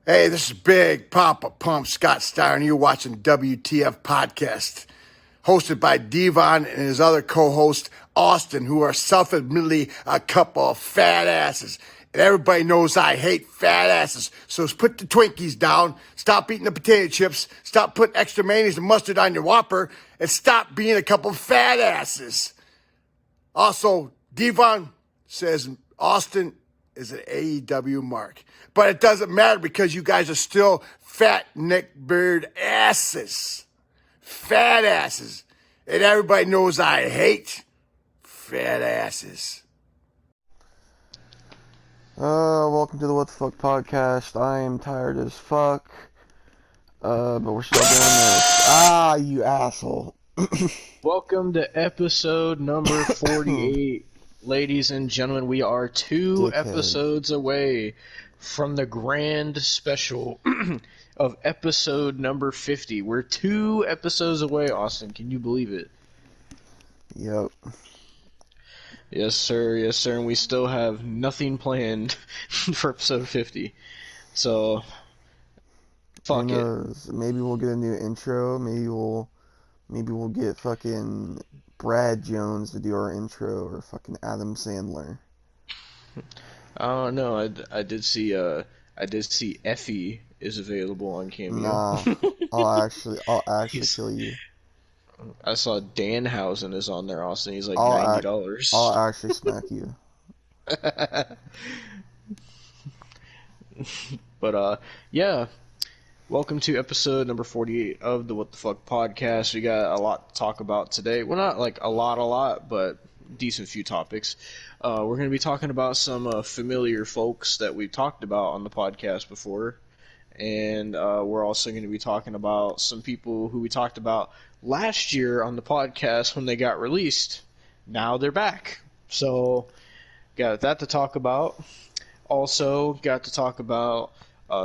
Hey, this is Big Papa Pump Scott Steyer, and you're watching WTF Podcast, hosted by Devon and his other co-host, Austin, who are self-admittedly a couple of fat asses. And everybody knows I hate fat asses. So put the Twinkies down, stop eating the potato chips, stop putting extra mayonnaise and mustard on your Whopper, and stop being a couple of fat asses. Also, Devon says Austin is an AEW mark. But it doesn't matter because you guys are still fat neckbeard asses. Fat asses. And everybody knows I hate fat asses. Welcome to the What the Fuck podcast. I am tired as fuck. But we're still doing this. You asshole. Welcome to episode number 48. Ladies and gentlemen, we are two episodes away from the grand special of episode number 50. We're 2 episodes away, Austin. Can you believe it? Yep. Yes, sir. Yes, sir. And we still have nothing planned for episode 50. So, fuck it. Maybe we'll get a new intro. Maybe we'll get fucking Brad Jones to do our intro, or fucking Adam Sandler. I don't know. I did see EFFY is available on Cameo. Nah, I'll actually kill you. I saw Danhausen is on there, Austin. He's like $90. I'll actually smack you. But yeah. Welcome to episode number 48 of the What the Fuck podcast. We got a lot to talk about today. Well, not like a lot, but decent few topics. We're going to be talking about some familiar folks that we've talked about on the podcast before. And we're also going to be talking about some people who we talked about last year on the podcast when they got released. Now they're back. So, got that to talk about. Also, got to talk about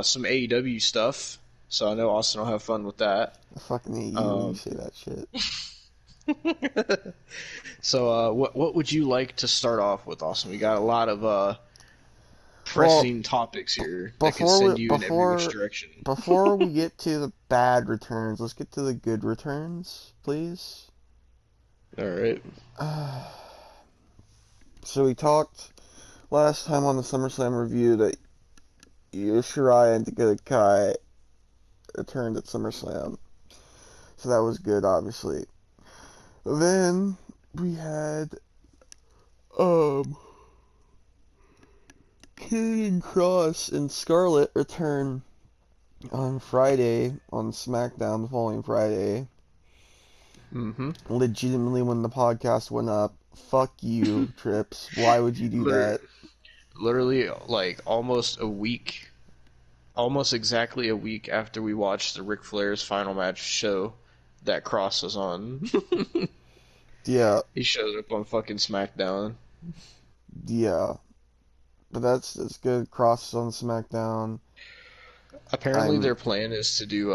some AEW stuff. So I know Austin will have fun with that. I fucking hate you when you say that shit. So what would you like to start off with, Austin? We got a lot of pressing topics here that can send you in every which direction. Before we get to the bad returns, let's get to the good returns, please. Alright. So we talked last time on the SummerSlam review that Yoshirai and Dakota Kai returned at SummerSlam. So that was good, obviously. Then we had Karrion Kross and Scarlett return on Friday on Smackdown the following Friday. Mm-hmm. Legitimately, when the podcast went up, fuck you, Trips. Why would you do that? Literally, like, almost exactly a week after we watched the Ric Flair's final match show that Kross was on. Yeah. He showed up on fucking Smackdown. Yeah. But that's good. Kross is on Smackdown. Apparently their plan is to do,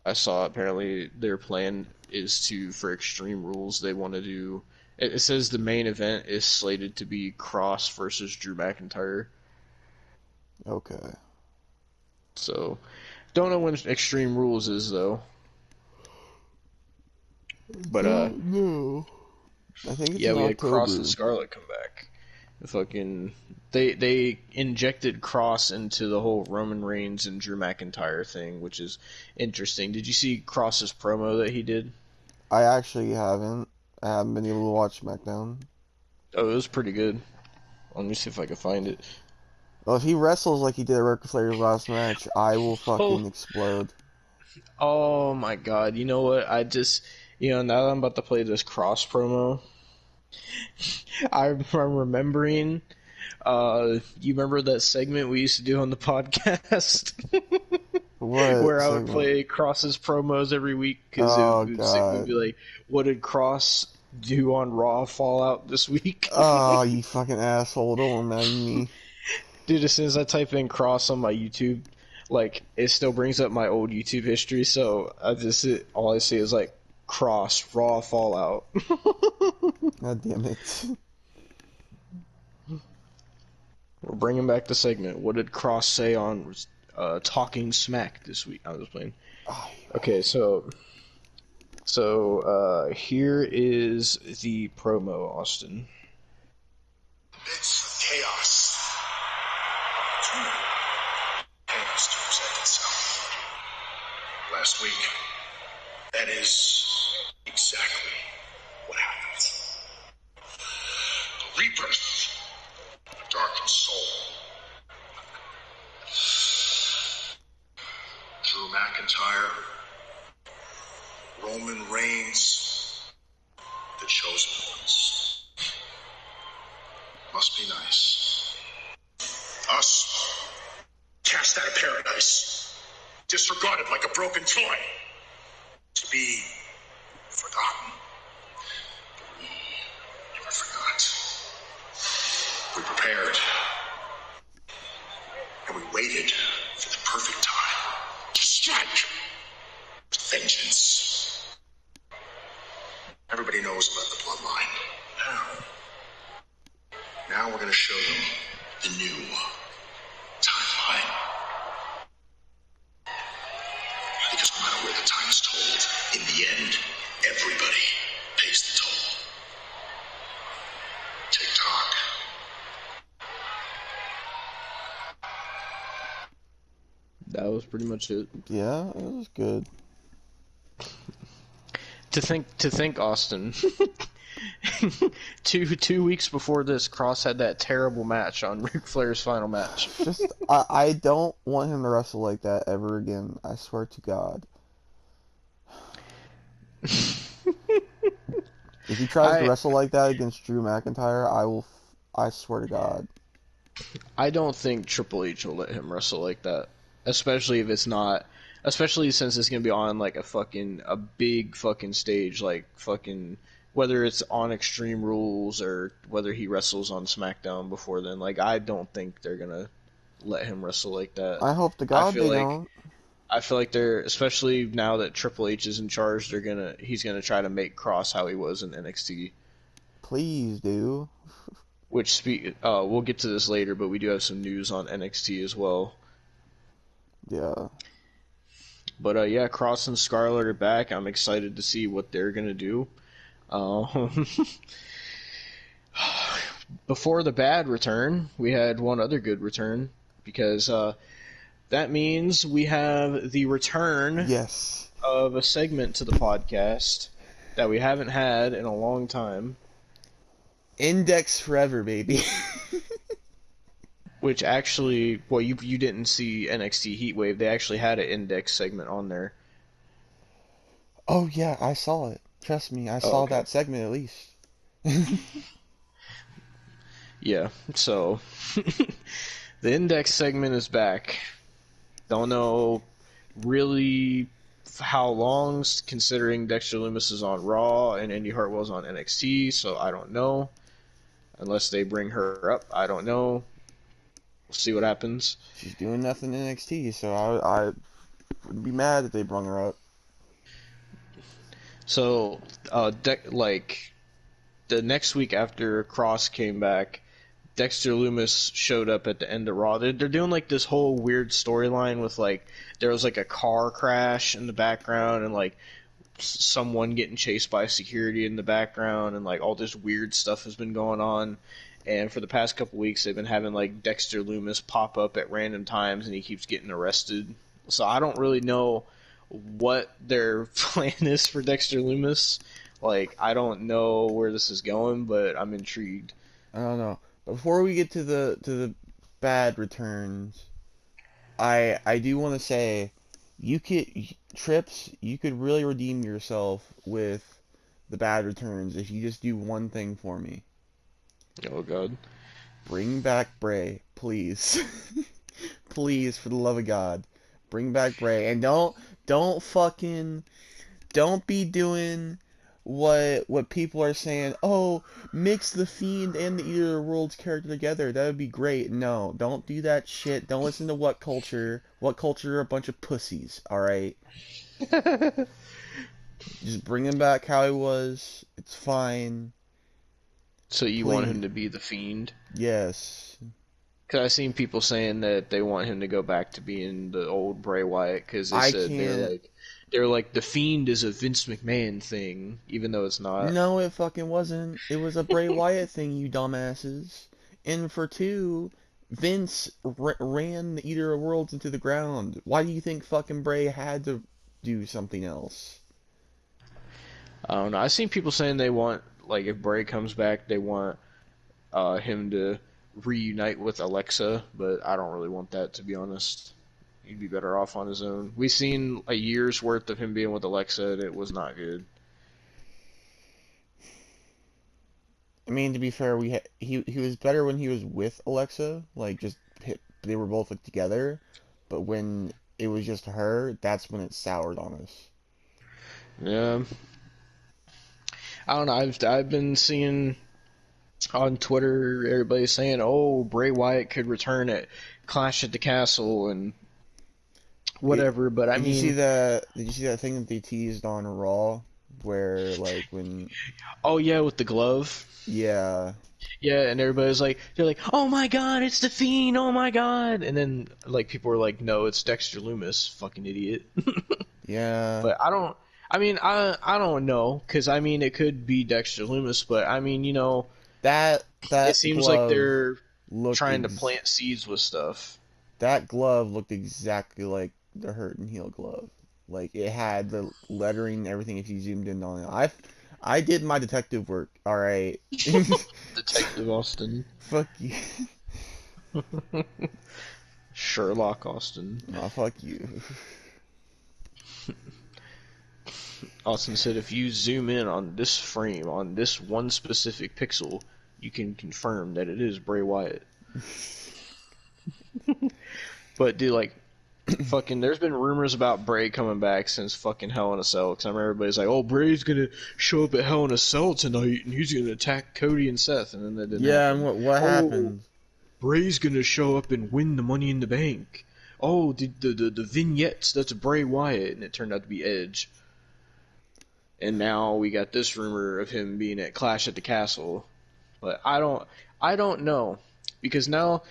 apparently their plan is to, for Extreme Rules, they want to do, it says the main event is slated to be Kross versus Drew McIntyre. Okay. So, don't know when Extreme Rules is, though. But, no. I think it's yeah, in we had October. Kross and Scarlett come back. They injected Kross into the whole Roman Reigns and Drew McIntyre thing, which is interesting. Did you see Kross's promo that he did? I actually haven't. I haven't been able to watch SmackDown. Oh, it was pretty good. Let me see if I can find it. Well, if he wrestles like he did at Ric Flair's last match, I will fucking explode. Oh my god, you know what? Now that I'm about to play this Kross promo, I'm remembering, you remember that segment we used to do on the podcast? What Where I segment? would play Kross's promos every week, because it would be like, what did Kross do on Raw Fallout this week? Oh, you fucking asshole, don't remind me. Dude, as soon as I type in Kross on my YouTube, like, it still brings up my old YouTube history, so all I see is, like, Kross, Raw Fallout. God damn it. We're bringing back the segment. What did Kross say on Talking Smack this week. I was playing. Oh, Okay, so here is the promo, Austin. It's chaos. Opportunity. Chaos to present itself. Last week, that is exactly what happened. The rebirth of a darkened soul. Drew McIntyre, Roman Reigns, the chosen ones. Must be nice. Us, cast out of paradise, disregarded like a broken toy, to be forgotten. But we never forgot. We prepared, and we waited for the perfect time to strike with vengeance. Everybody knows about the bloodline. Now we're going to show them the new timeline. Because no matter where the time is told, in the end, everybody pays the toll. TikTok. That was pretty much it. yeah, it was good. To think, Austin. 2 weeks before this, Cross had that terrible match on Ric Flair's final match. Just, I don't want him to wrestle like that ever again. I swear to God. If he tries to wrestle like that against Drew McIntyre, I swear to God. I don't think Triple H will let him wrestle like that, especially if it's not. Especially since it's gonna be on like a big fucking stage, like fucking whether it's on Extreme Rules or whether he wrestles on SmackDown before then. Like I don't think they're gonna let him wrestle like that. I hope to God they don't. I feel like they're, especially now that Triple H is in charge, he's gonna try to make Cross how he was in NXT. Please do. Which we'll get to this later, but we do have some news on NXT as well. Yeah. But yeah, Cross and Scarlett are back. I'm excited to see what they're gonna do. Before the bad return, we had one other good return because that means we have the return Yes. of a segment to the podcast that we haven't had in a long time. Index forever, baby. Which actually, well, you didn't see NXT Heatwave. They actually had an Index segment on there. Oh yeah, I saw it. Trust me, I saw okay. that segment at least. Yeah, so the Index segment is back. Don't know really how long, considering Dexter Lumis is on Raw and Indy Hartwell's on NXT, so I don't know. Unless they bring her up, I don't know. We'll see what happens. She's doing nothing in NXT, so I wouldn't be mad if they brung her up. So, like, the next week after Cross came back, Dexter Lumis showed up at the end of Raw. They're doing, like, this whole weird storyline with, like, there was, like, a car crash in the background and, like, someone getting chased by security in the background and, like, all this weird stuff has been going on. And for the past couple weeks, they've been having, like, Dexter Lumis pop up at random times, and he keeps getting arrested. So I don't really know what their plan is for Dexter Lumis. Like, I don't know where this is going, but I'm intrigued. I don't know. Before we get to the bad returns, I do want to say, Trips, you could really redeem yourself with the bad returns if you just do one thing for me. Oh, God. Bring back Bray, please. Please, for the love of God. Bring back Bray. And don't be doing what people are saying, oh, mix the Fiend and the Eater of Worlds character together. That would be great. No, don't do that shit. Don't listen to What Culture. What Culture are a bunch of pussies, alright? Just bring him back how he was. It's fine. So you Please. want him to be the Fiend? Yes. Because I've seen people saying that they want him to go back to being the old Bray Wyatt because they I said can't. they're like the Fiend is a Vince McMahon thing, even though it's not. No, it fucking wasn't. It was a Bray Wyatt thing, you dumbasses. And for two, Vince ran the Eater of Worlds into the ground. Why do you think fucking Bray had to do something else? I don't know. I've seen people saying they want like if Bray comes back, they want him to reunite with Alexa, but I don't really want that, to be honest. He'd be better off on his own. We've seen a year's worth of him being with Alexa, and it was not good. I mean, to be fair, he was better when he was with Alexa, like they were both like, together. But when it was just her, that's when it soured on us. Yeah, I don't know. I've been seeing on Twitter everybody saying, "Oh, Bray Wyatt could return at Clash at the Castle and whatever." But I Did you see mean, Did you see that thing that they teased on Raw, where like when oh yeah, with the glove. yeah Yeah, and everybody's like, they're like, "Oh my God, it's the Fiend! Oh my God!" And then like people were like, "No, it's Dexter Lumis, fucking idiot." yeah But I don't. I mean, I don't know, because I mean, it could be Dexter Lumis, but I mean, that it that seems like glove they're looked trying to plant seeds with stuff. that glove looked exactly like the Hurt and Heal glove. Like it had the lettering and everything. If you zoomed in on it, I did my detective work. All right, Detective Austin. fuck you. Sherlock Austin. Oh, fuck you. Austin said, if you zoom in on this frame, on this one specific pixel, you can confirm that it is Bray Wyatt. But dude, like, fucking, there's been rumors about Bray coming back since fucking Hell in a Cell. Because I remember everybody's like, "Oh, Bray's gonna show up at Hell in a Cell tonight, and he's gonna attack Cody and Seth," and then that didn't Yeah, and happen. what Oh, happened? Bray's gonna show up and win the Money in the Bank. Oh, the vignettes, that's Bray Wyatt, and it turned out to be Edge. And now we got this rumor of him being at Clash at the Castle. But I don't know, because now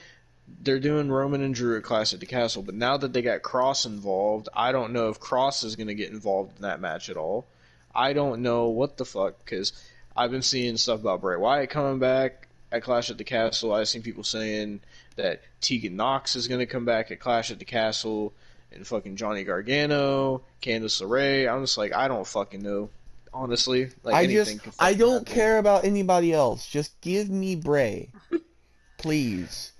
they're doing Roman and Drew at Clash at the Castle, but now that they got Cross involved, I don't know if Cross is going to get involved in that match at all. I don't know what the fuck, because I've been seeing stuff about Bray Wyatt coming back at Clash at the Castle. I've seen people saying that Tegan Knox is going to come back at Clash at the Castle, and fucking Johnny Gargano, Candice LeRae. I'm just like, I don't fucking know. Honestly, like anything can I fucking don't happen. care about anybody else. Just give me Bray, please.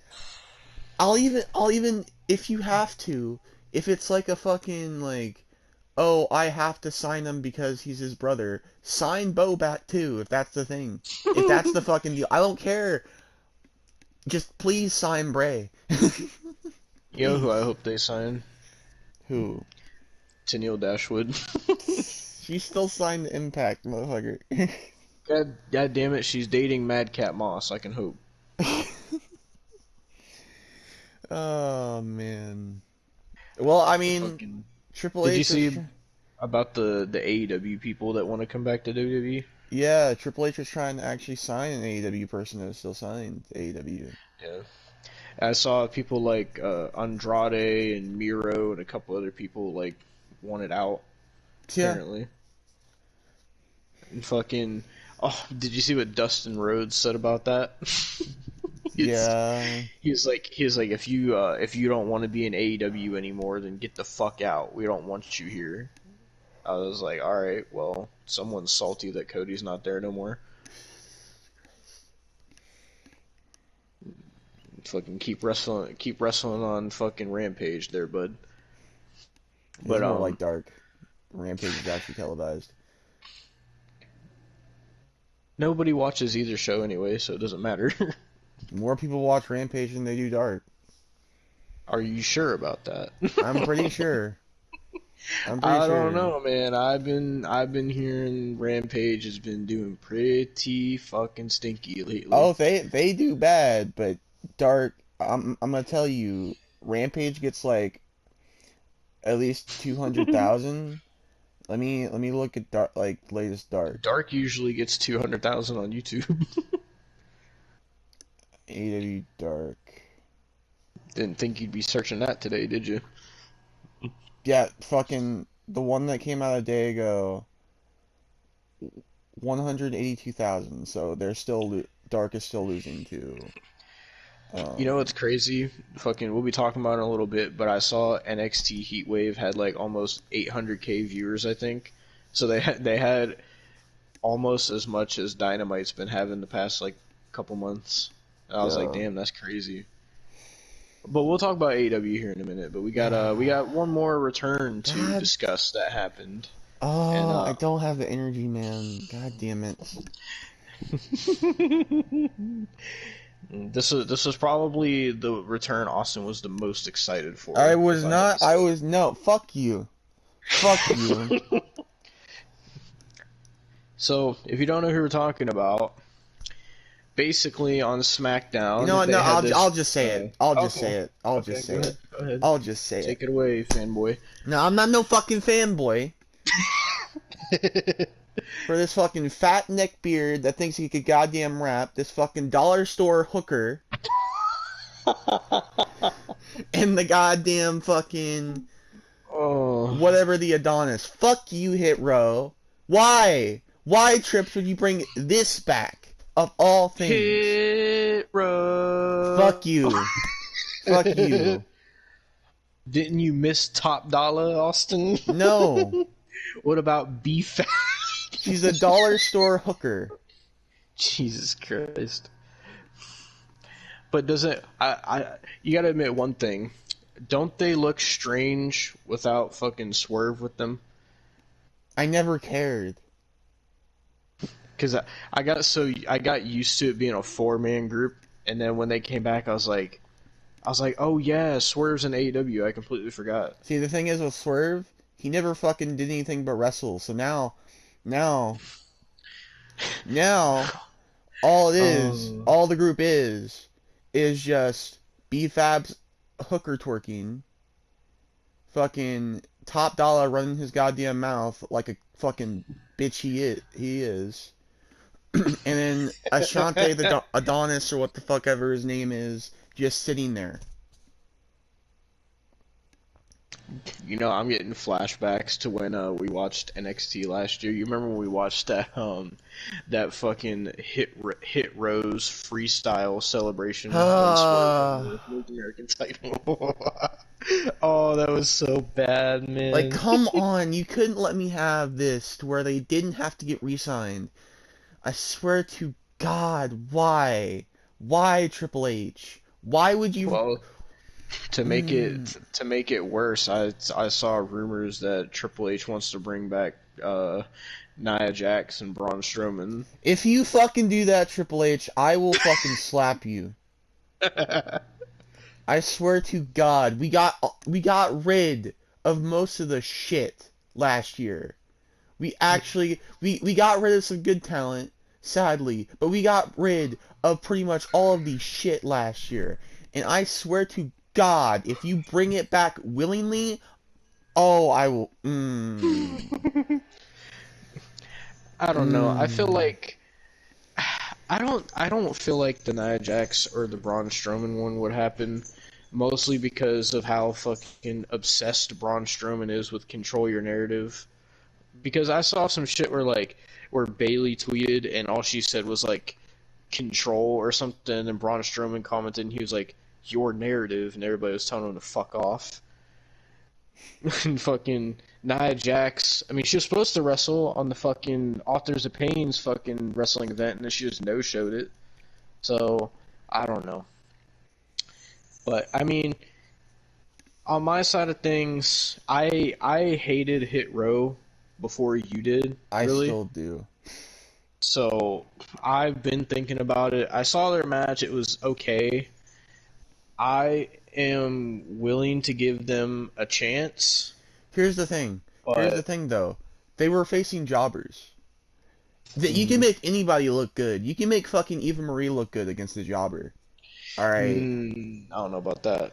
I'll even if you have to, if it's like a fucking like, oh, I have to sign him because he's his brother. Sign Bo back too, if that's the thing. If that's the fucking deal, I don't care. Just please sign Bray. You know who I Please. hope they sign? Who? Tennille Dashwood. She's still signed to Impact, motherfucker. God damn it, she's dating Madcap Moss. I can hope. Oh man. Well, I mean, Fucking. Triple Did you H was. see about the AEW people that want to come back to WWE? Yeah, Triple H was trying to actually sign an AEW person that was still signed to AEW. Yeah. I saw people like Andrade and Miro and a couple other people like wanted out Yeah. apparently. And fucking. Oh, did you see what Dustin Rhodes said about that? He's Yeah. he's like if you don't want to be in AEW anymore, then get the fuck out. We don't want you here. I was like, all right, well, someone's salty that Cody's not there no more. Fucking keep wrestling on fucking Rampage there, bud. It's But more like Dark. Rampage is actually televised. nobody watches either show anyway, so it doesn't matter. More people watch Rampage than they do Dark. Are you sure about that? I'm pretty sure. I don't know, man. I've been hearing Rampage has been doing pretty fucking stinky lately. Oh, they do bad, but Dark. I'm gonna tell you, Rampage gets like at least 200,000. Let me look at Dark, like latest Dark. Dark usually gets 200,000 on YouTube. AW Dark. Didn't think you'd be searching that today, did you? Yeah, fucking the one that came out a day ago, 182,000. So they're still Dark is still losing to. You know what's crazy? Fucking, we'll be talking about it in a little bit, but I saw NXT Heatwave had like almost 800K viewers, I think. So they had almost as much as Dynamite's been having the past like couple months. And I was like, damn, that's crazy. But we'll talk about AEW here in a minute. But we got one more return to discuss that happened. Oh, and, I don't have the energy, man. God damn it. This was probably the return Austin was the most excited for. I was not. I was no. Fuck you. Fuck you. So, if you don't know who we're talking about, basically on SmackDown, You know what? No, I'll just say it. I'll just okay. say it. I'll Okay, just say it. Go ahead. I'll just say Take it away, fanboy. No, I'm not no fucking fanboy. For this fucking fat neck beard that thinks he could goddamn rap, this fucking dollar store hooker, and the goddamn fucking whatever the Adonis. Fuck you, Hit Row. Why? Why, Trips, would you bring this back of all things? Hit Row. Fuck you. Fuck you. Didn't you miss Top Dollar, Austin? No. What about Beef? She's a dollar store hooker. Jesus Christ. But doesn't you gotta admit one thing. Don't they look strange without fucking Swerve with them? I never cared. Cause I got used to it being a 4-man group, and then when they came back, I was like, oh yeah, Swerve's in AEW. I completely forgot. See, the thing is with Swerve, he never fucking did anything but wrestle. So now, all it is, all the group is just B-Fab's hooker twerking, fucking Top Dollar running his goddamn mouth like a fucking bitch he is. And then Ashante the Adonis, or what the fuck ever his name is, just sitting there. You know, I'm getting flashbacks to when we watched NXT last year. You remember when we watched that fucking Hit Rose freestyle celebration when Swerve American title? Oh, that was so bad, man. Like, come on, you couldn't let me have this to where they didn't have to get re-signed. I swear to God, why? Why, Triple H? Why would you... Well, to make it worse, I saw rumors that Triple H wants to bring back Nia Jax and Braun Strowman. If you fucking do that, Triple H, I will fucking slap you. I swear to God, we got rid of most of the shit last year. We actually we got rid of some good talent, sadly, but we got rid of pretty much all of the shit last year. And I swear to God, if you bring it back willingly, oh, I will. I don't know. I feel like I don't feel like the Nia Jax or the Braun Strowman one would happen, mostly because of how fucking obsessed Braun Strowman is with control your narrative. Because I saw some shit where Bayley tweeted and all she said was like control or something, and Braun Strowman commented and he was like, your narrative, and everybody was telling him to fuck off. And fucking Nia Jax, I mean, she was supposed to wrestle on the fucking Authors of Pain's fucking wrestling event, and then she just no-showed it. So, I don't know. But, I mean, on my side of things, I hated Hit Row before you did, really. I still do. So, I've been thinking about it. I saw their match, it was okay. I am willing to give them a chance. Here's the thing. Here's the thing, though. They were facing jobbers. You can make anybody look good. You can make fucking Eva Marie look good against a jobber. Alright? I don't know about that.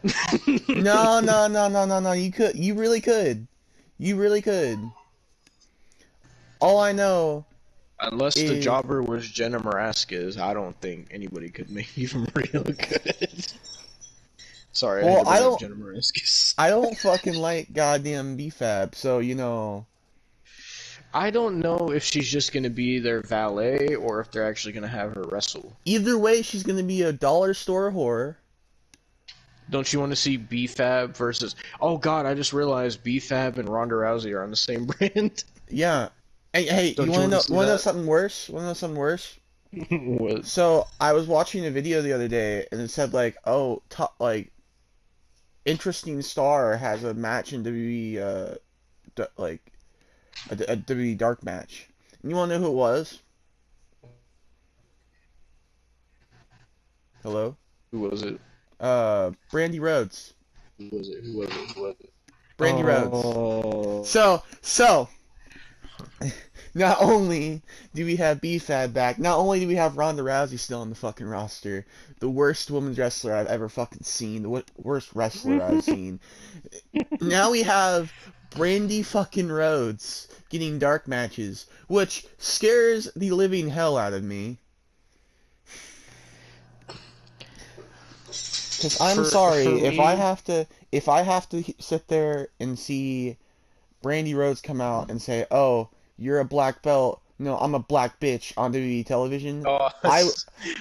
No. You could. You really could. You really could. All I know... Unless the jobber was Jenna Maraskis, I don't think anybody could make Eva Marie look good. Sorry, I Well, had to bring up Jenna Mariskis. I don't fucking like goddamn BFAB, so you know. I don't know if she's just gonna be their valet or if they're actually gonna have her wrestle. Either way, she's gonna be a dollar store whore. Don't you want to see BFAB versus? Oh God, I just realized BFAB and Ronda Rousey are on the same brand. Yeah. Hey, Don't you you wanna wanna know? see Wanna know that? something worse? Wanna know something worse? What? So I was watching a video the other day, and it said like, oh, top like interesting star has a match in WWE, like a WWE dark match. And you wanna know who it was? Hello? Who was it? Brandy Rhodes. Who was it? Who was it? Who was it? Brandy Rhodes. Oh. So, not only do we have BFAB back, not only do we have Ronda Rousey still on the fucking roster, the worst women's wrestler I've ever fucking seen, the worst wrestler I've seen. Now we have Brandy fucking Rhodes getting dark matches, which scares the living hell out of me. Because I'm sorry, for if me- I have to sit there and see Brandy Rhodes come out and say, "Oh, you're a black belt. No, I'm a black bitch" on WWE television. Oh, I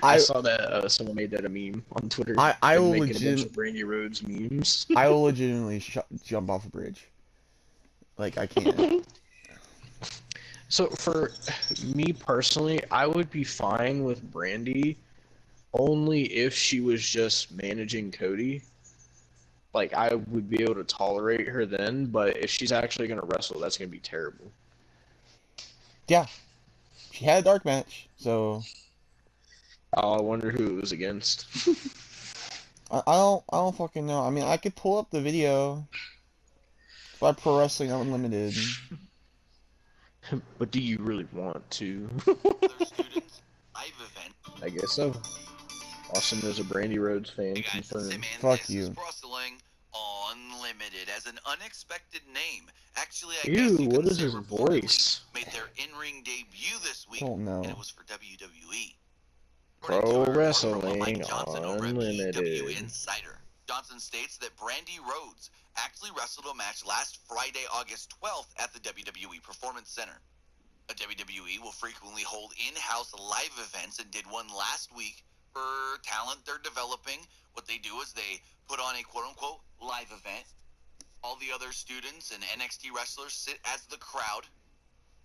I saw that someone made that a meme on Twitter. I They're will making a bunch of Brandy Rhodes memes. I will legitimately jump off a bridge. Like I can't. So for me personally, I would be fine with Brandy only if she was just managing Cody. Like I would be able to tolerate her then, but if she's actually gonna wrestle, that's gonna be terrible. Yeah, she had a dark match, so Oh, I wonder who it was against. I don't fucking know. I mean, I could pull up the video by Pro Wrestling Unlimited. But do you really want to? Other students, live event. I guess so. Austin is a Brandy Rhodes fan. Hey guys, Confirmed. say man, Fuck this you. is Wrestling Unlimited as an unexpected name. Actually, I Ew, guess you what could is say his reportedly voice? made their in-ring debut this week, Don't know. and it was for WWE. Pro According to a report from Wrestling Mike Johnson over at Unlimited. PW Insider, Johnson states that Brandy Rhodes actually wrestled a match last Friday, August 12th at the WWE Performance Center. A WWE will frequently hold in-house live events and did one last week for talent they're developing. What they do is they put on a quote-unquote live event. All the other students and NXT wrestlers sit as the crowd,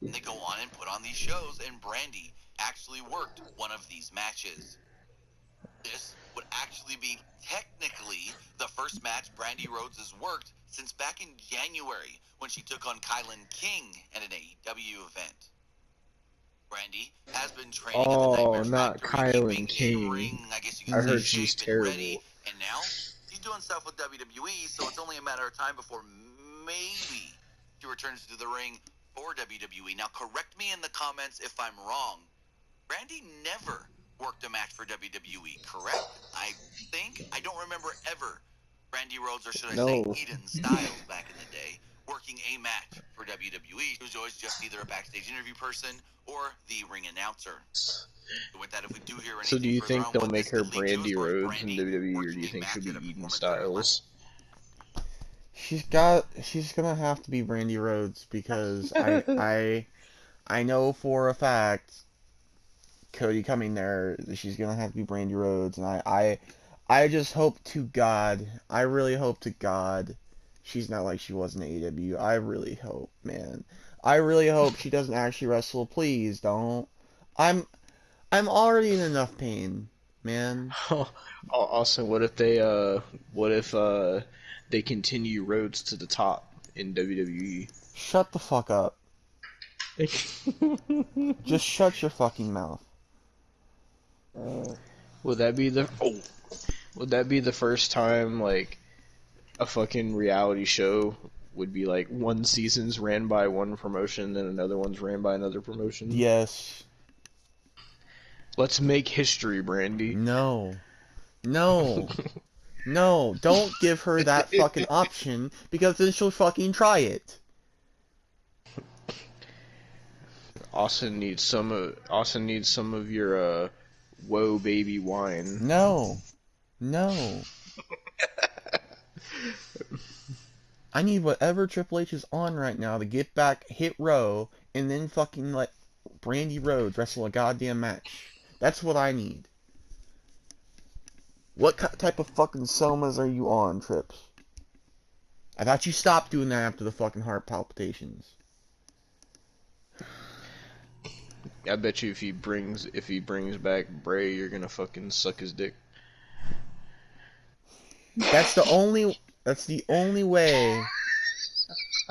and they go on and put on these shows, and Brandy actually worked one of these matches. This would actually be technically the first match Brandy Rhodes has worked since back in January when she took on Kylan King at an AEW event. Brandy has been training at the Oh, Nightmare not Factory, Kylan keeping King. in ring, I guess you I can say, heard she's shape and ready, terrible. and now she's doing stuff with WWE, so it's only a matter of time before maybe she returns to the ring for WWE. Now, correct me in the comments if I'm wrong. Brandy never worked a match for WWE, correct? I think. I don't remember ever Brandy Rhodes, or should I say No. Eden Styles back in the day, working a match for WWE. She was always just either a backstage interview person or the ring announcer. So with that, if we do hear anything So do you further think on they'll what make this her could lead to as Brandy far as Rhodes in Brandy WWE, or do working you a think she'll match be at a Eden Performance Center level? Styles? She's gonna have to be Brandy Rhodes because I know for a fact Cody coming there, she's gonna have to be Brandy Rhodes, and I just hope to God, I really hope to God, she's not like she was in AEW. I really hope, man. I really hope she doesn't actually wrestle. Please don't. I'm already in enough pain, man. Austin, what if they continue Rhodes to the top in WWE? Shut the fuck up. Just shut your fucking mouth. Would that be the first time like a fucking reality show would be like one season's ran by one promotion, then another one's ran by another promotion? Yes. Let's make history, Brandy. No. No. No. Don't give her that fucking option because then she'll fucking try it. Austin needs some of your whoa baby wine. No. No. I need whatever Triple H is on right now to get back Hit Row and then fucking let Brandy Rhodes wrestle a goddamn match. That's what I need. What type of fucking somas are you on, Trips? I thought you stopped doing that after the fucking heart palpitations. I bet you if he brings back Bray, you're gonna fucking suck his dick. That's the only way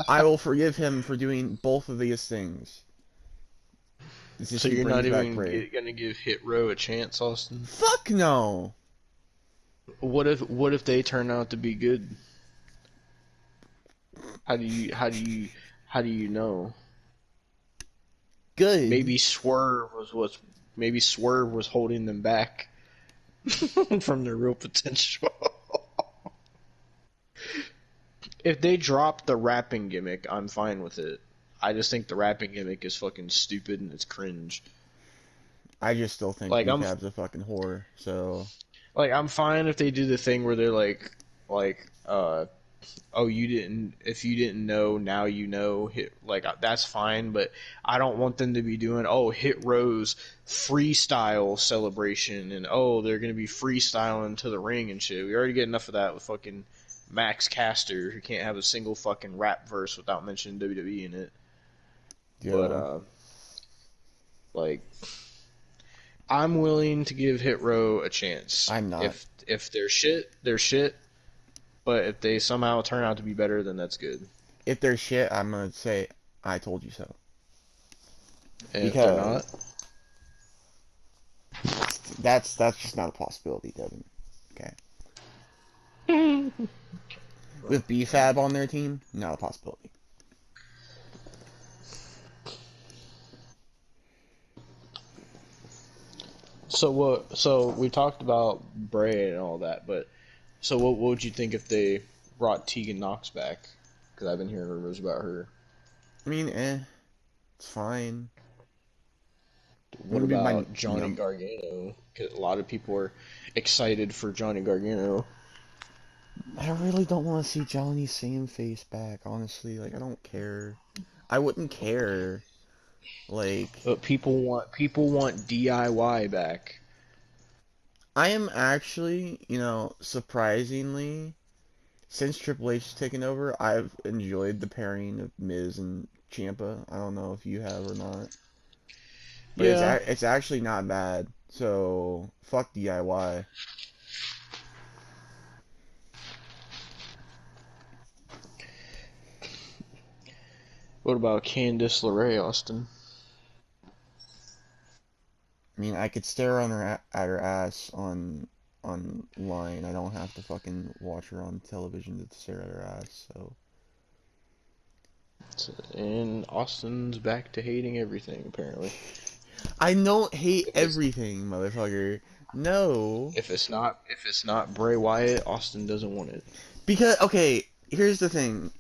I will forgive him for doing both of these things. So you're not even gonna give Hit Row a chance, Austin? Fuck no. What if they turn out to be good? How do you know? Good. Maybe Swerve was holding them back from their real potential. If they drop the rapping gimmick, I'm fine with it. I just think the rapping gimmick is fucking stupid and it's cringe. I just still think Like, Decap's a fucking whore, so... Like, I'm fine if they do the thing where they're like, oh, if you didn't know, now you know, that's fine, but I don't want them to be doing, Hit Row's freestyle celebration, and they're gonna be freestyling to the ring and shit. We already get enough of that with fucking Max Caster, who can't have a single fucking rap verse without mentioning WWE in it. Yeah. But, I'm willing to give Hit Row a chance. I'm not. If they're shit, they're shit. But if they somehow turn out to be better, then that's good. If they're shit, I'm gonna say, I told you so. And if they're not? That's just not a possibility, Devin. Okay. With BFAB on their team, not a possibility. So we talked about Bray and all that, but so what would you think if they brought Tegan Knox back? Because I've been hearing rumors about her. I mean, it's fine. What about Johnny Gargano? Because a lot of people are excited for Johnny Gargano. I really don't want to see Johnny's same face back, honestly. Like, I don't care. I wouldn't care. Like, but people want DIY back. I am actually, surprisingly, since Triple H has taken over, I've enjoyed the pairing of Miz and Ciampa. I don't know if you have or not. But yeah. it's actually not bad. So, fuck DIY. What about Candice LeRae, Austin? I mean, I could stare on her at her ass online. I don't have to fucking watch her on television to stare at her ass. So. And Austin's back to hating everything, apparently. I don't hate everything, motherfucker. No. If it's not Bray Wyatt, Austin doesn't want it. Because okay, here's the thing.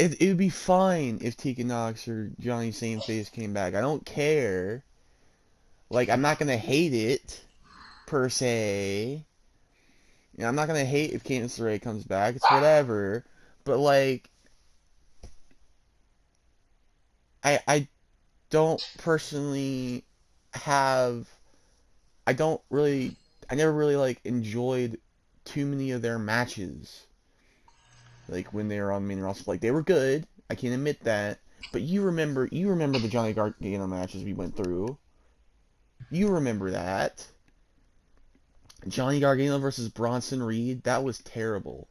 It would be fine if Tegan Knox or Johnny Sameface came back. I don't care. Like, I'm not gonna hate it, per se. I'm not gonna hate if Candice LeRae comes back. It's whatever. But, like, I don't personally have... I never really, like, enjoyed too many of their matches. Like, when they were on main roster, like, they were good. I can admit that. But you remember the Johnny Gargano matches we went through. You remember that. Johnny Gargano versus Bronson Reed, that was terrible.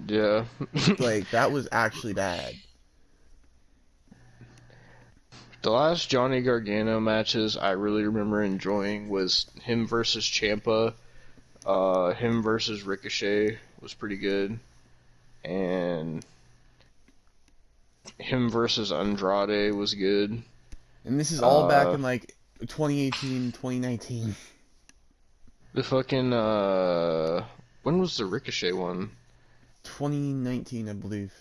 Yeah. Like, that was actually bad. The last Johnny Gargano matches I really remember enjoying was him versus Ciampa, him versus Ricochet was pretty good, and him versus Andrade was good. And this is all back in, like, 2018, 2019. The fucking, when was the Ricochet one? 2019, I believe.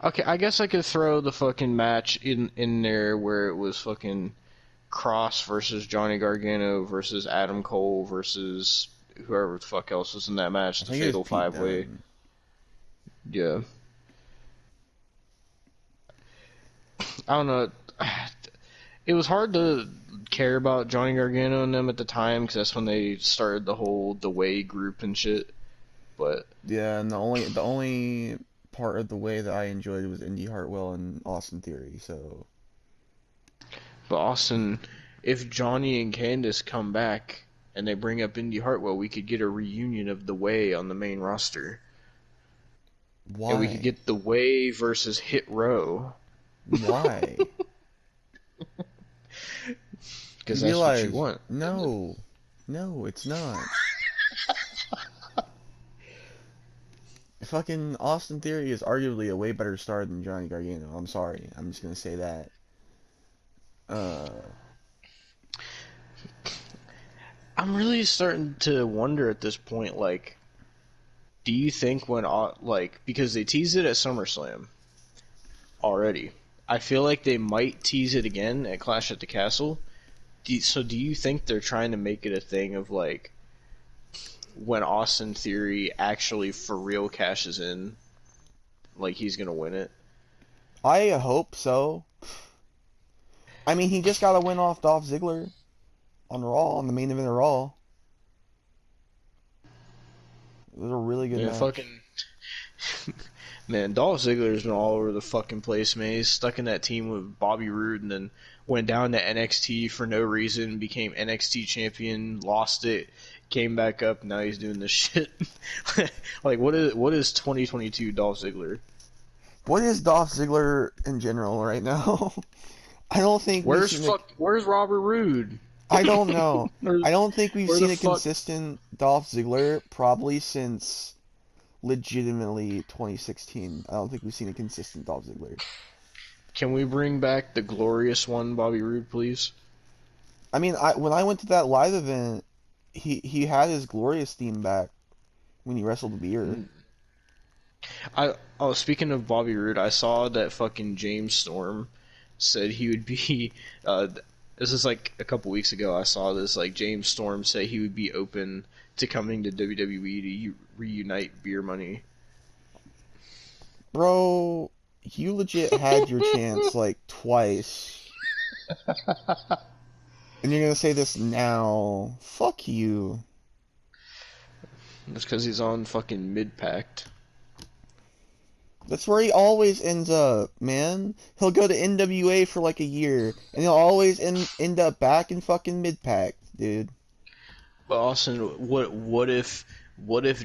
Okay, I guess I could throw the fucking match in there where it was fucking Cross versus Johnny Gargano versus Adam Cole versus whoever the fuck else was in that match, I the think it Fatal was Pete 5-way. Dunne. Yeah. I don't know. It was hard to care about Johnny Gargano and them at the time because that's when they started the Way group and shit. But Yeah, and the only part of the way that I enjoyed was Indy Hartwell and Austin Theory. So Austin, if Johnny and Candice come back and they bring up Indy Hartwell, we could get a reunion of the Way on the main roster. why? And we could get the Way versus Hit Row. Why? Because You that's realize, what you want. no, it's not. Fucking Austin Theory is arguably a way better star than Johnny Gargano. I'm sorry. I'm just gonna say that. I'm really starting to wonder at this point, like, do you think because they teased it at SummerSlam already. I feel like they might tease it again at Clash at the Castle. So do you think they're trying to make it a thing of, like, when Austin Theory actually for real cashes in, like, he's gonna win it? I hope so. I mean, he just got a win off Dolph Ziggler on Raw, on the main event of Raw. It was a really good match. Fucking man, Dolph Ziggler's been all over the fucking place, man. He's stuck in that team with Bobby Roode and then went down to NXT for no reason, became NXT champion, lost it, came back up, now he's doing this shit. Like, what is 2022 Dolph Ziggler? What is Dolph Ziggler in general right now? I don't think Where's Robert Roode? I don't know. I don't think we've where seen the a fuck- consistent Dolph Ziggler probably since legitimately 2016. I don't think we've seen a consistent Dolph Ziggler. Can we bring back the glorious one, Bobby Roode, please? I mean, when I went to that live event, he had his glorious theme back when he wrestled Beer. Speaking of Bobby Roode, I saw that fucking James Storm said he would be. This is like a couple weeks ago. I saw this. Like, James Storm say he would be open to coming to WWE to reunite Beer Money. Bro, you legit had your chance like twice. And you're gonna say this now. Fuck you. That's because he's on fucking mid-packed. That's where he always ends up, man. He'll go to NWA for like a year, and he'll always end up back in fucking mid-pack, dude. But Austin, what if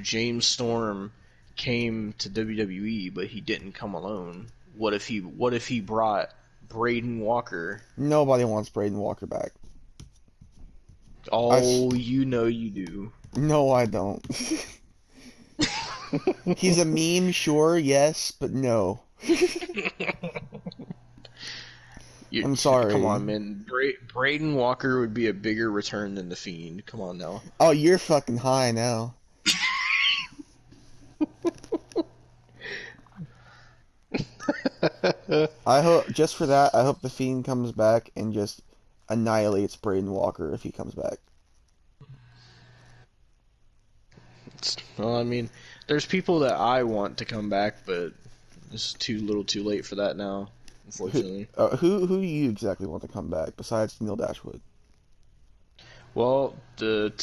James Storm came to WWE, but he didn't come alone? What if he brought Braden Walker? Nobody wants Braden Walker back. Oh, you know you do. No, I don't. He's a meme, sure, yes, but no. I'm sorry. Come on, man. Braden Walker would be a bigger return than The Fiend. Come on now. Oh, you're fucking high now. I hope, just for that, I hope The Fiend comes back and just annihilates Braden Walker if he comes back. Well, I mean, there's people that I want to come back, but it's little too late for that now, unfortunately. Who do you exactly want to come back besides Neil Dashwood? Well, couldn't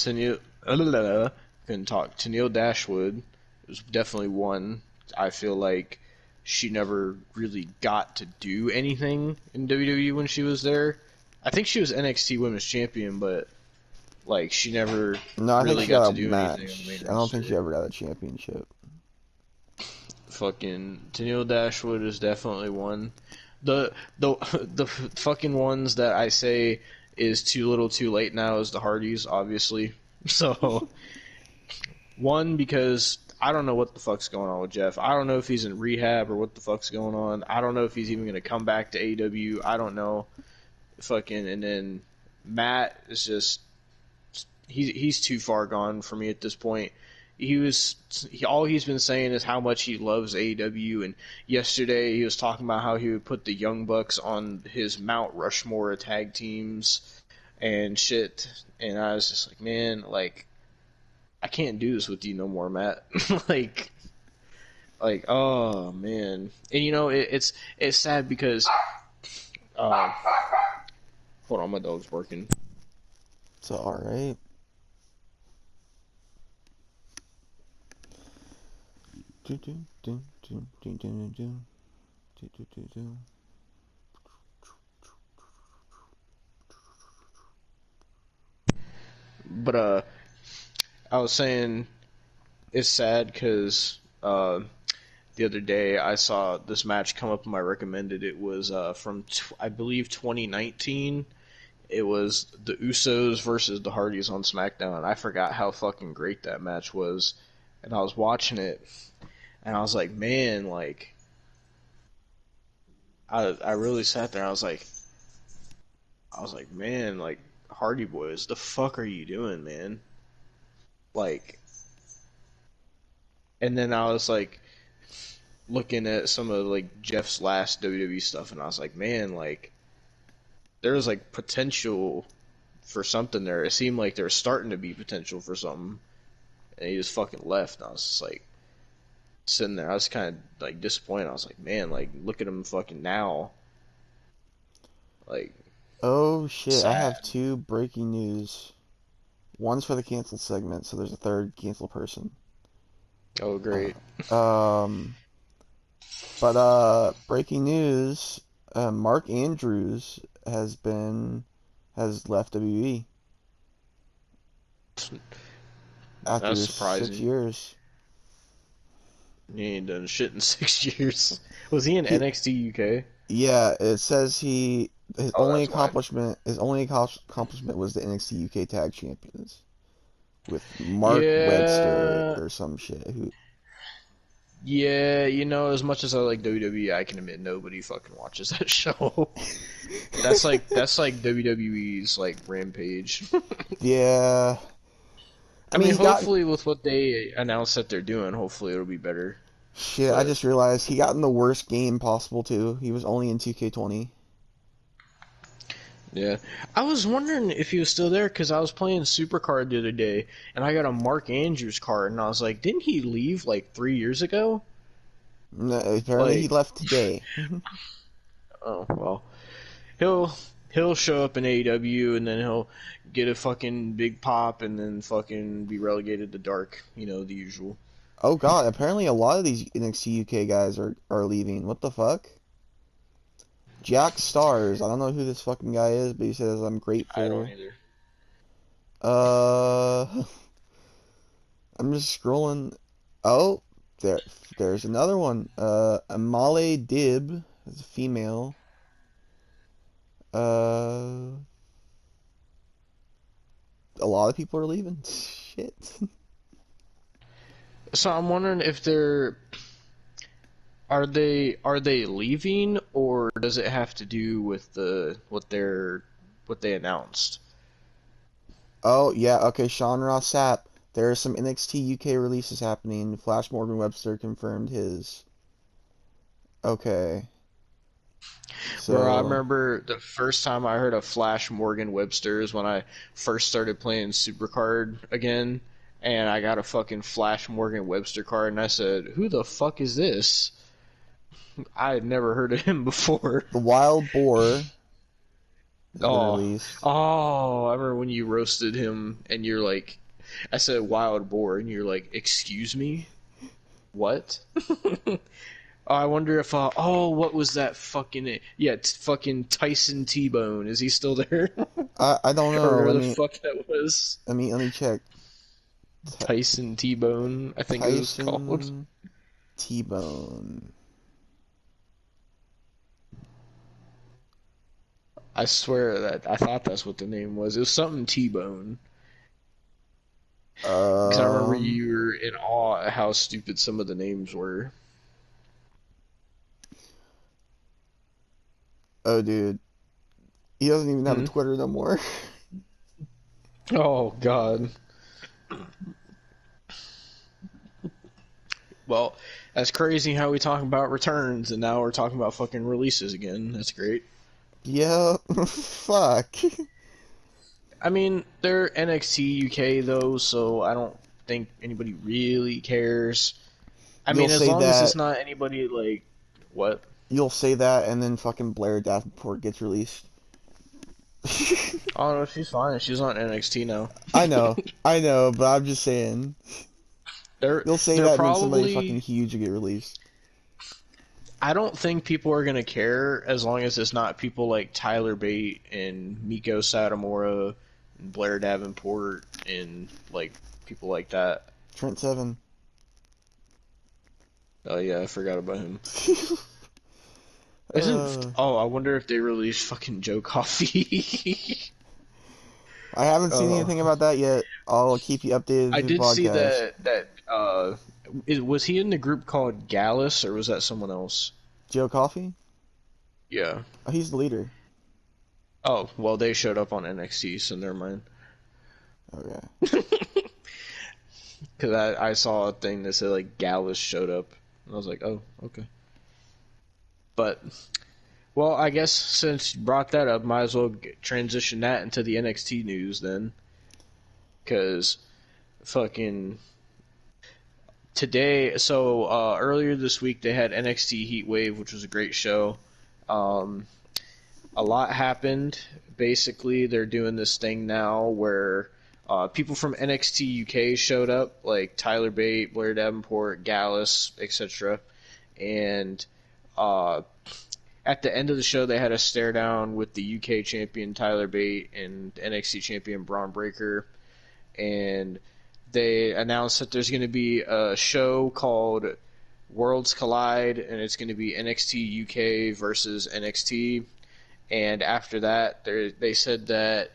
talk. Tennille Dashwood was definitely one. I feel like she never really got to do anything in WWE when she was there. I think she was NXT Women's Champion, but like she never really got to do anything on the main roster. I don't think she ever got a championship. Fucking Tennille Dashwood is definitely one. The fucking ones that I say is too little too late now is the Hardys, obviously. So one, because I don't know what the fuck's going on with Jeff. I don't know if he's in rehab or what the fuck's going on. I don't know if he's even gonna come back to AEW. I don't know. Fucking, and then Matt is just he's too far gone for me at this point. all he's been saying is how much he loves AEW, and yesterday he was talking about how he would put the Young Bucks on his Mount Rushmore of tag teams and shit, and I was just like, man, like, I can't do this with you no more, Matt. like, oh man, and you know, it's sad because, hold on, my dog's barking. It's alright. But I was saying it's sad because the other day I saw this match come up in my recommended. It was from I believe 2019. It was the Usos versus the Hardys on Smackdown. I forgot how fucking great that match was, and I was watching it, and I was like, man, like, I really sat there. I was like, man, like, Hardy Boys, the fuck are you doing, man? Like, and then I was like looking at some of like Jeff's last WWE stuff, and I was like, man, like, there's like potential for something there. It seemed like there was starting to be potential for something, and he just fucking left. And I was just like sitting there. I was kind of like disappointed. I was like, man, like, look at him fucking now. Like, Oh shit, sad. I have 2 breaking news. One's for the canceled segment, so there's a 3rd canceled person. Oh, great. Breaking news, Mark Andrews has left WWE after That's 6 surprising. years. He ain't done shit in 6 years. Was he in He- NXT UK? Yeah, it says his Oh, only that's why. accomplishment was the NXT UK Tag Champions with Mark Webster Yeah. or some shit. Yeah, you know, as much as I like WWE, I can admit nobody fucking watches that show. That's like WWE's like Rampage. Yeah. I mean, he got hopefully with what they announced that they're doing, hopefully it'll be better. shit. I But just realized he got in the worst game possible too. He was only in 2K20. yeah, I was wondering if he was still there because I was playing Supercard the other day and I got a Mark Andrews card and I was like, didn't he leave like 3 years ago? No, apparently he Like, left today. oh well, he'll show up in AEW and then he'll get a fucking big pop and then fucking be relegated to dark. You know, the usual. Oh god, apparently a lot of these NXT UK guys are leaving. What the fuck? Jack Stars. I don't know who this fucking guy is, but he says I'm I grateful. don't either. I'm just scrolling. Oh, there's another one. Amale Dib is a female. A lot of people are leaving. Shit. So I'm wondering if are they leaving or does it have to do with what they announced? Oh yeah, okay. Sean Ross Sapp. There are some NXT UK releases happening. Flash Morgan Webster confirmed his. Okay. Bro, I So. remember the first time I heard of Flash Morgan Webster is when I first started playing Supercard again, and I got a fucking Flash Morgan Webster card, and I said, "Who the fuck is this?" I had never heard of him before. The Wild Boar has been Oh, released. oh, I remember when you roasted him, and you're like, I said Wild Boar, and you're like, "Excuse me, what?" Oh, I wonder if what was that fucking fucking Tyson T-Bone? Is he still there? I don't know. Or whatever the fuck that was. Let me check. Tyson T-Bone, I think it was called. Tyson T-Bone. I swear that I thought that's what the name was. It was something T-Bone. Because I remember you were in awe at how stupid some of the names were. Oh dude, he doesn't even have a Twitter no more. Oh God. Well, that's crazy how we talk about returns and now we're talking about fucking releases again. That's great. Yeah, fuck. I mean, they're NXT UK though, so I don't think anybody really cares. I You'll mean, as say long as that. it's not anybody like what? You'll say that, and then fucking Blair Davenport gets released. Oh no, she's fine. She's on NXT now. I know, but I'm just saying. They're You'll say they're that, and then somebody fucking probably. huge will get released. I don't think people are gonna care as long as it's not people like Tyler Bate and Miko Satomura and Blair Davenport and like people like that. Trent Seven. Oh yeah, I forgot about him. Isn't I wonder if they released fucking Joe Coffey. I haven't seen anything about that yet. I'll keep you updated I through the did see podcast. was he in the group called Gallus or was that someone else? Joe Coffey? Yeah. Oh, he's the leader. Oh, well they showed up on NXT, so never mind. Okay. Because I saw a thing that said like Gallus showed up, and I was like, oh, okay. But, well, I guess since you brought that up, might as well transition that into the NXT news then. Because, fucking, today, so earlier this week they had NXT Heatwave, which was a great show. A lot happened. Basically, they're doing this thing now where people from NXT UK showed up, like Tyler Bate, Blair Davenport, Gallus, etc. And at the end of the show, they had a stare down with the UK champion Tyler Bate and NXT champion Braun Breaker, and they announced that there's going to be a show called Worlds Collide, and it's going to be NXT UK versus NXT. And after that, they said that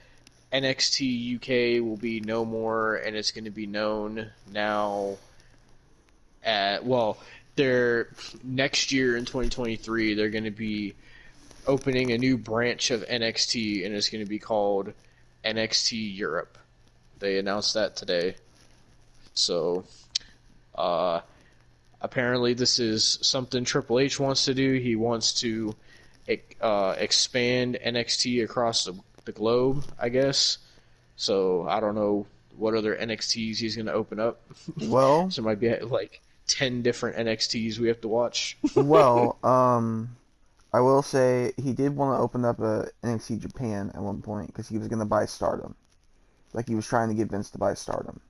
NXT UK will be no more, and it's going to be known now they're next year in 2023 they're going to be opening a new branch of NXT, and it's going to be called NXT Europe. They announced that today. So apparently this is something Triple H wants to do. He wants to expand NXT across the globe, I guess. So I don't know what other NXTs he's going to open up. Well, So it might be like 10 different NXTs we have to watch. well, I will say he did want to open up a NXT Japan at one point because he was going to buy Stardom. Like he was trying to get Vince to buy Stardom.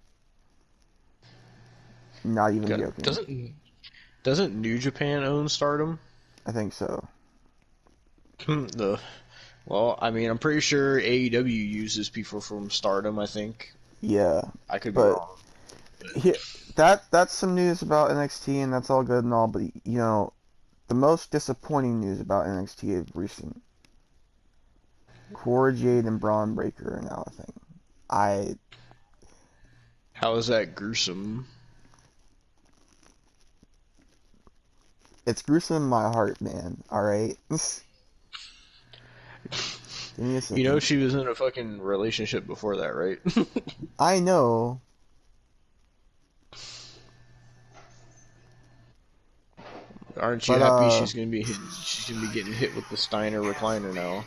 Not even joking. Doesn't New Japan own Stardom? I think so. Well, I mean, I'm pretty sure AEW uses people from Stardom, I think. Yeah, I could be but wrong. that's some news about NXT, and that's all good and all. But you know, the most disappointing news about NXT of recent: Cora Jade and Braun Breaker are now a thing. How is that gruesome? It's gruesome in my heart, man. All right. Give me a second. You know she was in a fucking relationship before that, right? I know. Aren't you But, happy she's gonna be getting hit with the Steiner recliner now?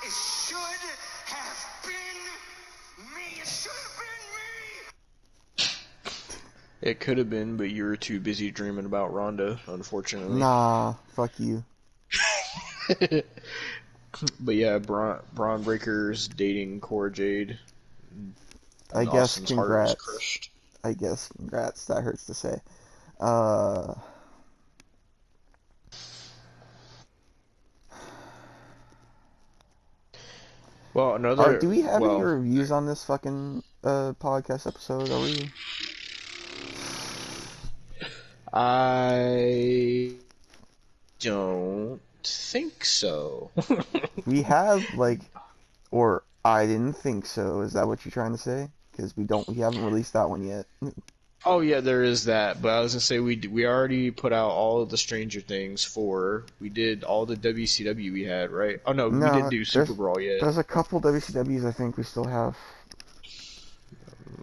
It should have been me. It should have been me. It could have been, but you were too busy dreaming about Rhonda, unfortunately. Nah, fuck you. But yeah, Braun Breaker's dating Cora Jade. I And guess Austin's heart was congrats. crushed. I guess congrats. That hurts to say. Well, another. Do we have any well, reviews on this fucking podcast episode? Are we? I don't think so. We have or I didn't think so. Is that what you're trying to say? Because we haven't released that one yet. Oh yeah, there is that. But I was gonna say we already put out all of the Stranger Things 4. We did all the WCW we had, right? Oh no, we didn't do Super Brawl yet. There's a couple WCWs I think we still have.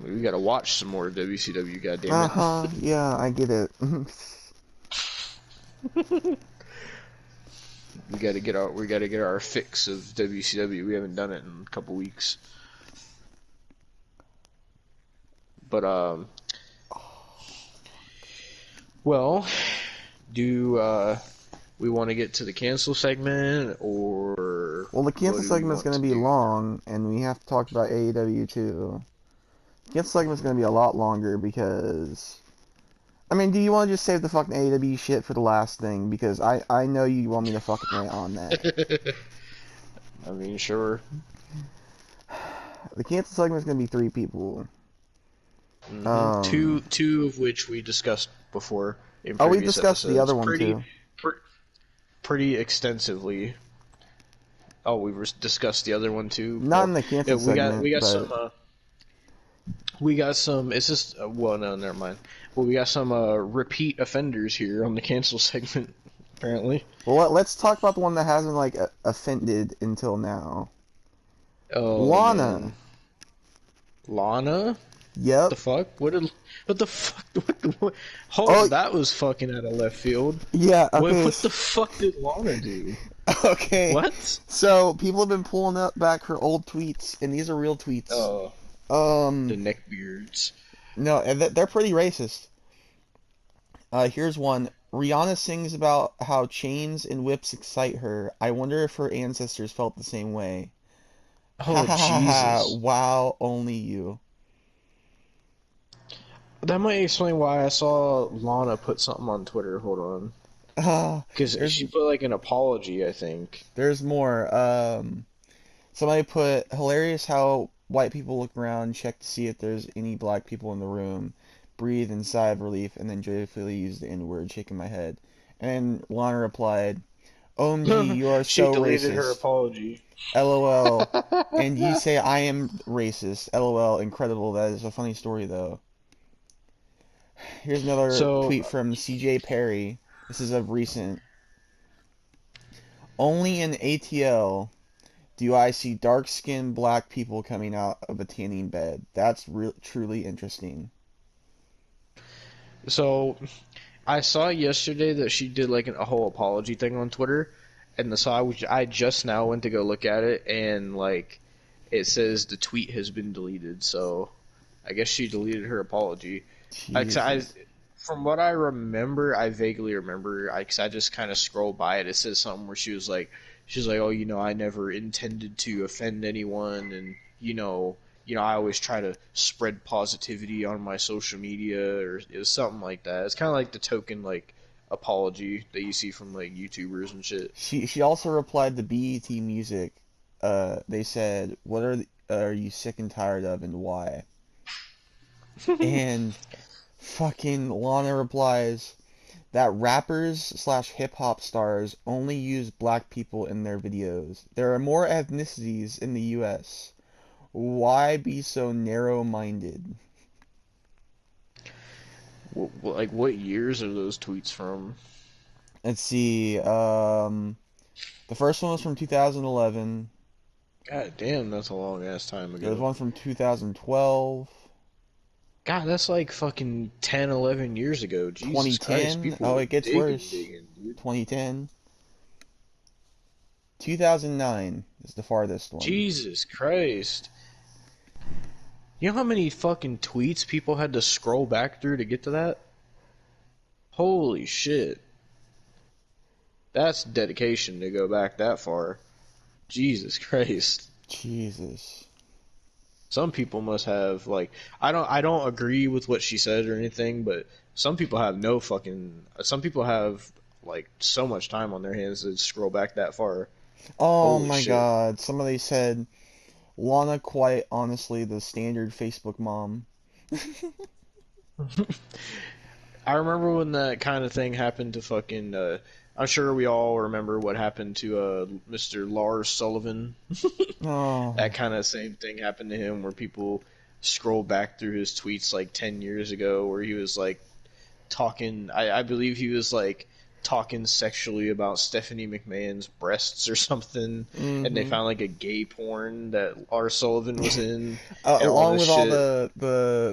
We gotta watch some more WCW. Goddamn it. Yeah, I get it. We gotta get our fix of WCW. We haven't done it in a couple weeks. But well, do we want to get to the cancel segment, or Well, the cancel what do we segment's want going to be do? long, and we have to talk about AEW too. The cancel segment's going to be a lot longer because... I mean, do you want to just save the fucking AEW shit for the last thing? Because I know you want me to fucking rant on that. I mean, sure. The cancel segment's going to be 3 people. Two of which we discussed before in we previous discussed episodes. the other one too. Pretty extensively. Oh, discussed the other one too. Not in the cancel segment. We got but... some. We got some. It's just well, no, never mind. Well, we got some repeat offenders here on the cancel segment. Apparently. Well, let's talk about the one that hasn't like offended until now. Oh, Lana. Man. Lana? Yep. The fuck? What the fuck? Hold on, that was fucking out of left field. Yeah. Okay. What the fuck did Lana do? Okay. What? So people have been pulling up back her old tweets, and these are real tweets. Oh. The neckbeards. No, they're pretty racist. Here's one. Rihanna sings about how chains and whips excite her. I wonder if her ancestors felt the same way. Oh, Jesus. Wow, only you. That might explain why I saw Lana put something on Twitter. Hold on. Because she put like an apology, I think. There's more. Somebody put, hilarious how white people look around, check to see if there's any black people in the room, breathe in sigh of relief, and then joyfully use the N-word, shaking my head. And Lana replied, OMG, you are she so deleted racist. her apology. LOL. And you say I am racist. LOL. Incredible. That is a funny story, though. Here's another tweet from CJ Perry. This is a recent. Only in ATL do I see dark-skinned black people coming out of a tanning bed. That's truly interesting. So, I saw yesterday that she did like a whole apology thing on Twitter, and I just now went to go look at it, and like it says the tweet has been deleted. So, I guess she deleted her apology. From what I remember, I vaguely remember, because I just kind of scrolled by it. It says something where she's like, oh, I never intended to offend anyone, and I always try to spread positivity on my social media, or it was something like that. It's kind of like the token like apology that you see from like YouTubers and shit. She also replied to BET Music. They said, "What are you sick and tired of, and why?" And fucking Lana replies that rappers/hip-hop stars only use black people in their videos. There are more ethnicities in the U.S. Why be so narrow-minded? Like, what years are those tweets from? Let's see. The first one was from 2011. God damn, that's a long ass time ago. There's one from 2012. God, that's like fucking 10, 11 years ago. Jesus 2010? Christ, Oh, it gets worse. Digging, 2010. 2009 is the farthest one. Jesus Christ. You know how many fucking tweets people had to scroll back through to get to that? Holy shit. That's dedication to go back that far. Jesus Christ. Jesus. Some people must have I don't agree with what she said or anything, but some people have like so much time on their hands to scroll back that far. Oh Holy my shit. God. Somebody said Lana quite honestly the standard Facebook mom. I remember when that kind of thing happened to fucking I'm sure we all remember what happened to Mr. Lars Sullivan. Oh. That kind of same thing happened to him, where people scroll back through his tweets like 10 years ago, where he was like talking. I believe he was like talking sexually about Stephanie McMahon's breasts or something, and they found like a gay porn that Lars Sullivan was in, and all Along this with all shit.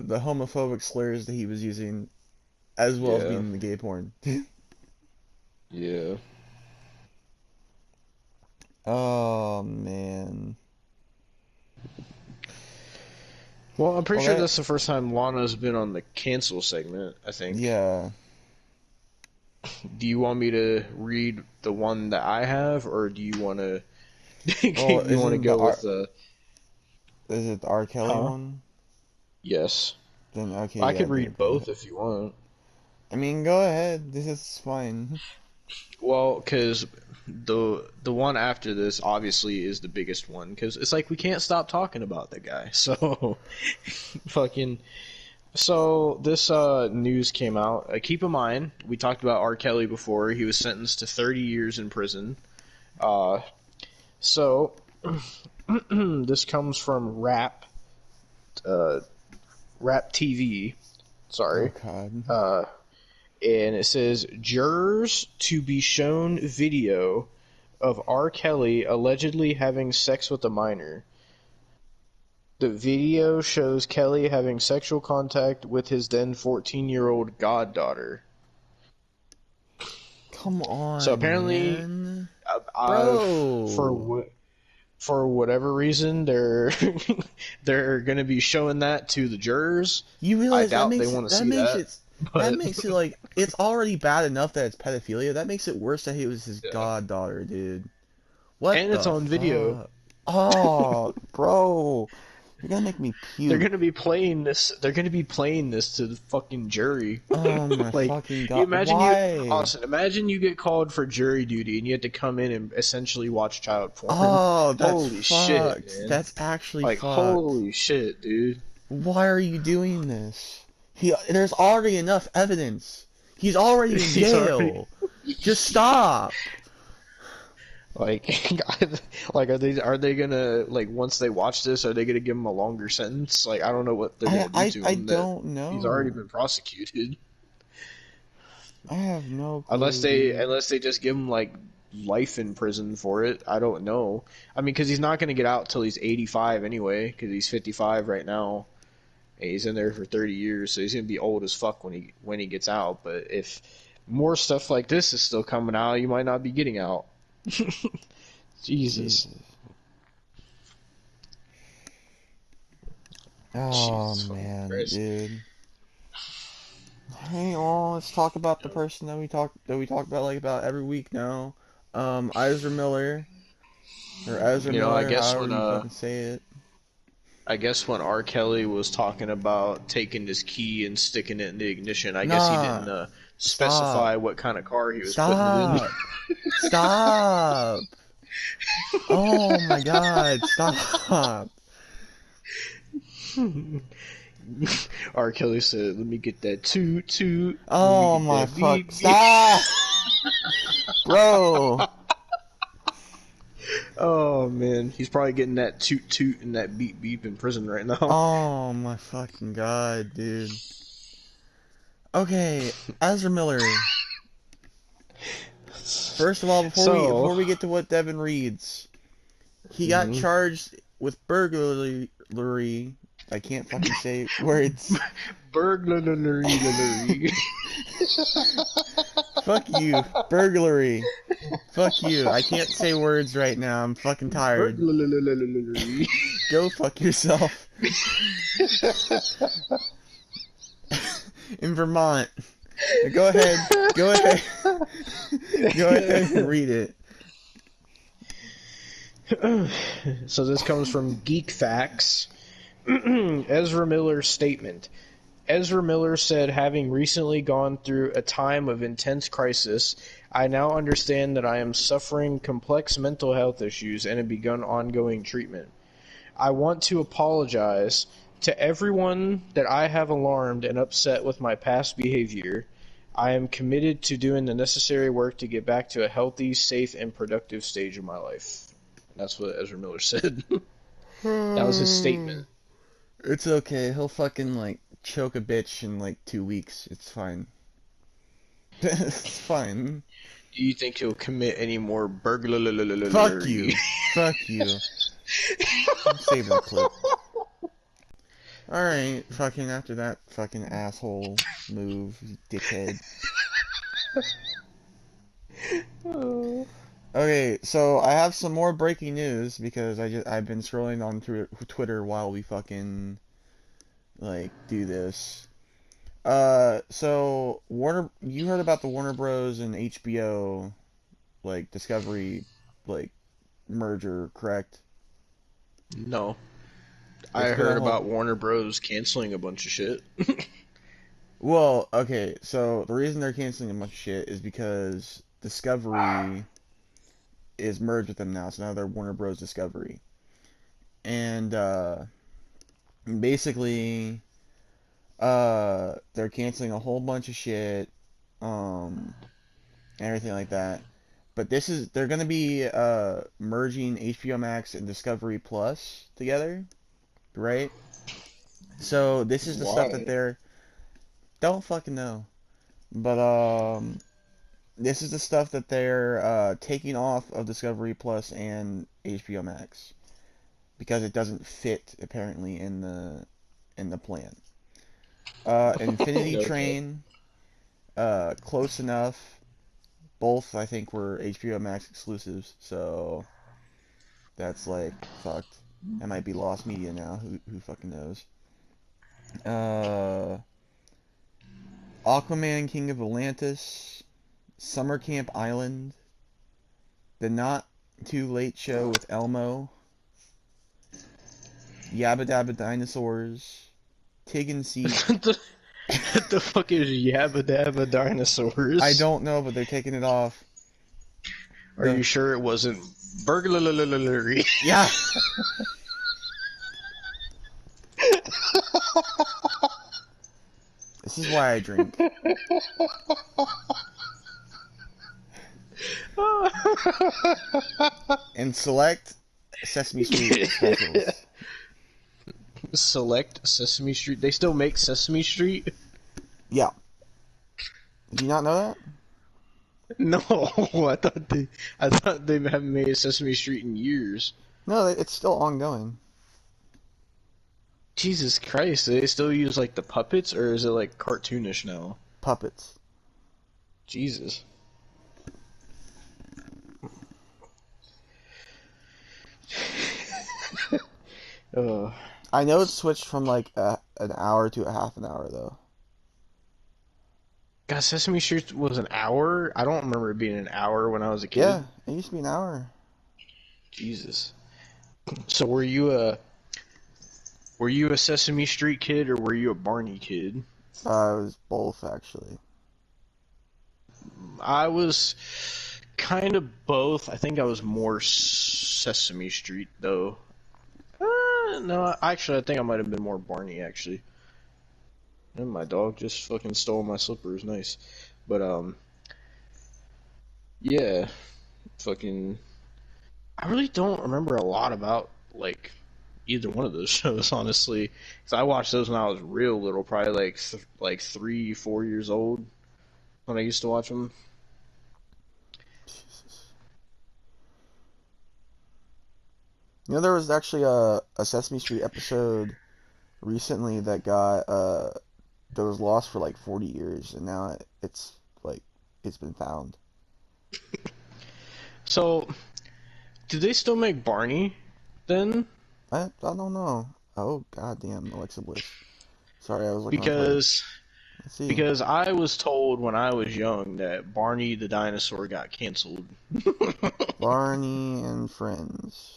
the homophobic slurs that he was using, as well as being Yeah, in the gay porn. yeah. Oh man. Well, I'm pretty Well, sure that that's the first time Lana's been on the cancel segment, I think. yeah. Do you want me to read the one that I have, or do you want to Well, you want to isn't the go with the? is it the R. Kelly Huh? one? Yes. Then okay, I yeah, could read go both ahead. if you want. I mean, go ahead. This is fine. Well, because the one after this obviously is the biggest one, because it's like we can't stop talking about the guy. So, fucking. So this news came out. Keep in mind, we talked about R. Kelly before. He was sentenced to 30 years in prison. Uh, so this comes from uh, Rap TV. Oh Sorry. God. And it says jurors to be shown video of R. Kelly allegedly having sex with a minor. The video shows Kelly having sexual contact with his then 14-year-old goddaughter. Come So on, apparently, man. for Bro. for whatever reason, they're they're gonna be showing that to the jurors. You I realize doubt they want to see that, that but makes it like it's already bad enough that it's pedophilia. That makes it worse that he was his yeah. goddaughter, dude. What And it's the on video. fuck? Oh, bro. You're gonna make me They're puke. gonna be playing this. They're gonna be playing this to the fucking jury. Oh my Like, fucking you god. imagine you, Why? Austin. Imagine you get called for jury duty and you have to come in and essentially watch child porn. Oh, that's Holy shit, fucked. man! That's actually Like, fucked. holy shit, dude. Why are you doing this? There's already enough evidence. He's already in He's already jail. Just stop. like, like, are they gonna like once they watch this, are they gonna give him a longer sentence? Like, I don't know what they're gonna do to I him. That don't he's already know. been prosecuted. I have no Unless clue, dude. they just give him like life in prison for it. I don't know. I mean, because he's not going to get out till he's 85 anyway. Because he's 55 right now. And he's in there for 30 years, so he's going to be old as fuck when he gets out. But if more stuff like this is still coming out, you might not be getting out. Jesus. Jesus. Oh Jesus fucking man, Christ. dude. Hey, well, let's talk about the person that we talk about like about every week now. Ezra Miller or Ezra You know, Miller, however you fucking say it. I guess when R. Kelly was talking about taking his key and sticking it in the ignition, I guess he didn't Nah, specify stop, what kind of car he was putting it stop, stop. Oh my God, stop. in. R. Kelly said, "Let me get that toot toot. Let me Oh get my that fuck, beep beep." stop, bro. Oh man, he's probably getting that toot toot and that beep beep in prison right now. Oh my fucking God, dude. Okay, Ezra Miller. First of all, So, before we get to what Devin reads, he got mhm. charged with burglary. I can't fucking say words. burglary. Fuck you, burglary. Fuck you. I can't say words right now. I'm fucking tired. Burglary. Go fuck yourself. In Vermont. Go ahead. Go ahead. Go ahead and read it. So this comes from Geek Facts. Ezra Miller's statement. Ezra Miller said, having recently gone through a time of intense crisis, I now understand that I am suffering complex mental health issues and have begun ongoing treatment. I want to apologize to everyone that I have alarmed and upset with my past behavior. I am committed to doing the necessary work to get back to a healthy, safe, and productive stage of my life. That's what Ezra Miller said. That was his statement. It's okay. He'll fucking like choke a bitch in like 2 weeks. It's fine. It's fine. Do you think he'll commit any more burglary? Fuck you. Fuck you. Save that clip. Alright, fucking after that fucking asshole move, you dickhead. Okay, so I have some more breaking news because I've been scrolling on through Twitter while we fucking like do this. So you heard about the Warner Bros. And HBO like Discovery like merger, correct? No. I It's been a heard whole. about Warner Bros. Canceling a bunch of shit. Well, okay, so the reason they're canceling a bunch of shit is because Discovery is merged with them now, so now they're Warner Bros. Discovery. And basically they're canceling a whole bunch of shit, everything like that. But they're gonna be merging HBO Max and Discovery Plus together, right? So this is the stuff that Why? don't fucking know. But this is the stuff that they're taking off of Discovery Plus and HBO Max because it doesn't fit apparently in the plan. Infinity Okay. Train, close enough. Both I think were HBO Max exclusives, so that's like fucked. That might be lost media now. Who fucking knows? Uh, Aquaman, King of Atlantis, Summer Camp Island, The Not Too Late Show with Elmo, Yabba Dabba Dinosaurs, Tig and Seek. What the fuck is Yabba Dabba Dinosaurs? I don't know, but they're taking it off. Are you sure it wasn't burglary? Yeah. This is why I drink. And select Sesame Street specials. Select Sesame Street. They still make Sesame Street? Yeah. Did you not know that? No, I thought they haven't made Sesame Street in years. No, it's still ongoing. Jesus Christ, do they still use like the puppets, or is it like cartoonish now? Puppets. Jesus. I know it's switched from like an hour to a half an hour though. God, Sesame Street was an hour? I don't remember it being an hour when I was a kid. Yeah, it used to be an hour. Jesus. So were you a Sesame Street kid or were you a Barney kid? It was both actually. I was kind of both. I think I was more Sesame Street though. No, actually I think I might have been more Barney actually. And my dog just fucking stole my slippers. Nice. But yeah, fucking I really don't remember a lot about like either one of those shows, honestly. Because I watched those when I was real little, probably like 3, 4 years old when I used to watch them. Jesus. You know, there was actually a Sesame Street episode recently that that was lost for like 40 years, and now it's been found. So, do they still make Barney then? I don't know. Oh goddamn, Alexa Bliss. Sorry, I was looking on Twitter. Let's see. Because I was told when I was young that Barney the dinosaur got canceled. Barney and Friends.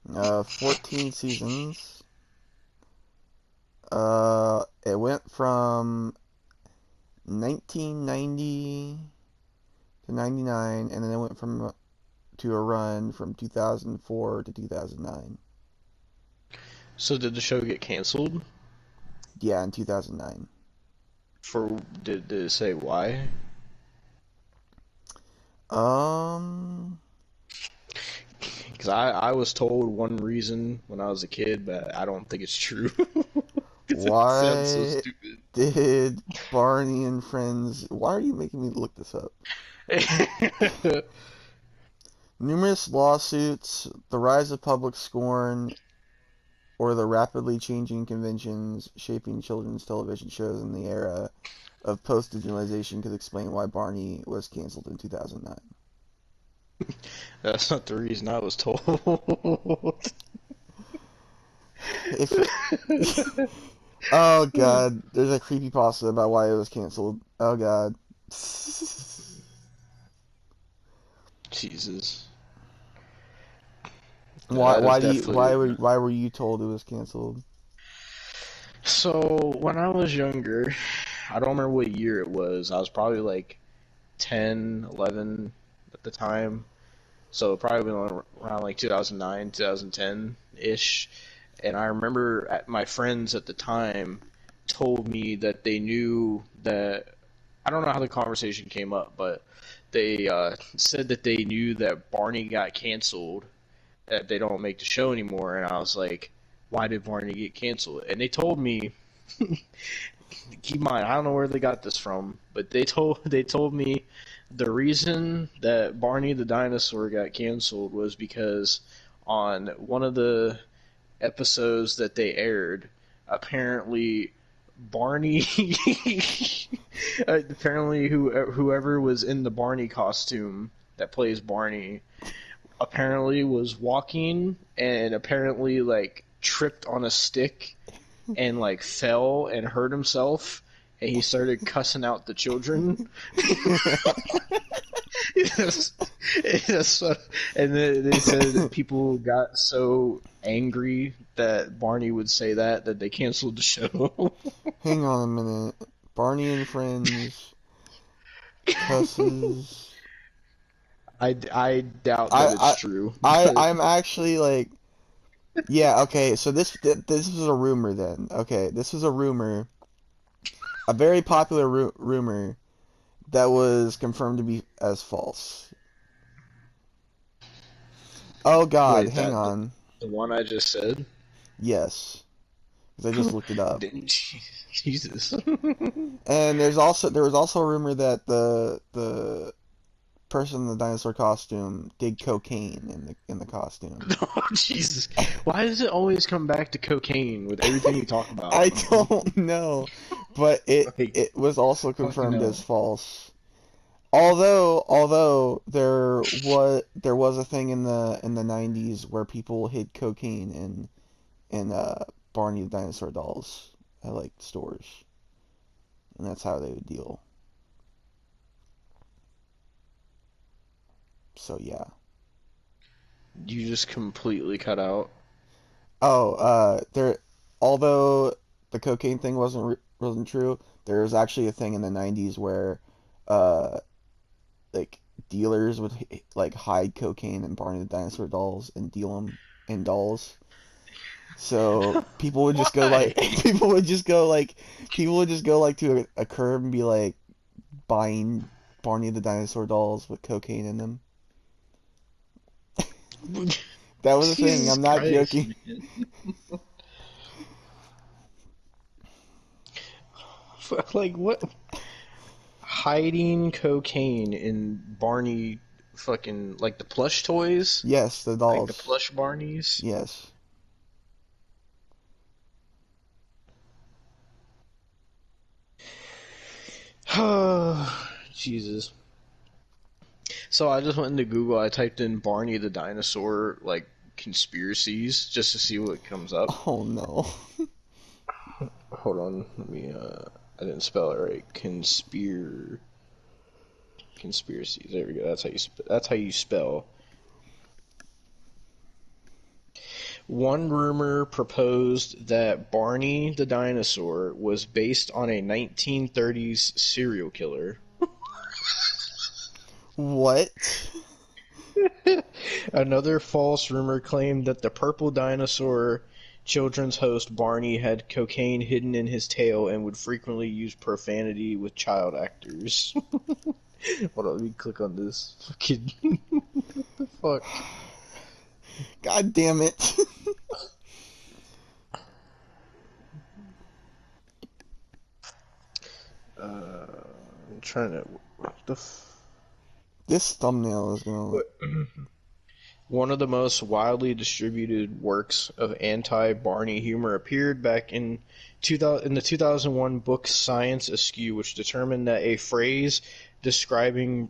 14 seasons. It went from 1990 to 99, and then it went to a run from 2004 to 2009. So did the show get canceled? Yeah, in 2009. Did it say why? Because I was told one reason when I was a kid, but I don't think it's true. 'Cause it Why? sounds so stupid. Did Barney and Friends... Why are you making me look this up? Numerous lawsuits, the rise of public scorn, or the rapidly changing conventions shaping children's television shows in the era of post-digitalization could explain why Barney was canceled in 2009. That's not the reason I was told. Oh god, there's a creepypasta about why it was canceled. Oh god. Jesus. Why That is why were you told it was canceled? So, when I was younger, I don't remember what year it was. I was probably like 10, 11 at the time. So, probably around like 2009, 2010-ish. And I remember my friends at the time told me that they knew that, I don't know how the conversation came up, but they said that they knew that Barney got canceled, that they don't make the show anymore. And I was like, why did Barney get canceled? And they told me, keep in mind, I don't know where they got this from, but they told me the reason that Barney the dinosaur got canceled was because on one of the episodes that they aired, apparently Barney apparently whoever was in the Barney costume that plays Barney apparently was walking and apparently like tripped on a stick and like fell and hurt himself, and he started cussing out the children. Yes. And then they said that people got so angry that Barney would say that they canceled the show. Hang on a minute. Barney and Friends cusses. I doubt that it's true. I'm actually like, yeah, okay, so this was a rumor then. Okay, this was a rumor, a very popular rumor that was confirmed to be as false. Oh god, Wait, hang on. The one I just said? Yes, because I just looked it up. Jesus. And there was also a rumor that the person in the dinosaur costume did cocaine in the costume. Oh, Jesus. Why does it always come back to cocaine with everything we talk about? I don't know, but it was also Fucking confirmed hell. as false. Although there was a thing in the 90s where people hid cocaine in Barney the dinosaur dolls at like stores, and that's how they would deal. So yeah. You just completely cut out. Oh, although the cocaine thing wasn't true, there was actually a thing in the 90s where like dealers would like hide cocaine in Barney the dinosaur dolls and deal them in dolls. So people would just go like people would just go like to a curb and be like buying Barney the dinosaur dolls with cocaine in them. That was a thing. I'm not joking. Like, what? Hiding cocaine in Barney fucking, like the plush toys? Yes, the dolls. Like the plush Barneys? Yes. Jesus. So I just went into Google, I typed in Barney the dinosaur, like, conspiracies, just to see what comes up. Oh no. Hold on, let me, I didn't spell it right. Conspiracies. There we go. That's how you spell. One rumor proposed that Barney the dinosaur was based on a 1930s serial killer. What? Another false rumor claimed that the purple dinosaur children's host Barney had cocaine hidden in his tail and would frequently use profanity with child actors. Hold on, let me click on this. Fucking what the fuck? God damn it. trying to. This thumbnail is gonna. One of the most widely distributed works of anti-Barney humor appeared back in the 2001 book Science Askew, which determined that a phrase describing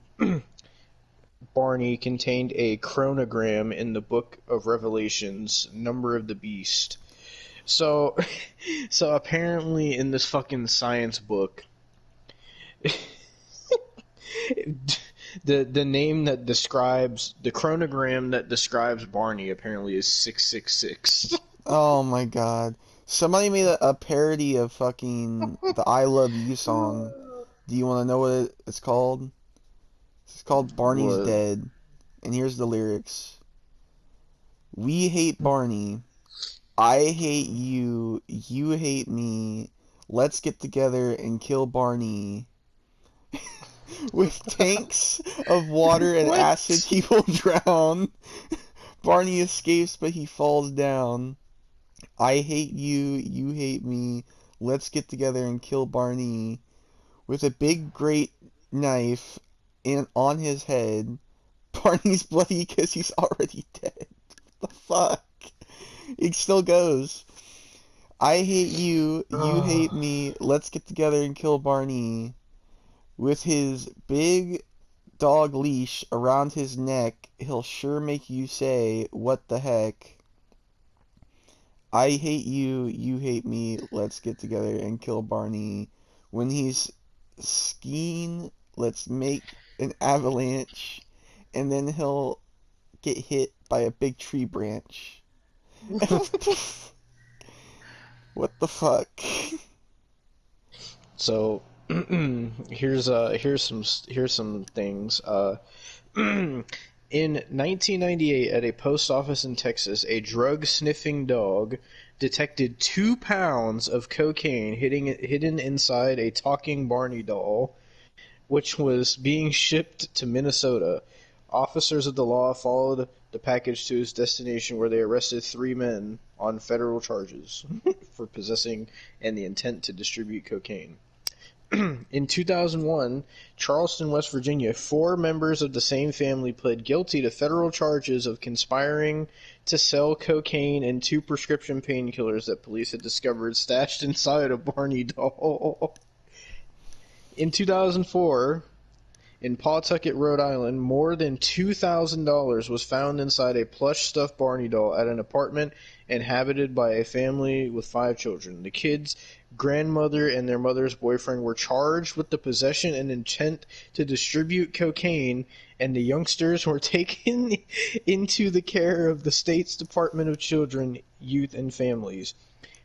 Barney contained a chronogram in the Book of Revelations, Number of the Beast. So apparently in this fucking science book, the name that describes the chronogram that describes Barney apparently is 666. Oh my god. Somebody made a parody of fucking the I Love You song. Do you want to know what it's called? It's called Barney's What? Dead. And here's the lyrics. We hate Barney. I hate you. You hate me. Let's get together and kill Barney. With tanks of water and What? acid, he will drown. Barney escapes, but he falls down. I hate you. You hate me. Let's get together and kill Barney. With a big, great knife on his head. Barney's bloody because he's already dead. What the fuck? It still goes. I hate you. You hate me. Let's get together and kill Barney. With his big dog leash around his neck, he'll sure make you say, what the heck? I hate you. You hate me. Let's get together and kill Barney. When he's skiing, let's make an avalanche. And then he'll get hit by a big tree branch. What the fuck? So here's some things. In 1998, at a post office in Texas, a drug-sniffing dog detected 2 pounds of cocaine hidden inside a talking Barney doll, which was being shipped to Minnesota. Officers of the law followed the package to its destination, where they arrested 3 men on federal charges for possessing and the intent to distribute cocaine. In 2001, Charleston, West Virginia, 4 members of the same family pled guilty to federal charges of conspiring to sell cocaine and 2 prescription painkillers that police had discovered stashed inside a Barney doll. In 2004, in Pawtucket, Rhode Island, more than $2,000 was found inside a plush stuffed Barney doll at an apartment inhabited by a family with 5 children. The kids' grandmother and their mother's boyfriend were charged with the possession and intent to distribute cocaine, and the youngsters were taken into the care of the state's Department of Children, Youth, and Families.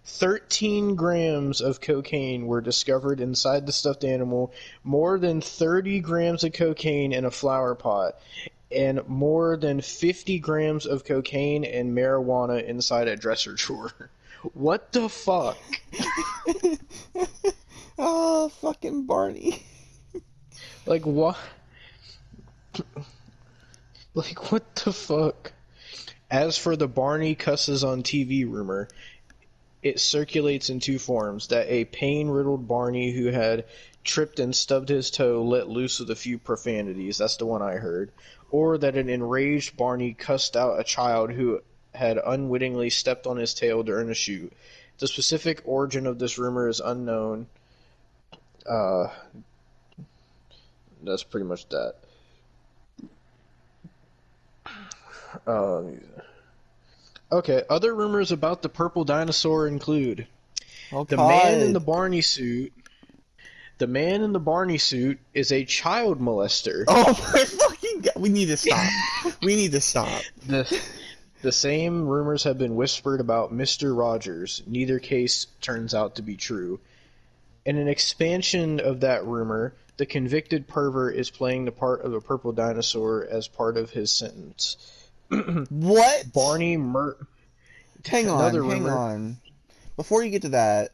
13 grams of cocaine were discovered inside the stuffed animal, more than 30 grams of cocaine in a flower pot, and more than 50 grams of cocaine and marijuana inside a dresser drawer. What the fuck? Oh, fucking Barney. Like, what? Like, what the fuck? As for the Barney cusses on TV rumor, it circulates in 2 forms: that a pain-riddled Barney who had tripped and stubbed his toe let loose with a few profanities. That's the one I heard. Or that an enraged Barney cussed out a child who had unwittingly stepped on his tail during a shoot. The specific origin of this rumor is unknown. That's pretty much that. Okay, other rumors about the purple dinosaur include Okay. the man in the Barney suit. The man in the Barney suit is a child molester. Oh my fucking god. We need to stop. We need to stop. The same rumors have been whispered about Mr. Rogers. Neither case turns out to be true. In an expansion of that rumor, the convicted pervert is playing the part of a purple dinosaur as part of his sentence. What? Barney Hang Another on, hang rumor. on. Before you get to that,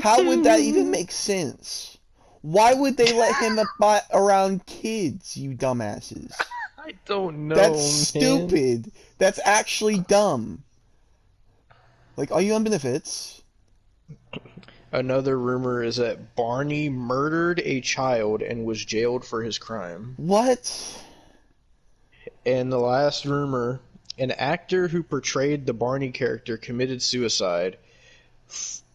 how would that even make sense? Why would they let him around kids, you dumbasses? I don't know, That's man. stupid. That's actually dumb. Like, are you on benefits? Another rumor is that Barney murdered a child and was jailed for his crime. What? And the last rumor, an actor who portrayed the Barney character committed suicide,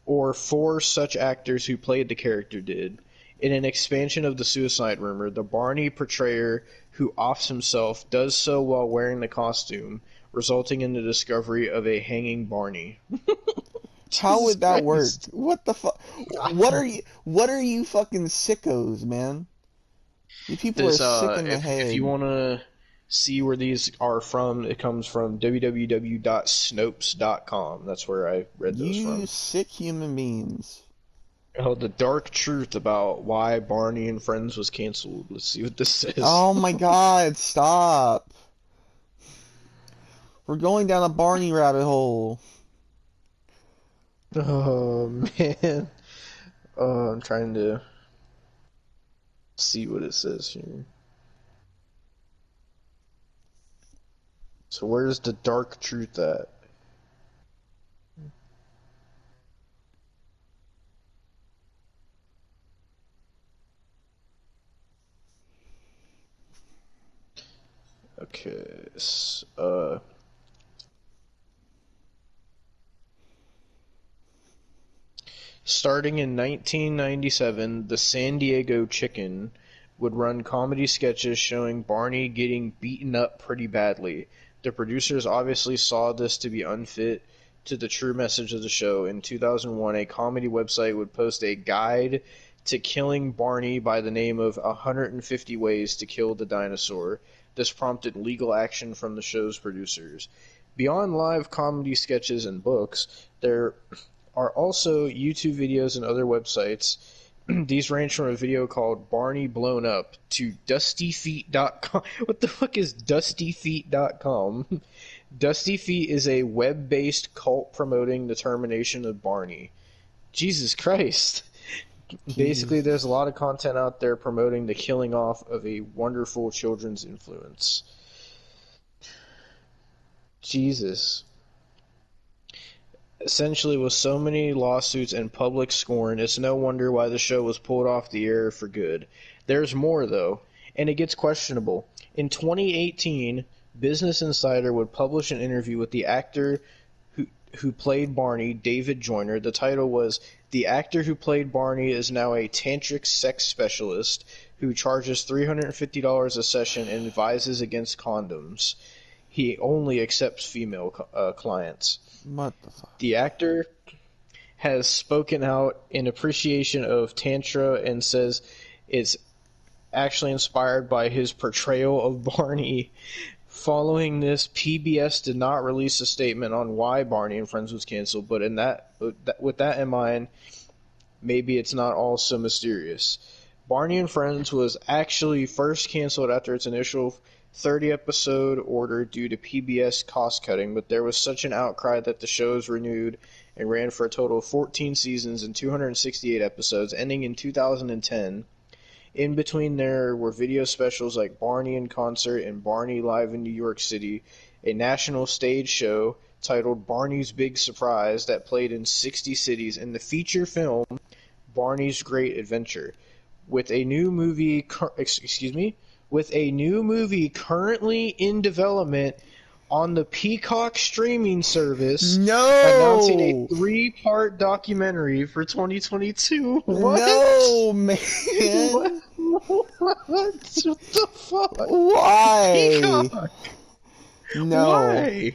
or 4 such actors who played the character did. In an expansion of the suicide rumor, the Barney portrayer who offs himself does so while wearing the costume, resulting in the discovery of a hanging Barney. How would that work? Christ. What the fuck? What are you fucking sickos, man? You people are sick in the head. If you want to see where these are from, it comes from www.snopes.com. That's where I read those from. You sick human beings. Oh, the dark truth about why Barney and Friends was canceled. Let's see what this says. Oh my god, stop. We're going down a Barney rabbit hole. Oh, man. Oh, I'm trying to see what it says here. So where's the dark truth at? Okay, starting in 1997, the San Diego Chicken would run comedy sketches showing Barney getting beaten up pretty badly. The producers obviously saw this to be unfit to the true message of the show. In 2001, a comedy website would post a guide to killing Barney by the name of 150 Ways to Kill the Dinosaur. This prompted legal action from the show's producers. Beyond live comedy sketches and books, there are also YouTube videos and other websites. These range from a video called Barney Blown Up to DustyFeet.com. What the fuck is DustyFeet.com? Dusty Feet is a web-based cult promoting the termination of Barney. Jesus Christ. Basically, there's a lot of content out there promoting the killing off of a wonderful children's influence. Jesus. Essentially, with so many lawsuits and public scorn, it's no wonder why the show was pulled off the air for good. There's more, though, and it gets questionable. In 2018, Business Insider would publish an interview with the actor who played Barney, David Joyner. The title was, "The actor who played Barney is now a tantric sex specialist who charges $350 a session and advises against condoms. He only accepts female clients." What the fuck? The actor has spoken out in appreciation of Tantra and says it's actually inspired by his portrayal of Barney. Following this, PBS did not release a statement on why Barney and Friends was canceled, but with that in mind, maybe it's not all so mysterious. Barney and Friends was actually first canceled after its initial 30-episode order due to PBS cost-cutting, but there was such an outcry that the show was renewed and ran for a total of 14 seasons and 268 episodes, ending in 2010. In between there were video specials like Barney in Concert and Barney Live in New York City, a national stage show titled Barney's Big Surprise that played in 60 cities, and the feature film Barney's Great Adventure. With a new movie currently in development on the Peacock streaming service, announcing a 3-part documentary for 2022. What? No, man. What the fuck? Why? Peacock. No. Why?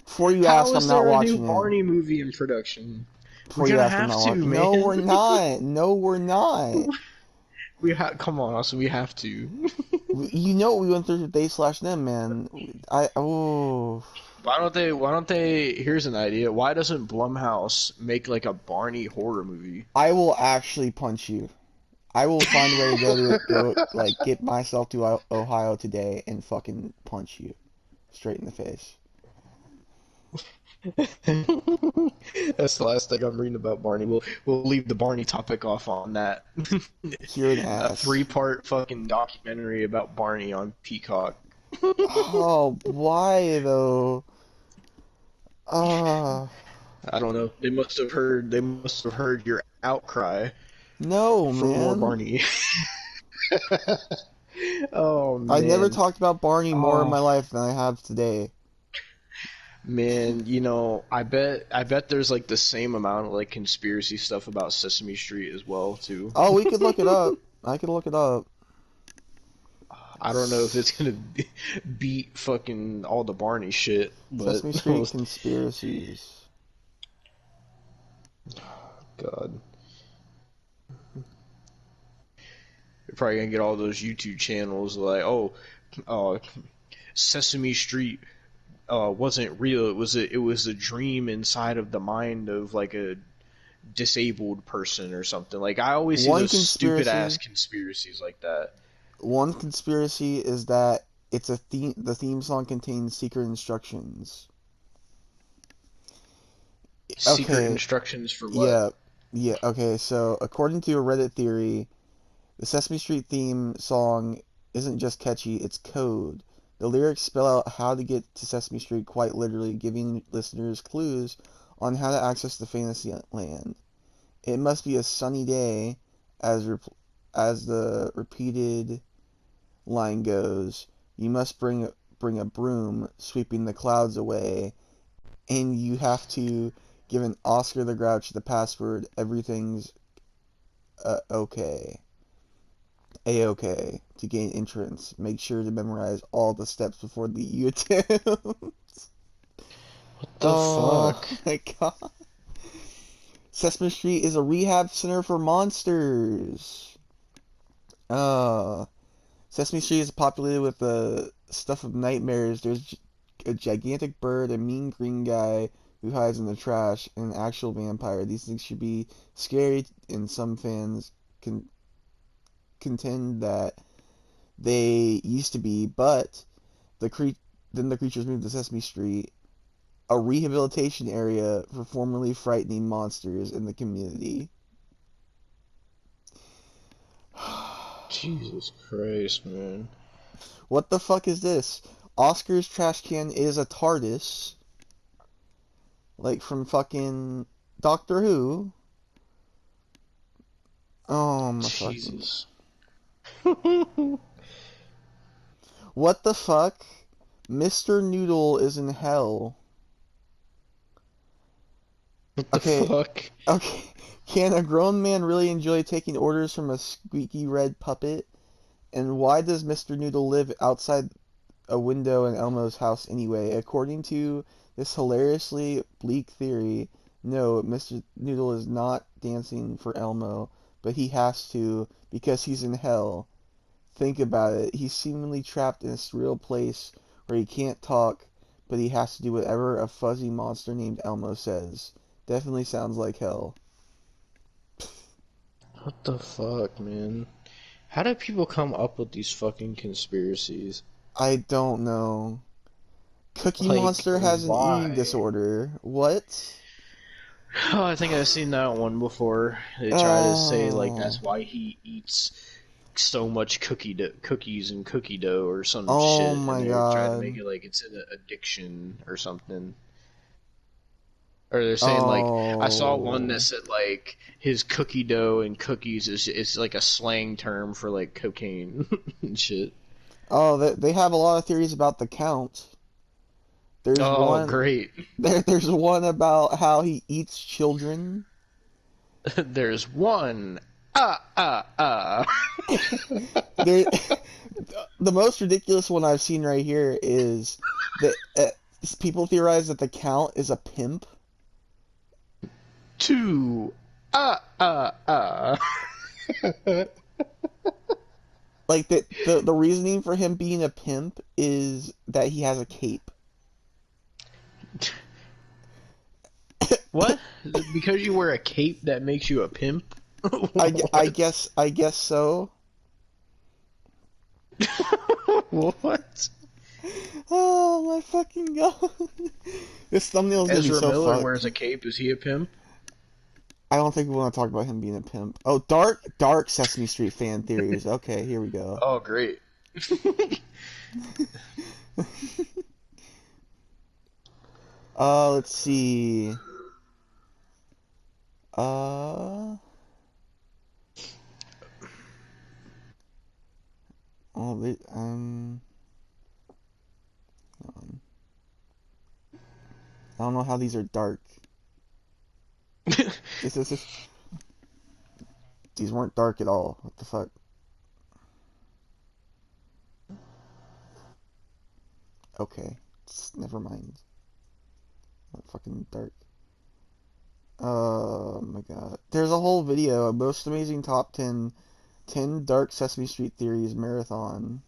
Before you How ask, I'm is not there a watching new it. Barney movie in production? Before We're you gonna ask, I'm have not to, watching. man. No, we're not. No, we're not. Come on, Austin. We have to. You know what we went through with they/them, man. Why don't they? Here's an idea. Why doesn't Blumhouse make like a Barney horror movie? I will actually punch you. I will find a way to go like get myself to Ohio today and fucking punch you straight in the face. That's the last thing I'm reading about Barney. We'll leave the Barney topic off on that. You're an A ass. 3-part fucking documentary about Barney on Peacock. Oh, why though? I don't know. They must have heard your outcry No, for more man. Barney. Oh I never man. talked about Barney more in Oh my life than I have today. man, I bet there's like the same amount of like conspiracy stuff about Sesame Street as well too. Oh, we could look it up. I could look it up. I don't know if it's gonna beat fucking all the Barney shit, but Sesame Street conspiracies. God, you're probably gonna get all those YouTube channels like, oh, uh, Sesame Street wasn't real. It was a dream inside of the mind of like a disabled person or something. Like I always see One those stupid ass conspiracy. conspiracies like that. One conspiracy is that it's a theme. The theme song contains secret instructions. Secret Okay, instructions for what? yeah, yeah. Okay, so according to a Reddit theory, the Sesame Street theme song isn't just catchy; it's code. The lyrics spell out how to get to Sesame Street quite literally, giving listeners clues on how to access the fantasy land. It must be a sunny day, as the repeated line goes. You must bring a broom, sweeping the clouds away, and you have to give an Oscar the Grouch the password. Everything's okay. A-okay to gain entrance. Make sure to memorize all the steps before the you attempt. What the Oh fuck? my god. Sesame Street is a rehab center for monsters. Uh, Sesame Street is populated with the stuff of nightmares. There's a gigantic bird, a mean green guy who hides in the trash, and an actual vampire. These things should be scary, and some fans can contend that they used to be, but then the creatures moved to Sesame Street, a rehabilitation area for formerly frightening monsters in the community. Jesus Christ, man. What the fuck is this? Oscar's trash can is a TARDIS, like from fucking Doctor Who. Oh my fucking. Jesus. What the fuck? Mr. Noodle is in hell. What the Okay, fuck? okay. Can a grown man really enjoy taking orders from a squeaky red puppet? And why does Mr. Noodle live outside a window in Elmo's house anyway? According to this hilariously bleak theory, no, Mr. Noodle is not dancing for Elmo, but he has to because he's in hell. Think about it. He's seemingly trapped in a surreal place where he can't talk, but he has to do whatever a fuzzy monster named Elmo says. Definitely sounds like hell. What the fuck, man? How do people come up with these fucking conspiracies? I don't know. Cookie Like, Monster has an eating why? disorder. What? Oh, I think I've seen that one before. They try to say like Oh. that's why he eats so much cookies and cookie dough or some Oh shit, and my they're trying to make god. it like it's an addiction or something. Or they're saying like I saw one that Oh. said like his cookie dough and cookies is like a slang term for like cocaine and shit. Oh, they have a lot of theories about the Count. There's Oh, one great. there's one about how he eats children. There's one. Ah ah ah. There, the most ridiculous one I've seen right here is that people theorize that the Count is a pimp. Two. Ah ah ah. Like the reasoning for him being a pimp is that he has a cape. What? Because you wear a cape that makes you a pimp? I What? guess so. What? Oh my fucking god! This thumbnail is gonna be Ezra so Miller fucked. wears a cape. Is he a pimp? I don't think we want to talk about him being a pimp. Oh, dark Sesame Street fan theories. Okay, here we go. Oh, great. Let's see. Uh, I don't know how these are dark. This These weren't dark at all. What the fuck? Okay, never mind. Not fucking dark. Oh my god. There's a whole video, a most amazing top 10 dark Sesame Street theories marathon.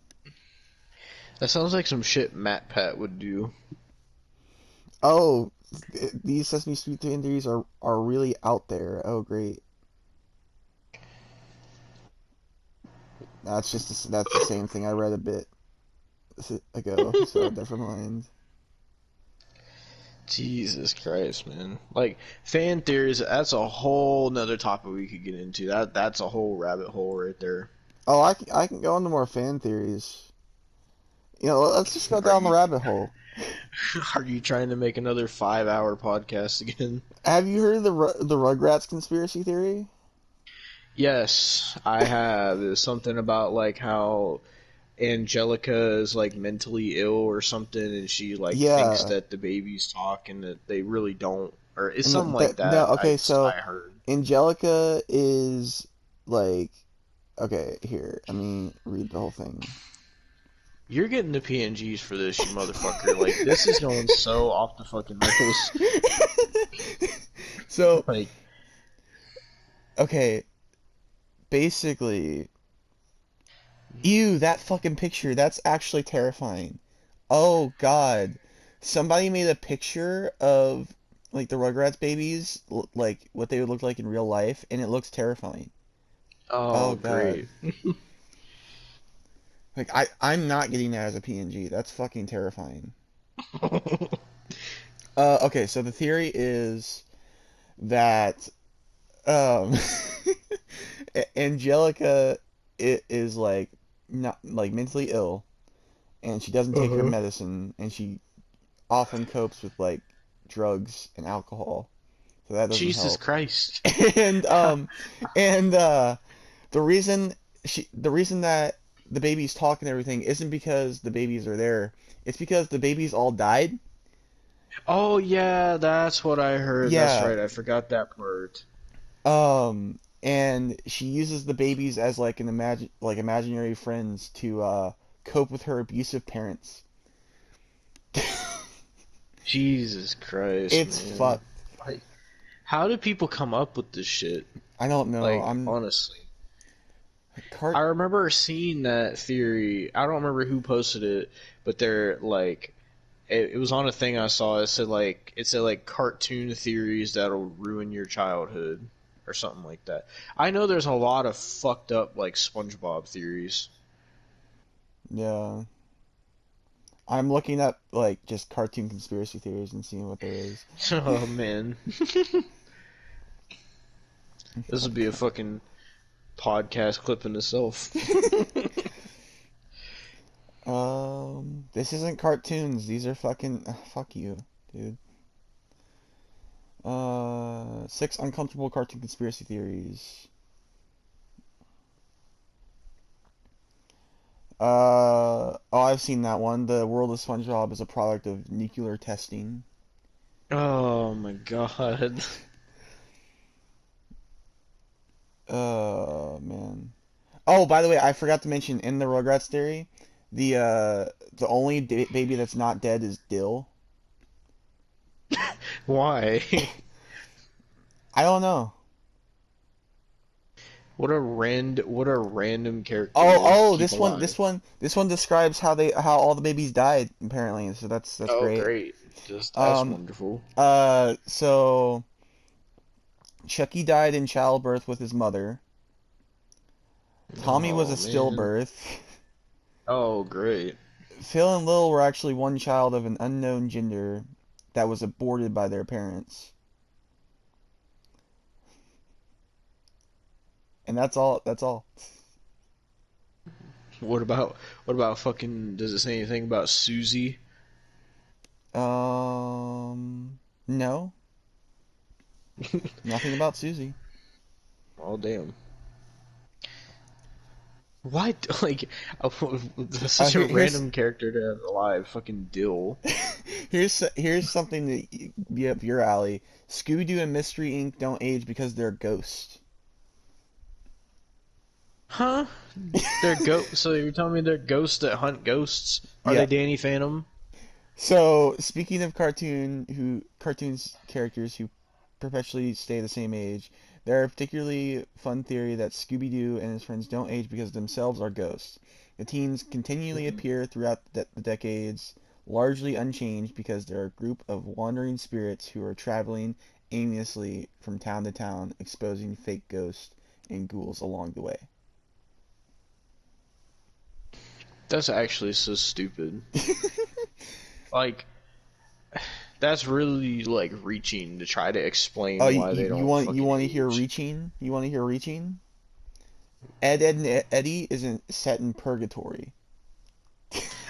That sounds like some shit Matt Pat would do. Oh, these Sesame Street theories are really out there. Oh, great. That's the same thing I read a bit ago, so never mind. Jesus Christ, man. Like, fan theories, that's a whole nother topic we could get into. That's a whole rabbit hole right there. Oh, I can go into more fan theories. You know, let's just go down the rabbit hole. Are you trying to make another 5-hour podcast again? Have you heard of the Rugrats conspiracy theory? Yes, I have. It's something about like how Angelica is like mentally ill or something, and she like thinks Yeah. that the babies talk and that they really don't, or it's And something like no, that. okay, I so heard. Angelica is like, okay, here, let me read the whole thing. You're getting the PNGs for this, you motherfucker. Like, this is going so off the fucking rails. So, Like, okay, basically, ew, that fucking picture, that's actually terrifying. Oh god. Somebody made a picture of like the Rugrats babies, like what they would look like in real life, and it looks terrifying. Oh oh, god. great. Like I'm not getting that as a PNG. That's fucking terrifying. Okay, so the theory is that um Angelica is like not like mentally ill, and she doesn't take her Uh-huh. medicine, and she often copes with like drugs and alcohol, so that doesn't Jesus help. Christ. And the reason the reason that the babies talk and everything isn't because the babies are there. It's because the babies all died. Oh, yeah, that's what I heard. That's Yeah. right. I forgot that part. And she uses the babies as like imaginary friends to cope with her abusive parents. Jesus Christ, It's man. fucked. Like, how do people come up with this shit? I don't know. Like, honestly. Cart. I remember seeing that theory. I don't remember who posted it, but they're like, it was on a thing I saw. It said like cartoon theories that'll ruin your childhood or something like that. I know there's a lot of fucked up like SpongeBob theories. Yeah. I'm looking up like just cartoon conspiracy theories and seeing what there is. Oh man, this would be a fucking podcast clip in itself. This isn't cartoons. These are fucking fuck you, dude. 6 uncomfortable cartoon conspiracy theories. Oh, I've seen that one. The world of SpongeBob is a product of nuclear testing. Oh my god. Oh man. Oh, by the way, I forgot to mention in the Rugrats theory, the only baby that's not dead is Dill. Why? I don't know. What a random character Oh, to keep alive. this one describes how all the babies died apparently. So that's Oh, great. great. That's Um, wonderful. so Chucky died in childbirth with his mother. Tommy was a Oh man. stillbirth. Oh, great. Phil and Lil were actually one child of an unknown gender that was aborted by their parents. And that's all. That's all. What about fucking? Does it say anything about Susie? No, nothing about Susie. Oh damn. What? Like, such a Here's random character to have alive. Fucking Dill. here's something that be up your alley. Scooby-Doo and Mystery Inc. don't age because they're ghosts. Huh? They're ghosts. So you're telling me they're ghosts that hunt ghosts? Are Yeah. they Danny Phantom? So speaking of cartoons characters who perpetually stay the same age, there are a particularly fun theory that Scooby-Doo and his friends don't age because themselves are ghosts. The teens continually appear throughout the decades, largely unchanged because they're a group of wandering spirits who are traveling aimlessly from town to town, exposing fake ghosts and ghouls along the way. That's actually so stupid. Like, that's really like reaching to try to explain Oh, why they don't you fucking want to hear age. reaching? You want to hear reaching? Ed, Ed, and Eddie isn't set in purgatory.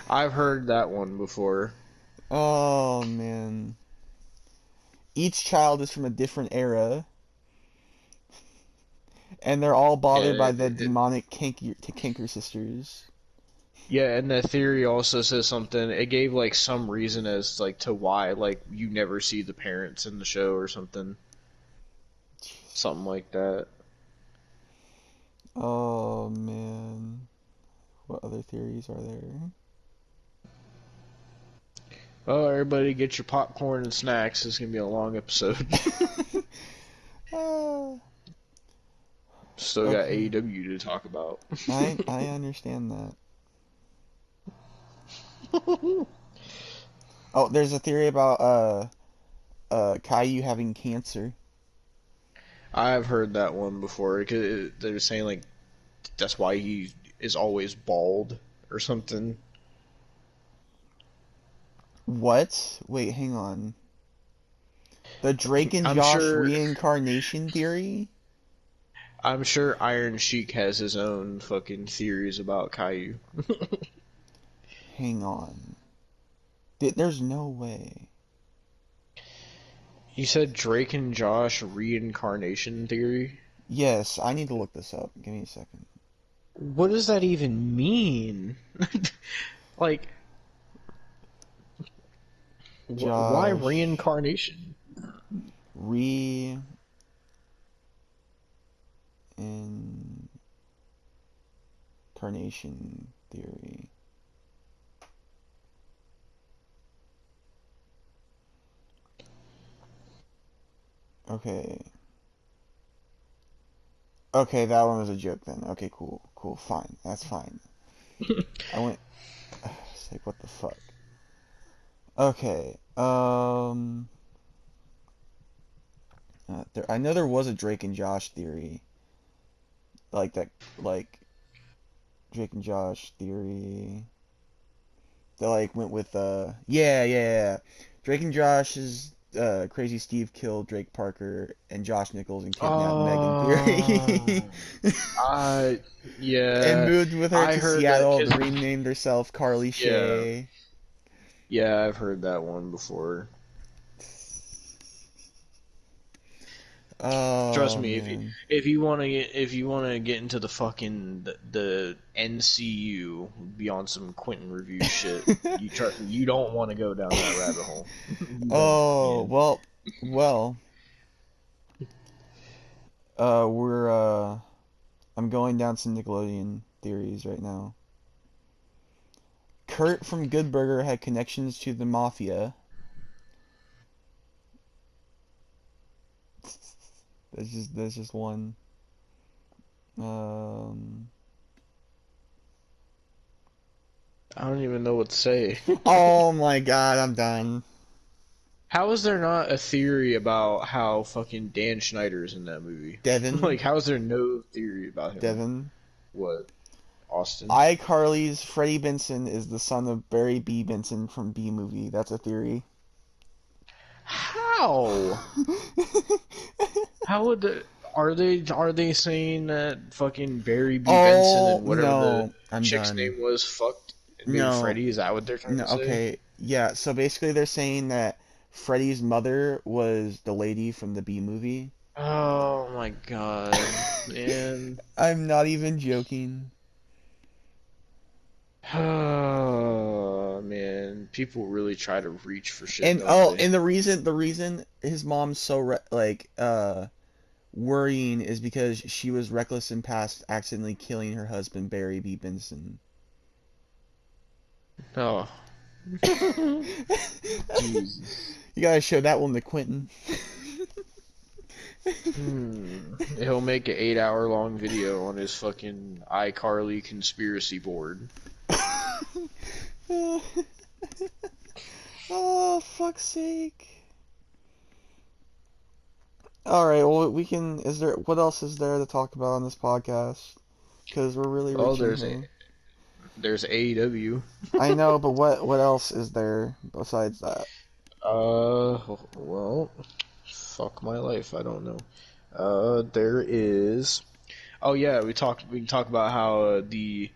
I've heard that one before. Oh man. Each child is from a different era, and they're all bothered by And the demonic Kinker sisters. yeah, and the theory also says something. It gave like some reason as like to why like you never see the parents in the show or something. Something like that. Oh man. What other theories are there? Oh, everybody get your popcorn and snacks. It's gonna be a long episode. Ah, Still got okay. AEW to talk about. I understand that. Oh, there's a theory about Caillou having cancer. I've heard that one before because they're saying like that's why he is always bald or something. What? Wait, hang on. The Drake and I'm Josh sure. reincarnation theory? I'm sure Iron Sheik has his own fucking theories about Caillou. Hang on. There's no way. You said Drake and Josh reincarnation theory? Yes, I need to look this up. Give me a second. What does that even mean? Like, why Josh reincarnation? reincarnation theory. Okay. Okay, that one was a joke then. Okay, cool. Cool, fine. That's fine. I went it's like what the fuck. Okay. I know there was a Drake and Josh theory. Like that like Drake and Josh theory. That like went with yeah. Drake and Josh's Crazy Steve killed Drake Parker and Josh Nichols and kidnapped Megan theory. I And yeah, moved with her I to heard that Seattle because and renamed herself Carly yeah, Shay. yeah, I've heard that one before. Trust Oh me, man. if you want to get into the fucking the NCU beyond some Quentin review shit, you trust me, you don't want to go down that rabbit hole. You don't, Oh, man. well, we're I'm going down some Nickelodeon theories right now. Kurt from Good Burger had connections to the mafia. That's just one. Um. I don't even know what to say. Oh my God, I'm done. How is there not a theory about how fucking Dan Schneider's in that movie? Devin, Like, how is there no theory about him? Devin. What? Austin? iCarly's Freddie Benson is the son of Barry B. Benson from B Movie. That's a theory. How? How would the are they saying that fucking Barry B. Benson Oh and whatever the no, I'm chick's done. name was fucked and made No, Freddy? Is that what they're trying no. to say? Okay, yeah. So basically, they're saying that Freddie's mother was the lady from the B Movie. Oh my god, man. I'm not even joking. Oh man, people really try to reach for shit, And don't oh, they? and the reason his mom's so worrying is because she was reckless in past, accidentally killing her husband Barry B. Benson. Oh, Jesus. You gotta show that one to Quentin. He'll make an 8 hour long video on his fucking iCarly conspiracy board. Oh, fuck's sake. Alright, well, we can. What else is there to talk about on this podcast? Because we're really Oh, reaching here. there's AEW. I know, but what else is there besides that? Well, fuck my life. I don't know. There is. Oh yeah, we can talk about how the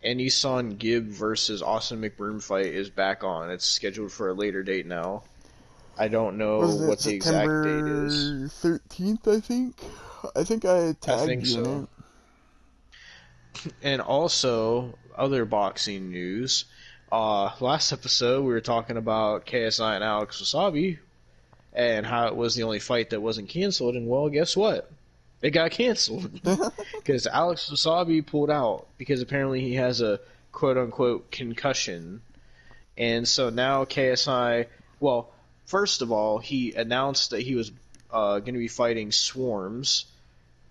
Anyson Gibb versus Austin McBroom fight is back on. It's scheduled for a later date now. I don't know Was it what the exact date September is. 13th, I think? I think I I tagged think you in so. it. And also, other boxing news. Last episode we were talking about KSI and Alex Wasabi and how it was the only fight that wasn't canceled. And well, guess what? It got canceled because Alex Wasabi pulled out because apparently he has a quote unquote concussion. And so now KSI, well, first of all, he announced that he was going to be fighting Swarms,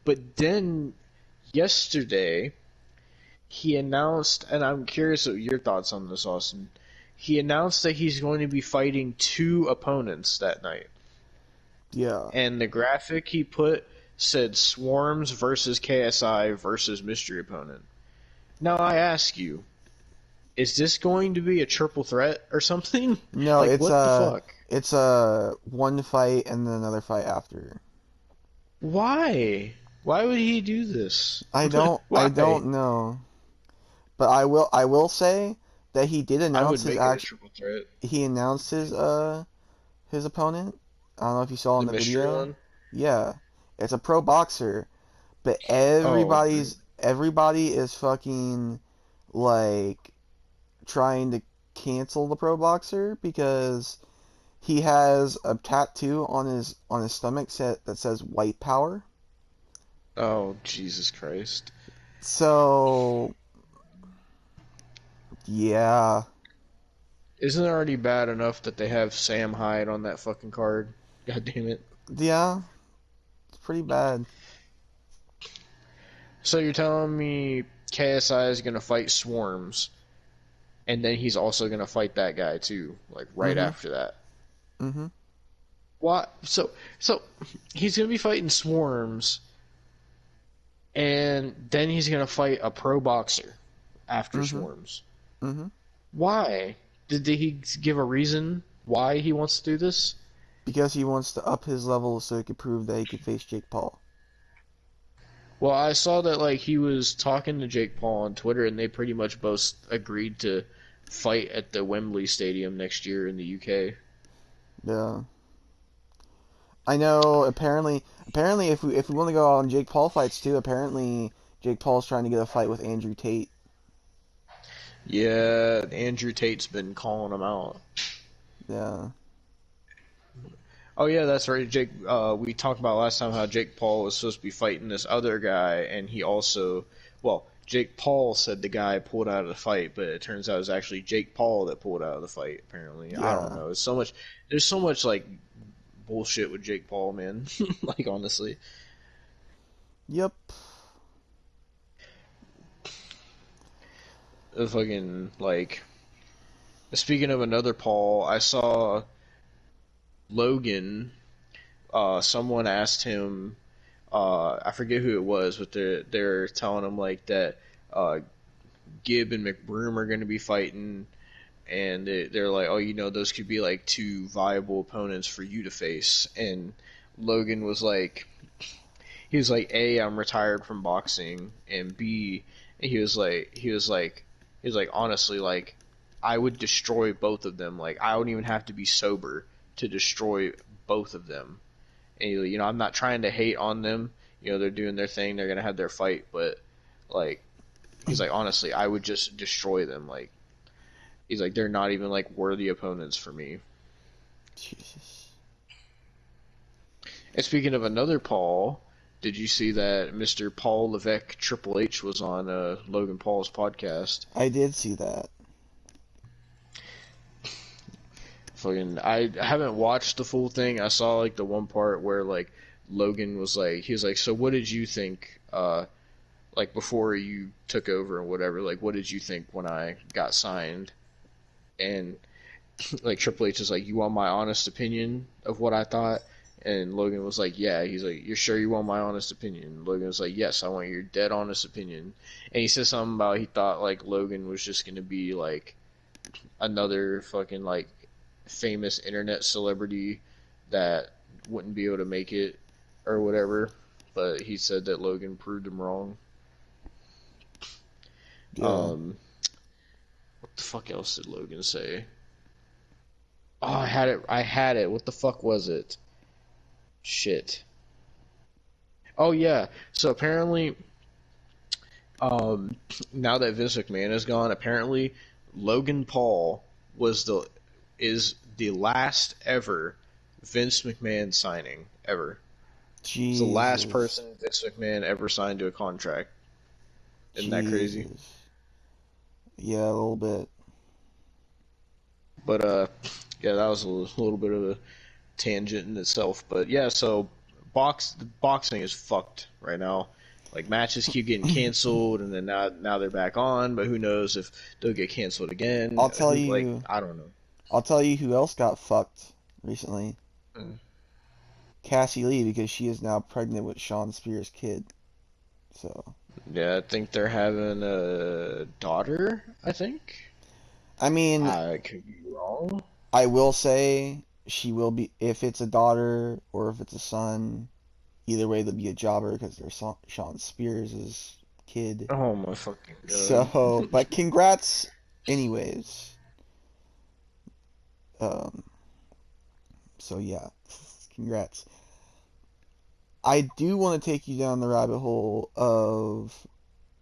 but then yesterday he announced, and I'm curious what your thoughts on this, Austin. He announced that he's going to be fighting two opponents that night. Yeah. And the graphic he put said Swarms versus KSI versus mystery opponent. Now I ask you, is this going to be a triple threat or something? No, Like, what the fuck? it's one fight and then another fight after. Why? Why would he do this? I Why? don't know. But I will say that he did I would announce his make it a triple threat. he announced his opponent. I don't know if you saw in The the mystery video. one? Yeah. It's a pro boxer, but Oh, everybody is fucking like trying to cancel the pro boxer because he has a tattoo on his stomach that says white power. oh, Jesus Christ. So, yeah. Isn't it already bad enough that they have Sam Hyde on that fucking card? God damn it. Yeah. It's pretty bad. So you're telling me KSI is gonna fight Swarms, and then he's also gonna fight that guy too, like right Mhm. after that. Mhm. What? So he's gonna be fighting Swarms, and then he's gonna fight a pro boxer after Mhm. Swarms. Mhm. Why? Did he give a reason why he wants to do this? Because he wants to up his level so he could prove that he could face Jake Paul. Well, I saw that like he was talking to Jake Paul on Twitter, and they pretty much both agreed to fight at the Wembley Stadium next year in the UK. Yeah. I know. Apparently, if we want to go on Jake Paul fights too, apparently Jake Paul's trying to get a fight with Andrew Tate. Yeah, Andrew Tate's been calling him out. Yeah. Oh yeah, that's right. Jake, we talked about last time how Jake Paul was supposed to be fighting this other guy, and he also, well, Jake Paul said the guy pulled out of the fight, but it turns out it was actually Jake Paul that pulled out of the fight. Apparently, I don't Yeah. know. There's so much like bullshit with Jake Paul, man. Like honestly, Yep. the fucking like. Speaking of another Paul, I saw Logan. Someone asked him. I forget who it was, but they're telling him like that. Gibb and McBroom are going to be fighting, and they're like, oh, those could be like two viable opponents for you to face. And Logan was like, A, I'm retired from boxing, and B, honestly, like, I would destroy both of them. Like, I don't even have to be sober to destroy both of them. And I'm not trying to hate on them. They're doing their thing. They're gonna have their fight, but like, he's like, honestly, I would just destroy them. Like, he's like, they're not even like worthy opponents for me. Jesus. And speaking of another Paul, did you see that Mr. Paul Levesque Triple H was on Logan Paul's podcast? I did see that. Fucking, I haven't watched the full thing. I saw like the one part where like Logan was like, he was like, so what did you think, like before you took over and whatever, like what did you think when I got signed? And like Triple H is like, you want my honest opinion of what I thought? And Logan was like, yeah. He's like, you're sure you want my honest opinion? And Logan was like, yes, I want your dead honest opinion. And he said something about he thought like Logan was just gonna be like another fucking like famous internet celebrity that wouldn't be able to make it or whatever. But he said that Logan proved him wrong. Yeah. What the fuck else did Logan say? Oh, I had it. What the fuck was it? Shit. Oh yeah. So apparently, now that Vince McMahon is gone, apparently Logan Paul is the last ever Vince McMahon signing ever. Jesus. It's the last person Vince McMahon ever signed to a contract. Isn't that crazy? Jesus. Yeah, a little bit. But yeah, that was a little bit of a tangent in itself. But yeah, so boxing is fucked right now. Like matches keep getting canceled, and then now they're back on. But who knows if they'll get canceled again? I'll tell you. Like, I don't know. I'll tell you who else got fucked recently. Mm. Cassie Lee, because she is now pregnant with Sean Spears' kid. So. Yeah, I think they're having a daughter. I think. I mean, I could be wrong. I will say she will be, if it's a daughter or if it's a son, either way they'll be a jobber because they're Sean Spears' kid. Oh my fucking god. So, but congrats anyways. So yeah, congrats. I do want to take you down the rabbit hole of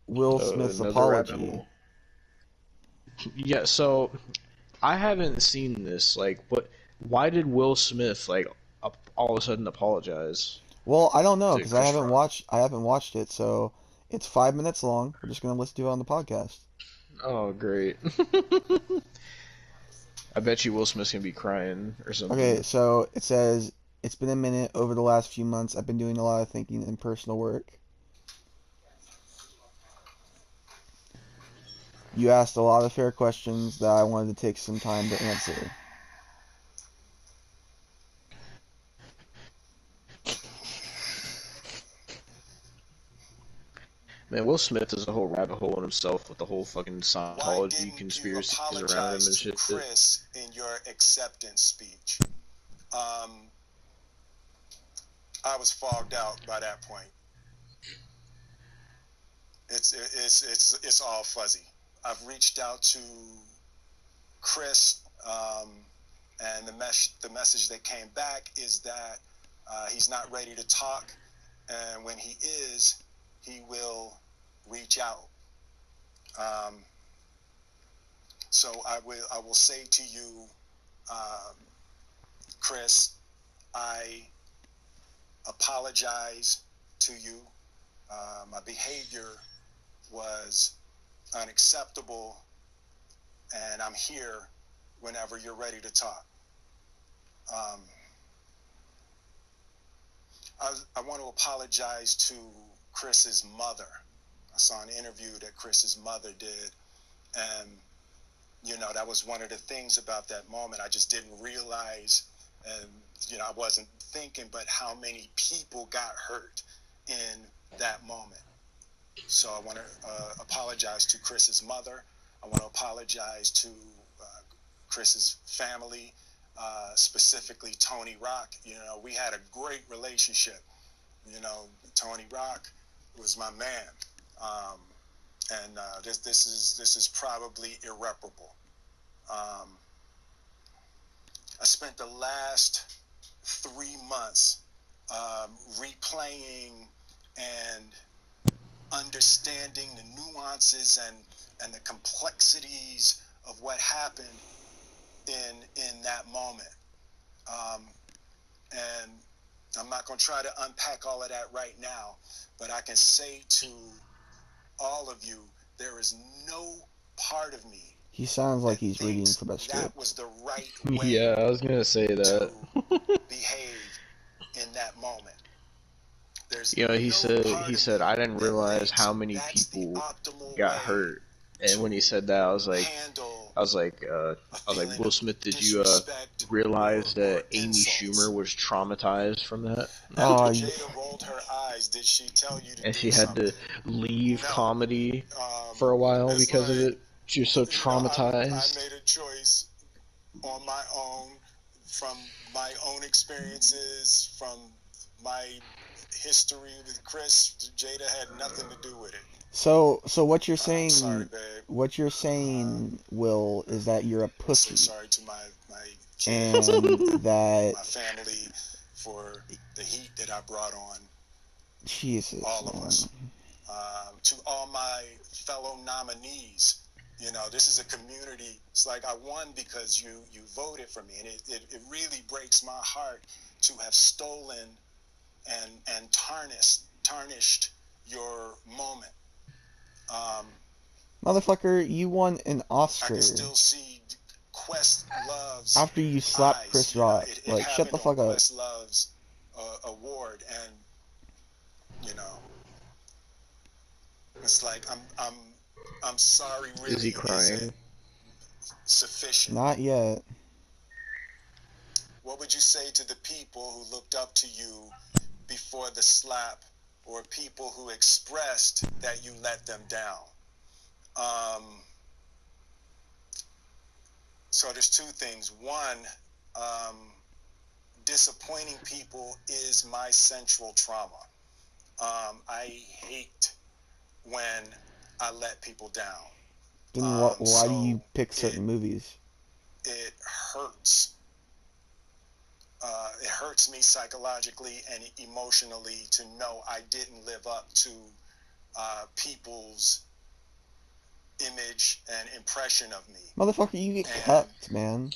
Will Smith's Another rabbit apology. hole. Yeah, so I haven't seen this. Like, what? Why did Will Smith like all of a sudden apologize? Well, I don't know To because Chris Rock? I haven't watched it, so it's 5 minutes long. We're just gonna listen to it on the podcast. Oh, great. I bet you Will Smith's gonna be crying or something. Okay, so it says, it's been a minute. Over the last few months, I've been doing a lot of thinking and personal work. You asked a lot of fair questions that I wanted to take some time to answer. Man, Will Smith is a whole rabbit hole in himself with the whole fucking Why Scientology didn't you conspiracies around him and apologize to shit. Chris in your acceptance speech? I was fogged out by that point. It's all fuzzy. I've reached out to Chris, and the message that came back is that he's not ready to talk, and when he is, he will reach out. So I will say to you, Chris, I apologize to you. My behavior was unacceptable, and I'm here whenever you're ready to talk. I want to apologize to Chris's mother. I saw an interview that Chris's mother did, and that was one of the things about that moment. I just didn't realize, and I wasn't thinking, but how many people got hurt in that moment. So I want to apologize to Chris's mother. I want to apologize to Chris's family, specifically Tony Rock. We had a great relationship. Tony Rock was my man, and this is probably irreparable. I spent the last 3 months replaying and understanding the nuances and the complexities of what happened in that moment. And I'm not going to try to unpack all of that right now, but I can say to all of you, there is no part of me. He sounds like he's reading from a script. That was the right way Yeah, I was gonna say that. to behave in that moment. There's You know, he no said I didn't realize how many people got hurt. And when he said that, I was like, Will Smith, did you realize that Amy Schumer was traumatized from that? Oh, Jada rolled her eyes. Did she tell you to And do she had something? to leave No. comedy for a while because of it. She was so traumatized. I made a choice on my own, from my own experiences, from my history with Chris. Jada had nothing to do with it. So what you're saying, sorry, babe. what you're saying, Will, is that you're a pussy. Sorry to my and kids, that my family, for the heat that I brought on Jesus, all of man. us. To all my fellow nominees, you know, this is a community. It's like I won because you voted for me, and it really breaks my heart to have stolen and tarnished your moment. Motherfucker, you won an I Oscar can still see Questlove's after you slapped eyes, Chris you know, Rock. it Like, shut the fuck happened on up. Questlove's award, and you know, it's like I'm sorry. Really, Is he crying? isn't sufficient. Not yet. What would you say to the people who looked up to you before the slap, or people who expressed that you let them down? So there's two things. One, disappointing people is my central trauma. I hate when I let people down. Then why do you pick certain movies? It hurts. It hurts me psychologically and emotionally to know I didn't live up to people's image and impression of me. Motherfucker, you get cucked, man.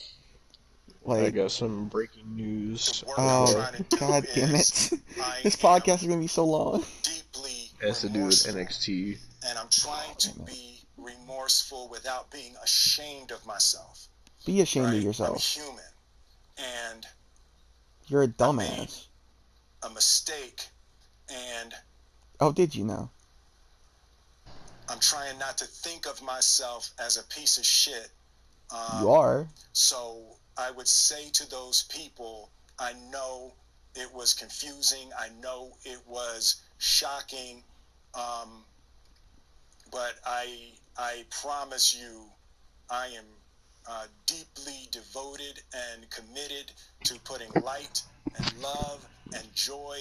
Like, I got some breaking news. Oh, god damn it. This podcast is going to be so long. Deeply It has to do with remorseful, NXT. and I'm trying to be remorseful without being ashamed of myself. Be ashamed of I'm yourself. human, and You're a I made dumbass. a mistake, and Oh, did you know? I'm trying not to think of myself as a piece of shit. You are. So I would say to those people, I know it was confusing. I know it was shocking. But I promise you, I am deeply devoted and committed to putting light and love and joy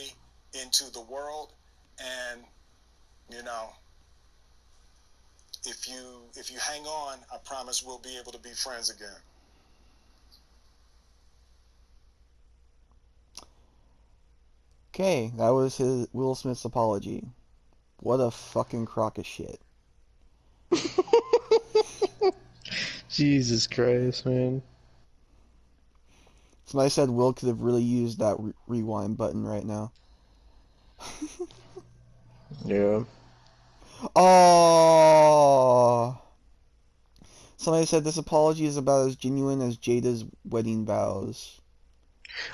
into the world. And, you know, if you hang on, I promise we'll be able to be friends again. Okay, that was Will Smith's apology. What a fucking crock of shit. Jesus Christ, man. Somebody said Will could have really used that rewind button right now. Yeah. Oh! Somebody said this apology is about as genuine as Jada's wedding vows.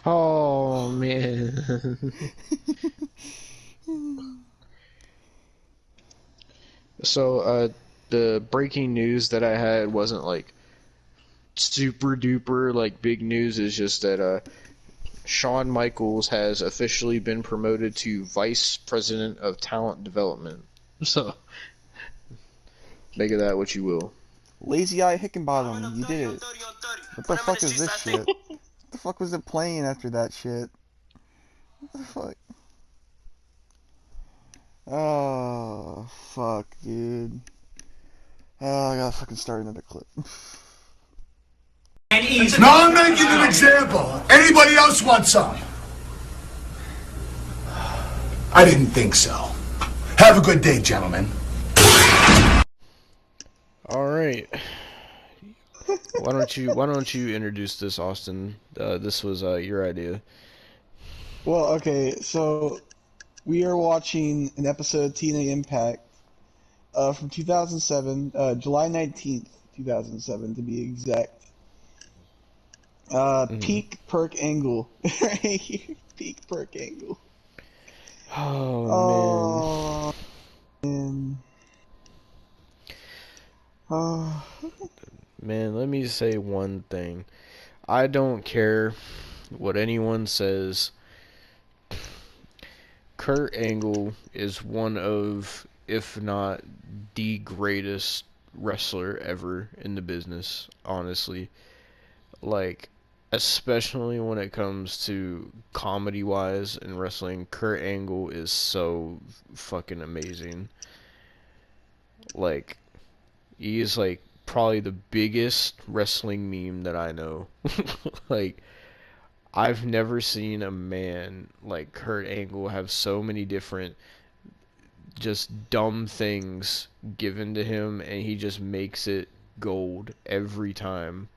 Oh, man. So, the breaking news that I had wasn't like super duper like big news. It's just that Shawn Michaels has officially been promoted to Vice President of Talent Development. So, make of that what you will. Lazy Eye Hickenbottom, you did it. What the fuck is this shit? What the fuck was it playing after that shit? What the fuck? Oh, fuck, dude. Oh, I gotta fucking start another clip. Now I'm making an example. Anybody else want some? I didn't think so. Have a good day, gentlemen. All right. Why don't you introduce this, Austin? This was your idea. Well, okay, so we are watching an episode of TNA Impact from 2007, July 19th, 2007 to be exact. Peak Perk Angle. Peak Perk Angle. Oh, man. Oh. Man, let me say one thing. I don't care what anyone says. Kurt Angle is one of, if not the greatest wrestler ever in the business, honestly. Like, especially when it comes to comedy-wise in wrestling, Kurt Angle is so fucking amazing. Like, he is like probably the biggest wrestling meme that I know. Like, I've never seen a man like Kurt Angle have so many different just dumb things given to him, and he just makes it gold every time.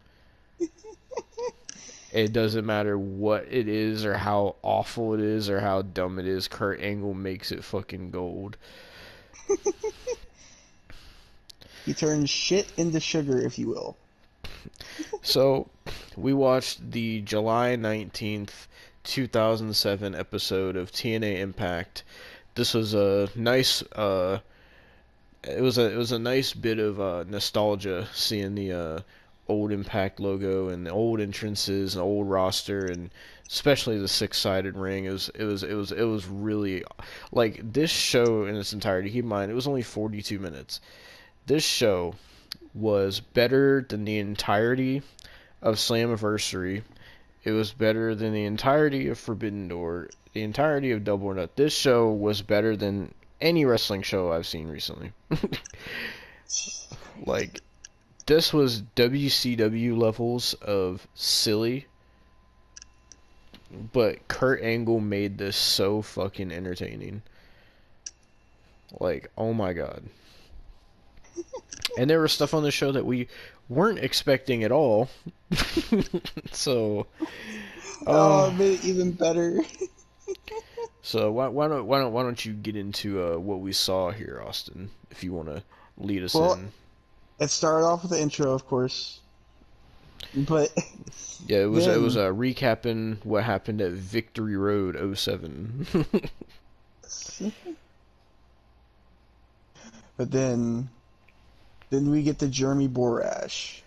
It doesn't matter what it is or how awful it is or how dumb it is, Kurt Angle makes it fucking gold. He turns shit into sugar, if you will. So, we watched the July 19th, 2007 episode of TNA Impact. This was a nice it was a nice bit of nostalgia seeing the old Impact logo and the old entrances and old roster, and especially the six-sided ring. It was really, like, this show in its entirety. Keep in mind, it was only 42 minutes. This show was better than the entirety of Slammiversary. It was better than the entirety of Forbidden Door, the entirety of Double or Nothing. This show was better than any wrestling show I've seen recently. Like, this was WCW levels of silly, but Kurt Angle made this so fucking entertaining. Like, oh my god. And there was stuff on the show that we weren't expecting at all. So, Oh, it made it even better. so why don't you get into what we saw here, Austin, if you want to lead us in. It started off with the intro, of course. But yeah, it was recapping what happened at Victory Road 07. But then we get to Jeremy Borash.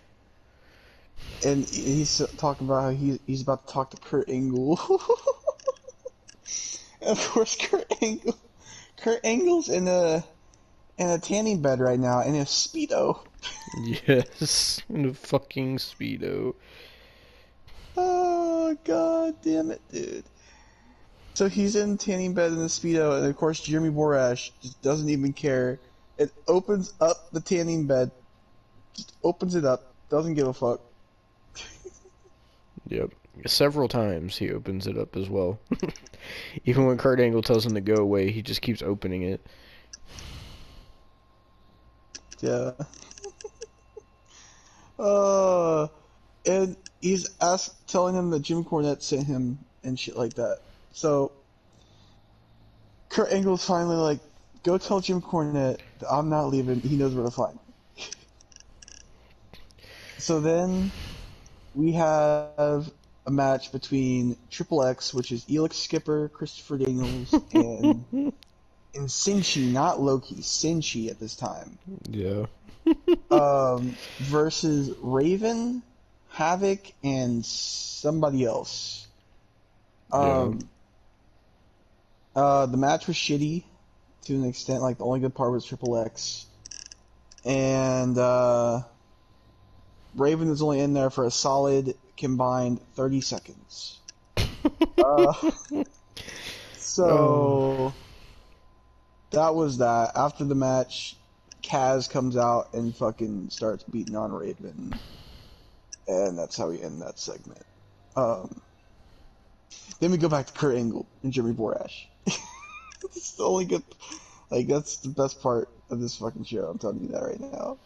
And he's talking about how he's about to talk to Kurt Angle. And of course, Kurt Angle's in a tanning bed right now in a Speedo. Yes, in a fucking Speedo. Oh, god damn it, dude. So he's in tanning bed in a Speedo, and of course Jeremy Borash just doesn't even care. It opens up the tanning bed, just opens it up, doesn't give a fuck. Yep. Several times he opens it up as well. Even when Kurt Angle tells him to go away, he just keeps opening it. Yeah. And he's telling him that Jim Cornette sent him and shit like that. So Kurt Angle's finally like, go tell Jim Cornette that I'm not leaving. He knows where to find me. So then we have a match between Triple X, which is Elix Skipper, Christopher Daniels, and Senshi, not Loki, Senshi at this time. Yeah. Versus Raven, Havoc, and somebody else. The match was shitty to an extent. Like, the only good part was Triple X. And Raven was only in there for a solid combined 30 seconds. That was that. After the match, Kaz comes out and fucking starts beating on Raven. And that's how we end that segment. Then we go back to Kurt Angle and Jeremy Borash. It's the only good Like, that's the best part of this fucking show. I'm telling you that right now.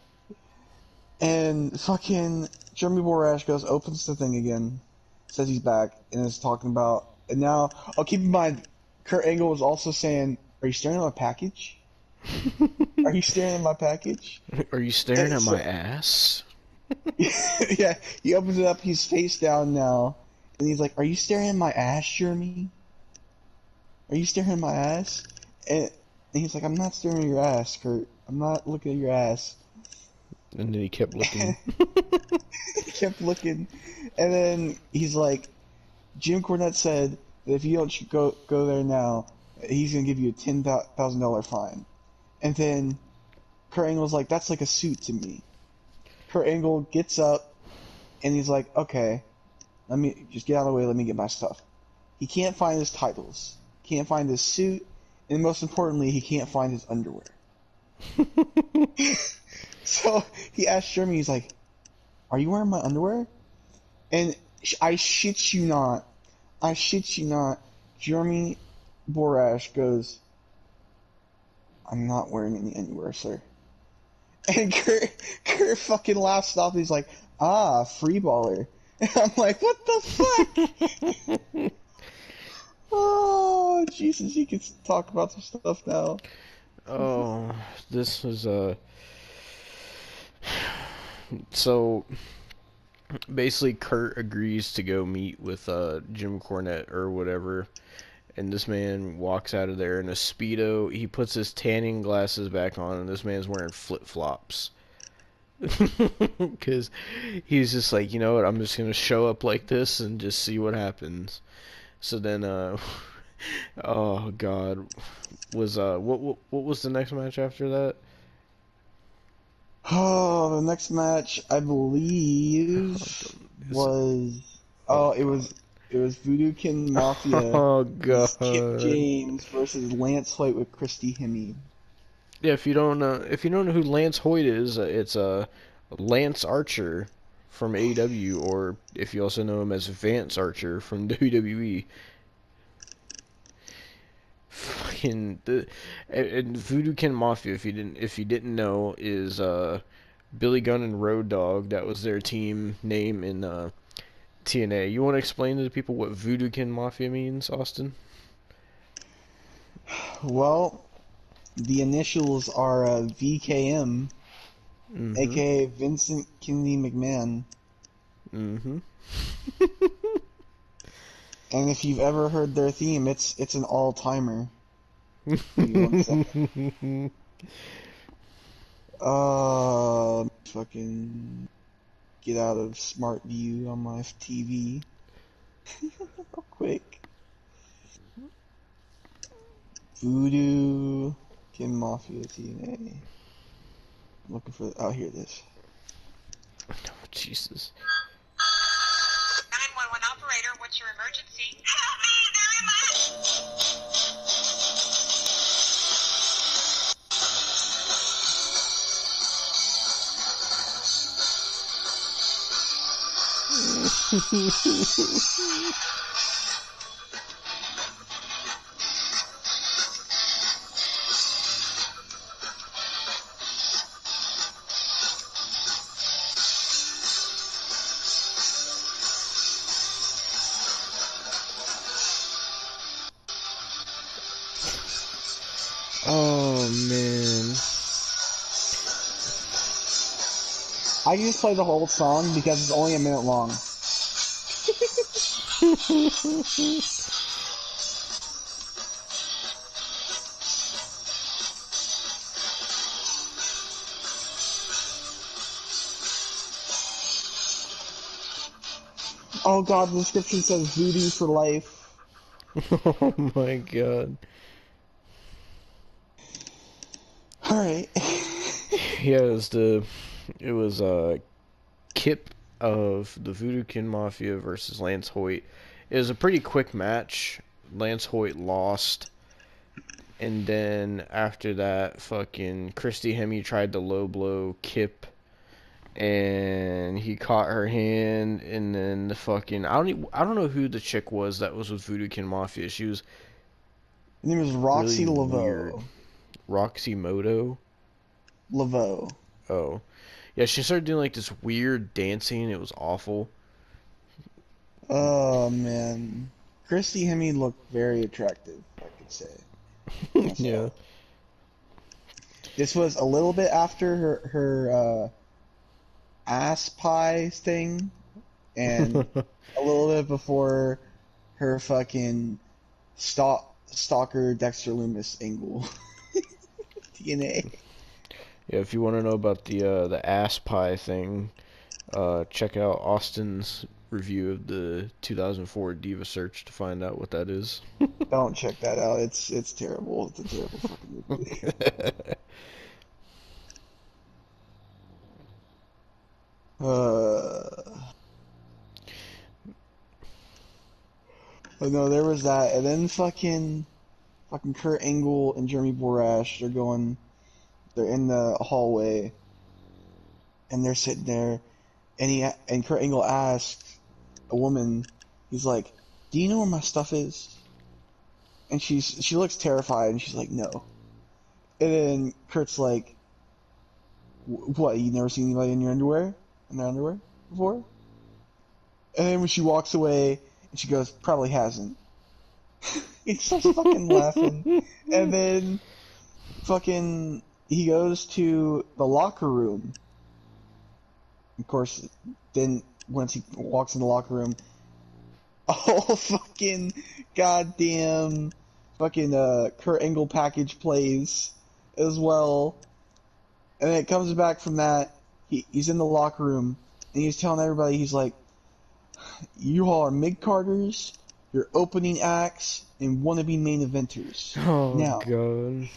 And fucking Jeremy Borash opens the thing again, says he's back, and is talking about. And now, keep in mind, Kurt Angle was also saying, "Are you staring at my package? Are you staring at my package? Are you staring at my ass?" Yeah, he opens it up. He's face down now, and he's like, "Are you staring at my ass, Jeremy? Are you staring at my ass?" And he's like, "I'm not staring at your ass, Kurt. I'm not looking at your ass." And then he kept looking. He kept looking, and then he's like, Jim Cornette said that if you don't go there now, he's gonna give you a $10,000 fine. And then Kurt Angle's like, "That's like a suit to me." Kurt Angle gets up, and he's like, "Okay, let me just get out of the way. Let me get my stuff." He can't find his titles, can't find his suit, and most importantly, he can't find his underwear. So he asked Jeremy, he's like, "Are you wearing my underwear?" And I shit you not, Jeremy Borash goes, "I'm not wearing any underwear, sir." And Kurt fucking laughs off. He's like, free baller. And I'm like, what the fuck? Oh, Jesus, he can talk about some stuff now. Oh, this was so basically Kurt agrees to go meet with Jim Cornette or whatever, and this man walks out of there in a Speedo. He puts his tanning glasses back on, and this man's wearing flip-flops. Because he's just like, you know what, I'm just going to show up like this and just see what happens. So then, oh god, was, what was the next match after that? Oh, the next match, I believe, it was Voodoo Kin Mafia. Oh god. Skip James versus Lance Hoyt with Christy Hemme. Yeah, if you don't know who Lance Hoyt is, it's Lance Archer from AEW, or if you also know him as Vance Archer from WWE. Fucking and Voodoo Kin Mafia, if you didn't know, is Billy Gunn and Road Dogg. That was their team name in TNA. You want to explain to the people what Voodoo Kin Mafia means, Austin? Well, the initials are VKM, aka Vincent Kennedy McMahon. Mm-hmm. And if you've ever heard their theme, it's an all-timer. Fucking get out of Smart View on my TV. Real quick. Voodoo Kin Mafia TNA. I'm looking for. Oh, here it is. Oh, Jesus. 911 operator, what's your emergency? Help me very much. Oh man. I can just play the whole song because it's only a minute long. Oh god, the description says voodoo for life. Oh my god. Alright. Yeah, it was Kip of the Voodoo Kin Mafia versus Lance Hoyt. It was a pretty quick match. Lance Hoyt lost. And then after that, fucking Christy Hemme tried to low blow Kip, and he caught her hand, and then the fucking I don't know who the chick was that was with Voodoo Kin Mafia. She was Her name is Roxy really Laveau. weird. Roxy Moto. Laveau. Oh. Yeah, she started doing like this weird dancing. It was awful. Oh man, Christy Hemme looked very attractive, I could say Yeah. myself. This was a little bit after her ass pie thing, and a little bit before her fucking stalker Dexter Loomis angle. DNA. Yeah, if you want to know about the ass pie thing, check out Austin's review of the 2004 Diva Search to find out what that is. Don't check that out. It's terrible. It's a terrible fucking movie. But no, there was that, and then fucking Kurt Angle and Jeremy Borash, they're in the hallway, and they're sitting there, and Kurt Angle asks a woman, he's like, "Do you know where my stuff is?" And she looks terrified, and she's like, "No." And then Kurt's like, "What? You never seen anybody in their underwear before?" And then when she walks away, and she goes, "Probably hasn't." He starts fucking laughing, and then fucking he goes to the locker room. Of course, then once he walks in the locker room, oh fucking goddamn fucking Kurt Angle package plays as well, and then it comes back from that. He's in the locker room and he's telling everybody, he's like, "You all are mid carders, you're opening acts, and wannabe main eventers. Oh Now, god.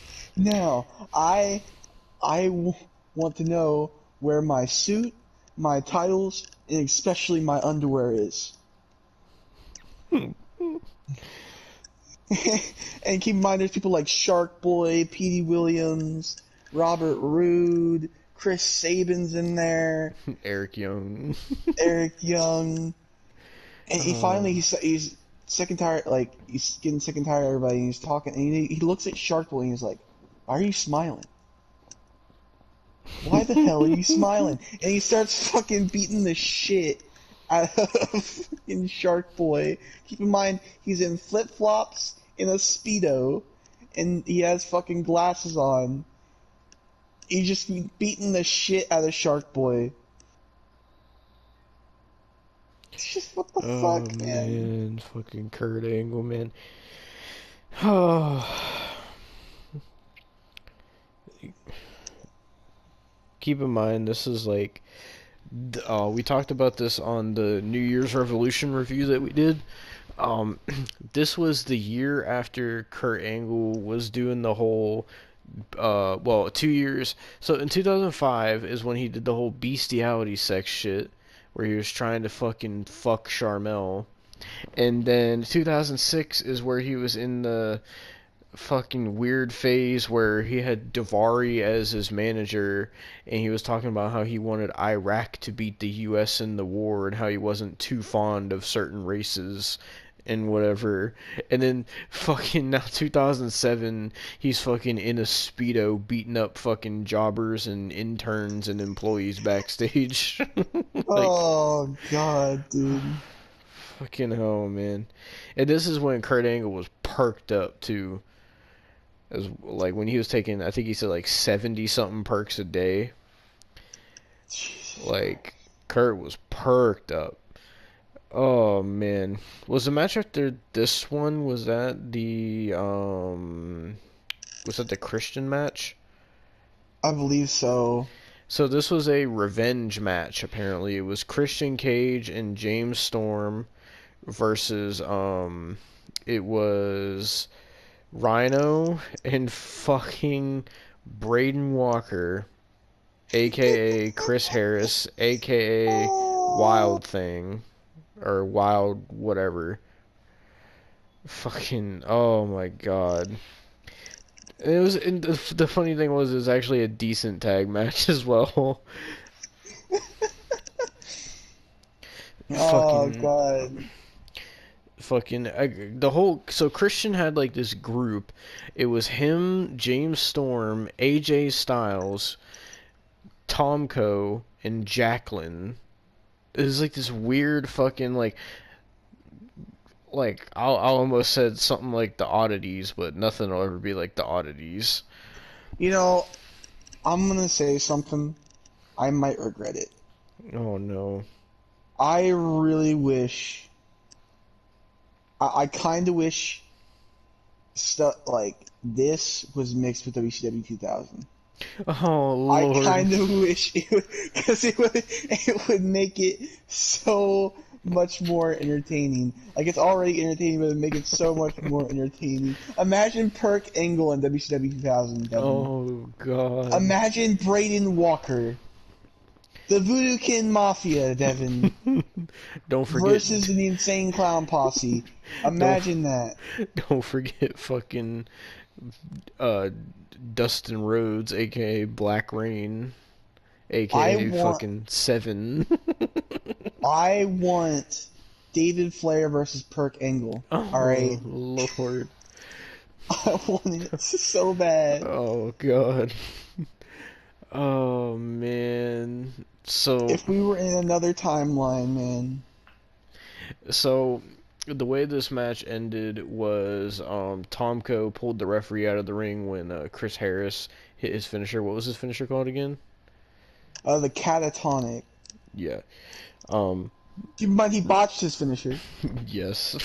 I want to know where my suit, my titles, and especially my underwear is." And keep in mind, there's people like Shark Boy, Petey Williams, Robert Roode, Chris Sabin's in there, Eric Young. Eric Young, and he's sick and tired, like he's getting sick and tired of everybody, and he's talking, and he looks at Shark Boy and he's like, "Why are you smiling? Why the hell are you smiling?" And he starts fucking beating the shit out of fucking Shark Boy. Keep in mind, he's in flip flops, in a Speedo, and he has fucking glasses on. He's just beating the shit out of Shark Boy. It's just, what the fuck, man? Fucking Kurt Angle, man. Oh. Keep in mind, this is like, we talked about this on the New Year's Revolution review that we did. This was the year after Kurt Angle was doing the whole, 2 years. So in 2005 is when he did the whole bestiality sex shit, where he was trying to fucking fuck Charmel. And then 2006 is where he was in the fucking weird phase where he had Davari as his manager, and he was talking about how he wanted Iraq to beat the US in the war, and how he wasn't too fond of certain races and whatever. And then fucking now 2007, he's fucking in a Speedo beating up fucking jobbers and interns and employees backstage. Like, Oh god, dude. fucking hell, man. And this is when Kurt Angle was perked up too. As like when he was taking, I think he said like 70 something perks a day. Jesus. Like Kurt was perked up. Oh man, was the match after this one? Was that the Christian match? I believe so. So this was a revenge match. Apparently, it was Christian Cage and James Storm versus it was Rhino and fucking Braden Walker, aka Chris Harris, aka Wild Thing, or Wild whatever. Fucking, oh my god. And it was, and the funny thing was, it was actually a decent tag match as well. Oh god. fucking the whole. So Christian had like this group. It was him, James Storm, AJ Styles, Tomko, and Jacqueline. It was like this weird fucking like I almost said something like the oddities, but nothing will ever be like the oddities. You know, I'm gonna say something. I might regret it. Oh no. I really wish. I kind of wish stuff like this was mixed with WCW 2000. Oh I lord. kind of wish it would, because it would make it so much more entertaining. Like, it's already entertaining, but it would make it so much more entertaining. Imagine Perk Engel in WCW 2000, Devin. Oh god. Imagine Braden Walker. The Voodoo Kin Mafia, Devin. Don't forget. Versus the Insane Clown Posse. Imagine that. Don't forget fucking Dustin Rhodes, aka Black Rain, aka fucking Seven. I want David Flair versus Perk Engel. Oh, Alright? Lord. I want it so bad. Oh god. Oh man. So If we were in another timeline, man. So the way this match ended was Tomko pulled the referee out of the ring when Chris Harris hit his finisher. What was his finisher called again? The Catatonic. Yeah. Keep in mind, he botched his finisher. Yes.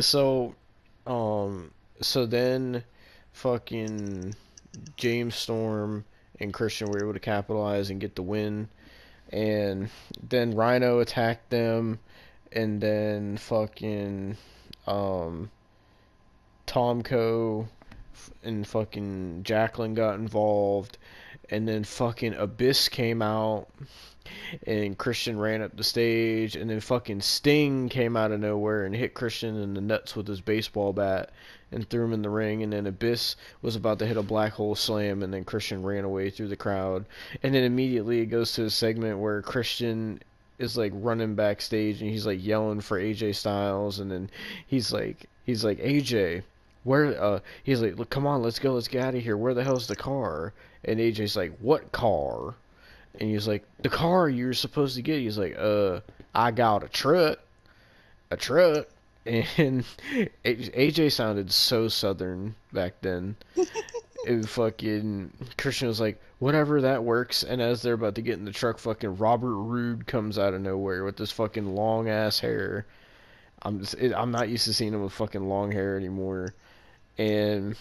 So then fucking James Storm and Christian were able to capitalize and get the win. And then Rhino attacked them, and then fucking Tomko and fucking Jacqueline got involved, and then fucking Abyss came out, and Christian ran up the stage, and then fucking Sting came out of nowhere and hit Christian in the nuts with his baseball bat and threw him in the ring, and then Abyss was about to hit a black hole slam, and then Christian ran away through the crowd, and then immediately it goes to a segment where Christian is like running backstage and he's like yelling for AJ Styles, and then he's like AJ, where he's like, look, come on, let's go, let's get out of here, where the hell's the car? And AJ's like, what car? And he's like, the car you're supposed to get. He's like, I got a truck. And AJ sounded so southern back then. It fucking Christian was like, whatever, that works. And as they're about to get in the truck, fucking Robert Roode comes out of nowhere with this fucking long ass hair. I'm not used to seeing him with fucking long hair anymore. And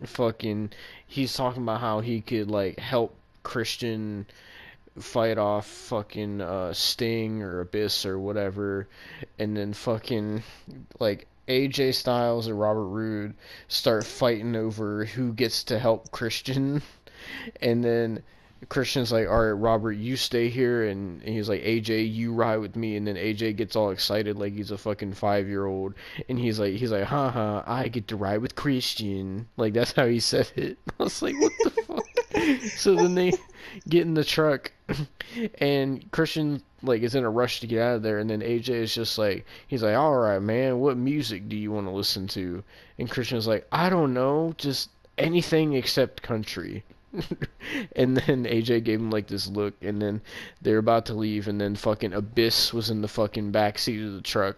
fucking he's talking about how he could like help Christian fight off fucking Sting or Abyss or whatever, and then fucking like AJ Styles and Robert Roode start fighting over who gets to help Christian, and then Christian's like, alright Robert, you stay here, and he's like, AJ, you ride with me, and then AJ gets all excited like he's a fucking 5-year-old, and he's like haha, I get to ride with Christian, like that's how he said it. I was like, what the fuck? So then they get in the truck, and Christian like is in a rush to get out of there, and then AJ is just like, he's like, alright man, what music do you want to listen to? And Christian's like, I don't know, just anything except country. And then AJ gave him like this look, and then they're about to leave, and then fucking Abyss was in the fucking backseat of the truck,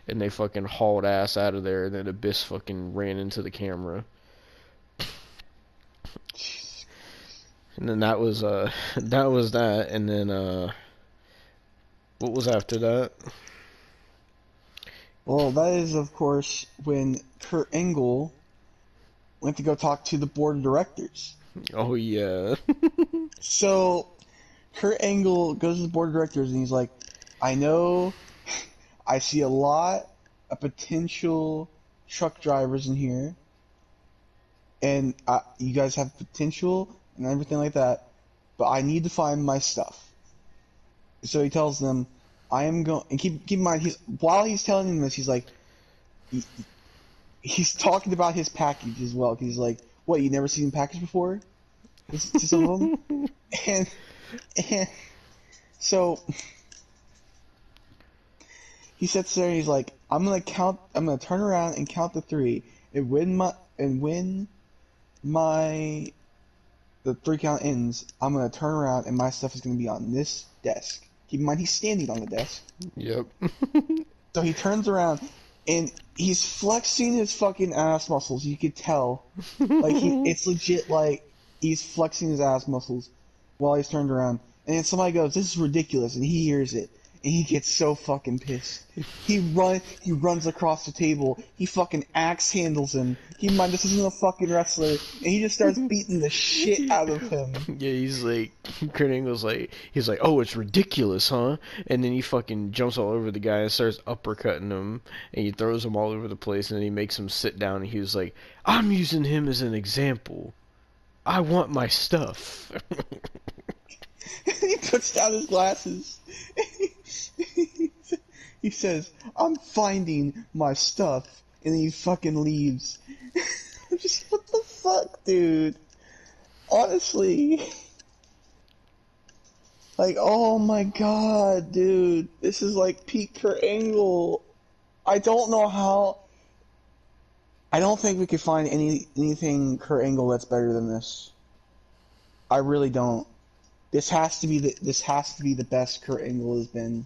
and they fucking hauled ass out of there, and then Abyss fucking ran into the camera. And then that was that, and then what was after that? Well, that is, of course, when Kurt Angle went to go talk to the board of directors. Oh yeah. So, Kurt Angle goes to the board of directors and he's like, I know I see a lot of potential truck drivers in here, and you guys have potential and everything like that, but I need to find my stuff. So he tells them, I am going, and keep in mind, while he's telling them this, he's like, he's talking about his package as well. He's like, what, you never seen package before? To some of them? And so he sits there and he's like, I'm gonna turn around and count to 3, and when the 3 count ends, I'm gonna turn around and my stuff is gonna be on this desk. Keep in mind he's standing on the desk. Yep. So he turns around and he's flexing his fucking ass muscles. You could tell, like it's legit. Like he's flexing his ass muscles while he's turned around. And then somebody goes, "This is ridiculous," and he hears it, and he gets so fucking pissed. He runs across the table. He fucking axe handles him. Keep in mind, this isn't a fucking wrestler, and he just starts beating the shit out of him. Yeah, he's like, Kurt Angle's like, he's like, oh, it's ridiculous, huh? And then he fucking jumps all over the guy and starts uppercutting him, and he throws him all over the place, and then he makes him sit down, and he was like, I'm using him as an example. I want my stuff. He puts down his glasses. He says, I'm finding my stuff. And then he fucking leaves. I'm just, what the fuck, dude? Honestly. Like, oh my god, dude. This is like peak Kurt Angle. I don't know how. I don't think we could find anything Kurt Angle that's better than this. I really don't. This has to be the best Kurt Angle has been.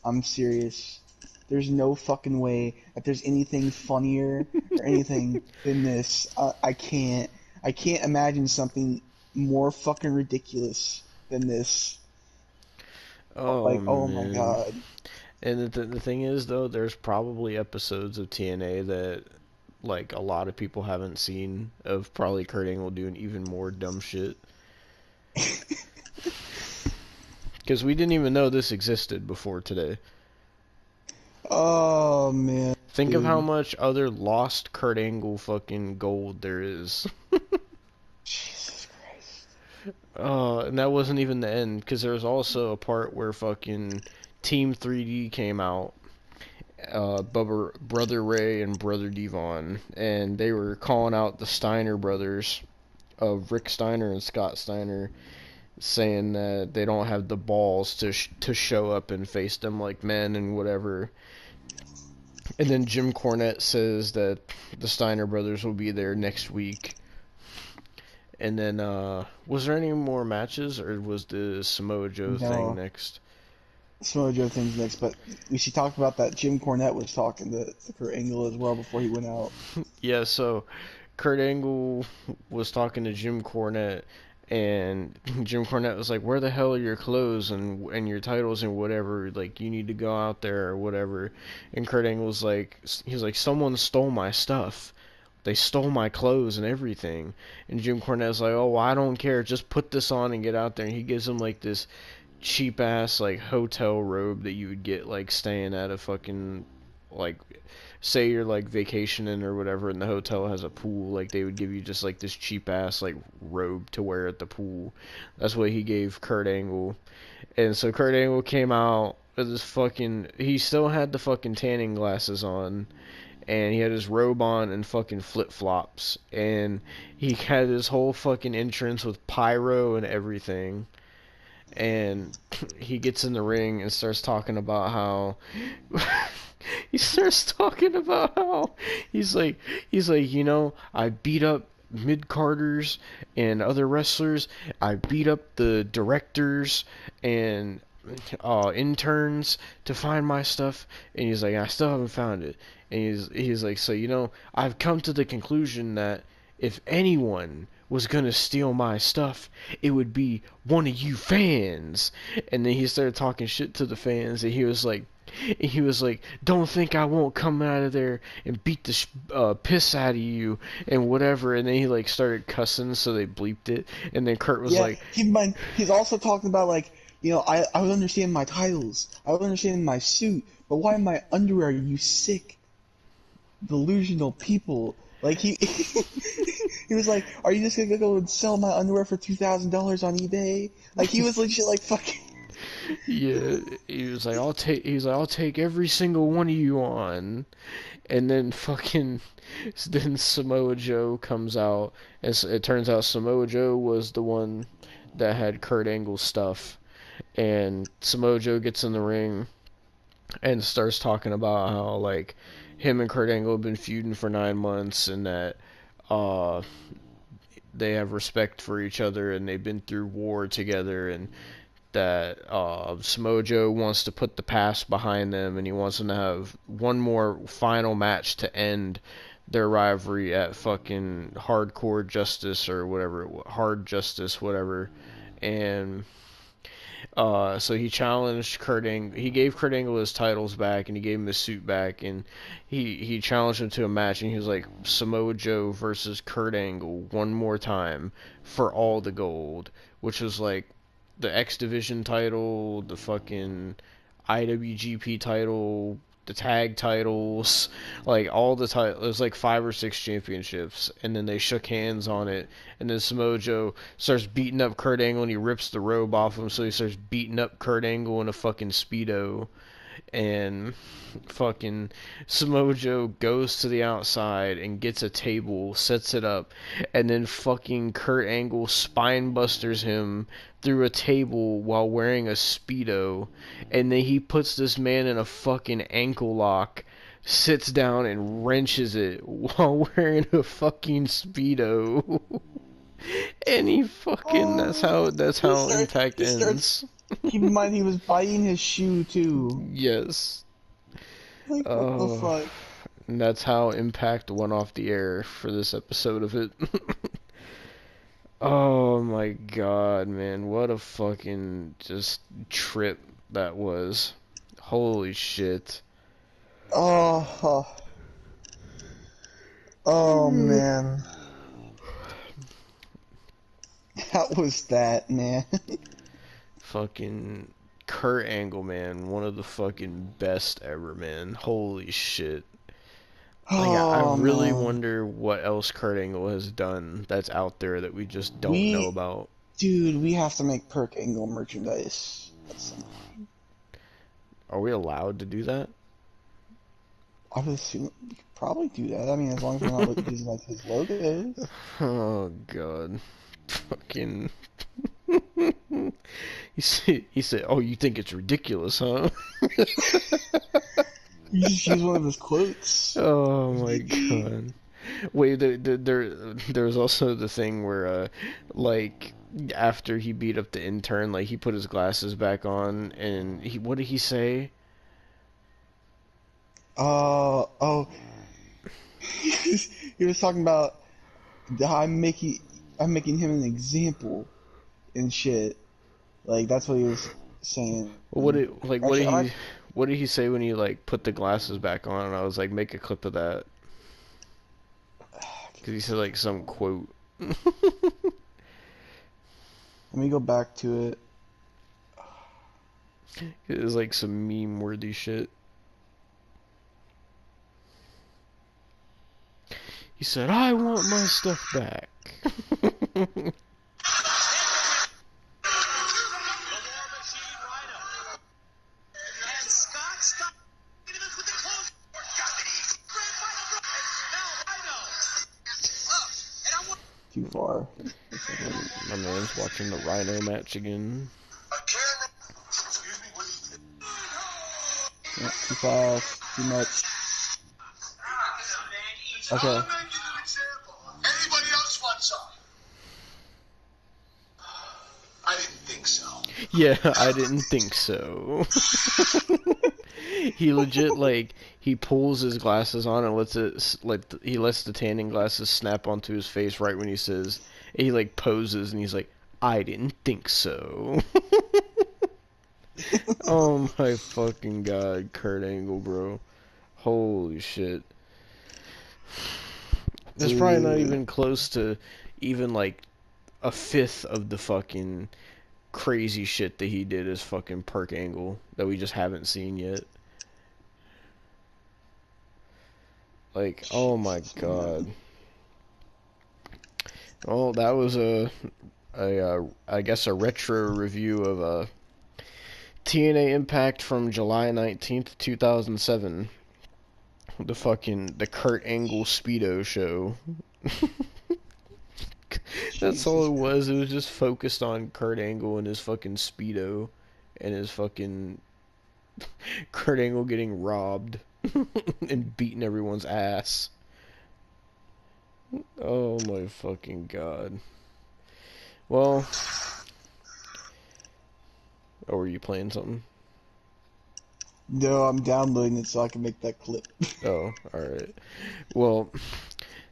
I'm serious. There's no fucking way that there's anything funnier or anything than this. I can't imagine something more fucking ridiculous than this. Oh, like, oh man. my god. And the thing is, though, there's probably episodes of TNA that, like, a lot of people haven't seen of probably Kurt Angle doing even more dumb shit. Because we didn't even know this existed before today. Oh man. Think of dude. how much other lost Kurt Angle fucking gold there is. Jesus Christ. And that wasn't even the end, because there was also a part where fucking Team 3D came out. Brother Ray and Brother Devon, and they were calling out the Steiner brothers, of Rick Steiner and Scott Steiner, saying that they don't have the balls to show up and face them like men and whatever. And then Jim Cornette says that the Steiner brothers will be there next week. And then, was there any more matches, or was the Samoa Joe thing next? Samoa Joe thing's next, but we should talk about that. Jim Cornette was talking to Kurt Angle as well before he went out. Yeah, so Kurt Angle was talking to Jim Cornette, and Jim Cornette was like, where the hell are your clothes and your titles and whatever, like, you need to go out there or whatever. And Kurt Angle was like, he's like, someone stole my stuff. They stole my clothes and everything. And Jim Cornette's like, oh, well, I don't care, just put this on and get out there. And he gives him like this cheap ass like hotel robe that you would get like staying at a fucking, like, say you're like vacationing or whatever and the hotel has a pool, like they would give you just like this cheap ass like robe to wear at the pool. That's what he gave Kurt Angle. And so Kurt Angle came out with this fucking, he still had the fucking tanning glasses on, and he had his robe on and fucking flip-flops, and he had his whole fucking entrance with pyro and everything. And he gets in the ring and starts talking about how he's like, you know, I beat up mid-carders and other wrestlers. I beat up the directors and interns to find my stuff. And he's like, I still haven't found it. And he's like, so, you know, I've come to the conclusion that if anyone was gonna steal my stuff, it would be one of you fans. And then he started talking shit to the fans, and he was like, don't think I won't come out of there and beat the piss out of you and whatever. And then he like started cussing, so they bleeped it. And then Kurt was like, keep in mind, he's also talking about like, you know, I would understand my titles, I would understand my suit, but why my underwear, you sick, delusional people? Like he he was like, are you just gonna go and sell my underwear for $2,000 on eBay? Like he was legit like fucking. Yeah, he was like, I'll take every single one of you on. And then then Samoa Joe comes out, and it turns out Samoa Joe was the one that had Kurt Angle's stuff. And Samoa Joe gets in the ring, and starts talking about how like him and Kurt Angle have been feuding for 9 months, and that uh they have respect for each other, and they've been through war together, and that Samoa Joe wants to put the past behind them, and he wants them to have one more final match to end their rivalry at fucking Hardcore Justice or whatever, Hard Justice, whatever. And so he challenged Kurt Angle. He gave Kurt Angle his titles back, and he gave him his suit back, and he challenged him to a match, and he was like, Samoa Joe versus Kurt Angle one more time for all the gold, which was like the X Division title, the fucking IWGP title, the tag titles, like all the titles. It was like 5 or 6 championships, and then they shook hands on it, and then Samoa Joe starts beating up Kurt Angle, and he rips the robe off him, so he starts beating up Kurt Angle in a fucking Speedo, and fucking Samoa Joe goes to the outside and gets a table, sets it up, and then fucking Kurt Angle spine busters him through a table while wearing a Speedo, and then he puts this man in a fucking ankle lock, sits down and wrenches it while wearing a fucking Speedo. And he fucking that's how Impact ends. Keep in mind he was biting his shoe too. Yes. Like what the fuck? And that's how Impact went off the air for this episode of it. Oh my god, man. What a fucking just trip that was. Holy shit. Oh man. That was that, man. Fucking Kurt Angle, man. One of the fucking best ever, man. Holy shit. Like, I really wonder what else Kurt Angle has done that's out there that we just don't know about. Dude, we have to make Kurt Angle merchandise at some point. Are we allowed to do that? I would assume we could probably do that. I mean, as long as we're not using like his logos. Oh god. Fucking he said, "Oh, you think it's ridiculous, huh?" You just use one of his quotes. Oh my god. Wait, there was also the thing where like after he beat up the intern, like he put his glasses back on, and what did he say? He was talking about I'm making him an example and shit. Like that's what he was saying. What did he say when he like put the glasses back on? And I was like, make a clip of that, because he said like some quote. Let me go back to it. It was like some meme worthy shit. He said, "I want my stuff back." Too far. My man's watching the Rhino match again. Yeah, too fast. Too much. Okay. Anybody else want some? I didn't think so. Yeah, I didn't think so. He legit like he pulls his glasses on and lets he lets the tanning glasses snap onto his face right when he says, and he like poses and he's like, "I didn't think so." Oh my fucking god, Kurt Angle, bro. Holy shit. That's probably not even close to even like a fifth of the fucking crazy shit that he did as fucking Perk Angle that we just haven't seen yet. Like, oh my god. Well, that was I guess a retro review of TNA Impact from July 19th, 2007. The Kurt Angle Speedo show. That's all it was. It was just focused on Kurt Angle and his fucking Speedo and his fucking Kurt Angle getting robbed and beating everyone's ass. Oh my fucking god. Well, oh, were you playing something? No, I'm downloading it so I can make that clip. Oh, alright. Well,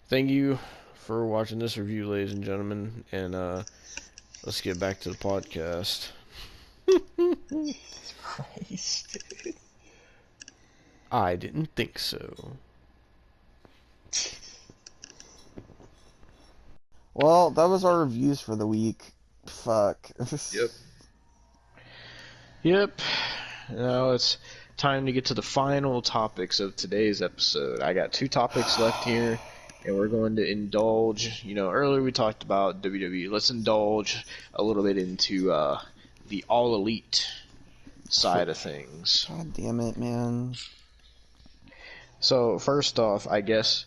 thank you for watching this review, ladies and gentlemen, and let's get back to the podcast. Christ. I didn't think so. Well, that was our reviews for the week. Fuck. Yep. Yep. Now it's time to get to the final topics of today's episode. I got 2 topics left here, and we're going to indulge. You know, earlier we talked about WWE. Let's indulge a little bit into the All Elite side of things. God damn it, man. So first off, I guess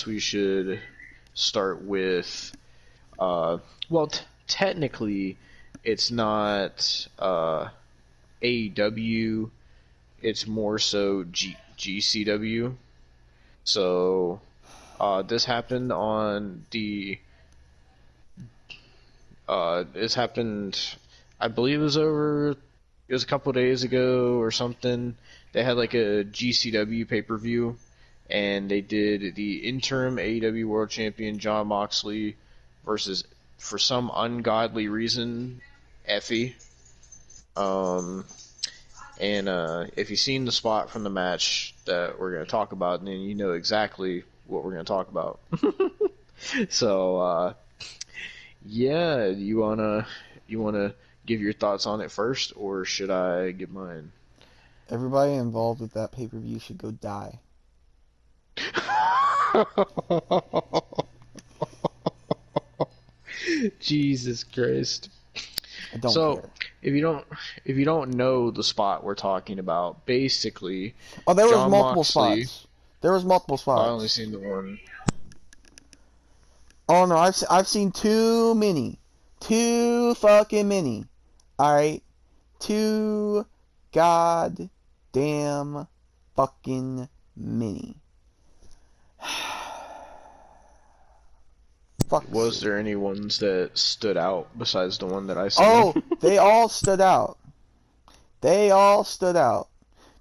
we should start with well, technically it's not AEW, it's more so GCW. So this happened on the this happened, I believe it was a couple days ago or something. They had like a GCW pay-per-view, and they did the interim AEW World Champion Jon Moxley versus, for some ungodly reason, EFFY. And if you've seen the spot from the match that we're going to talk about, then you know exactly what we're going to talk about. So, yeah, you wanna give your thoughts on it first, or should I give mine? Everybody involved with that pay-per-view should go die. Jesus Christ. I don't So, care. if you don't know the spot we're talking about, basically, Oh, there was Jon multiple Moxley. spots. There was multiple spots. I only seen the one. Oh no, I've seen too many. Too fucking many. Alright? Too goddamn fucking many. Fuck. Was there any ones that stood out besides the one that I saw? Oh, they all stood out. They all stood out.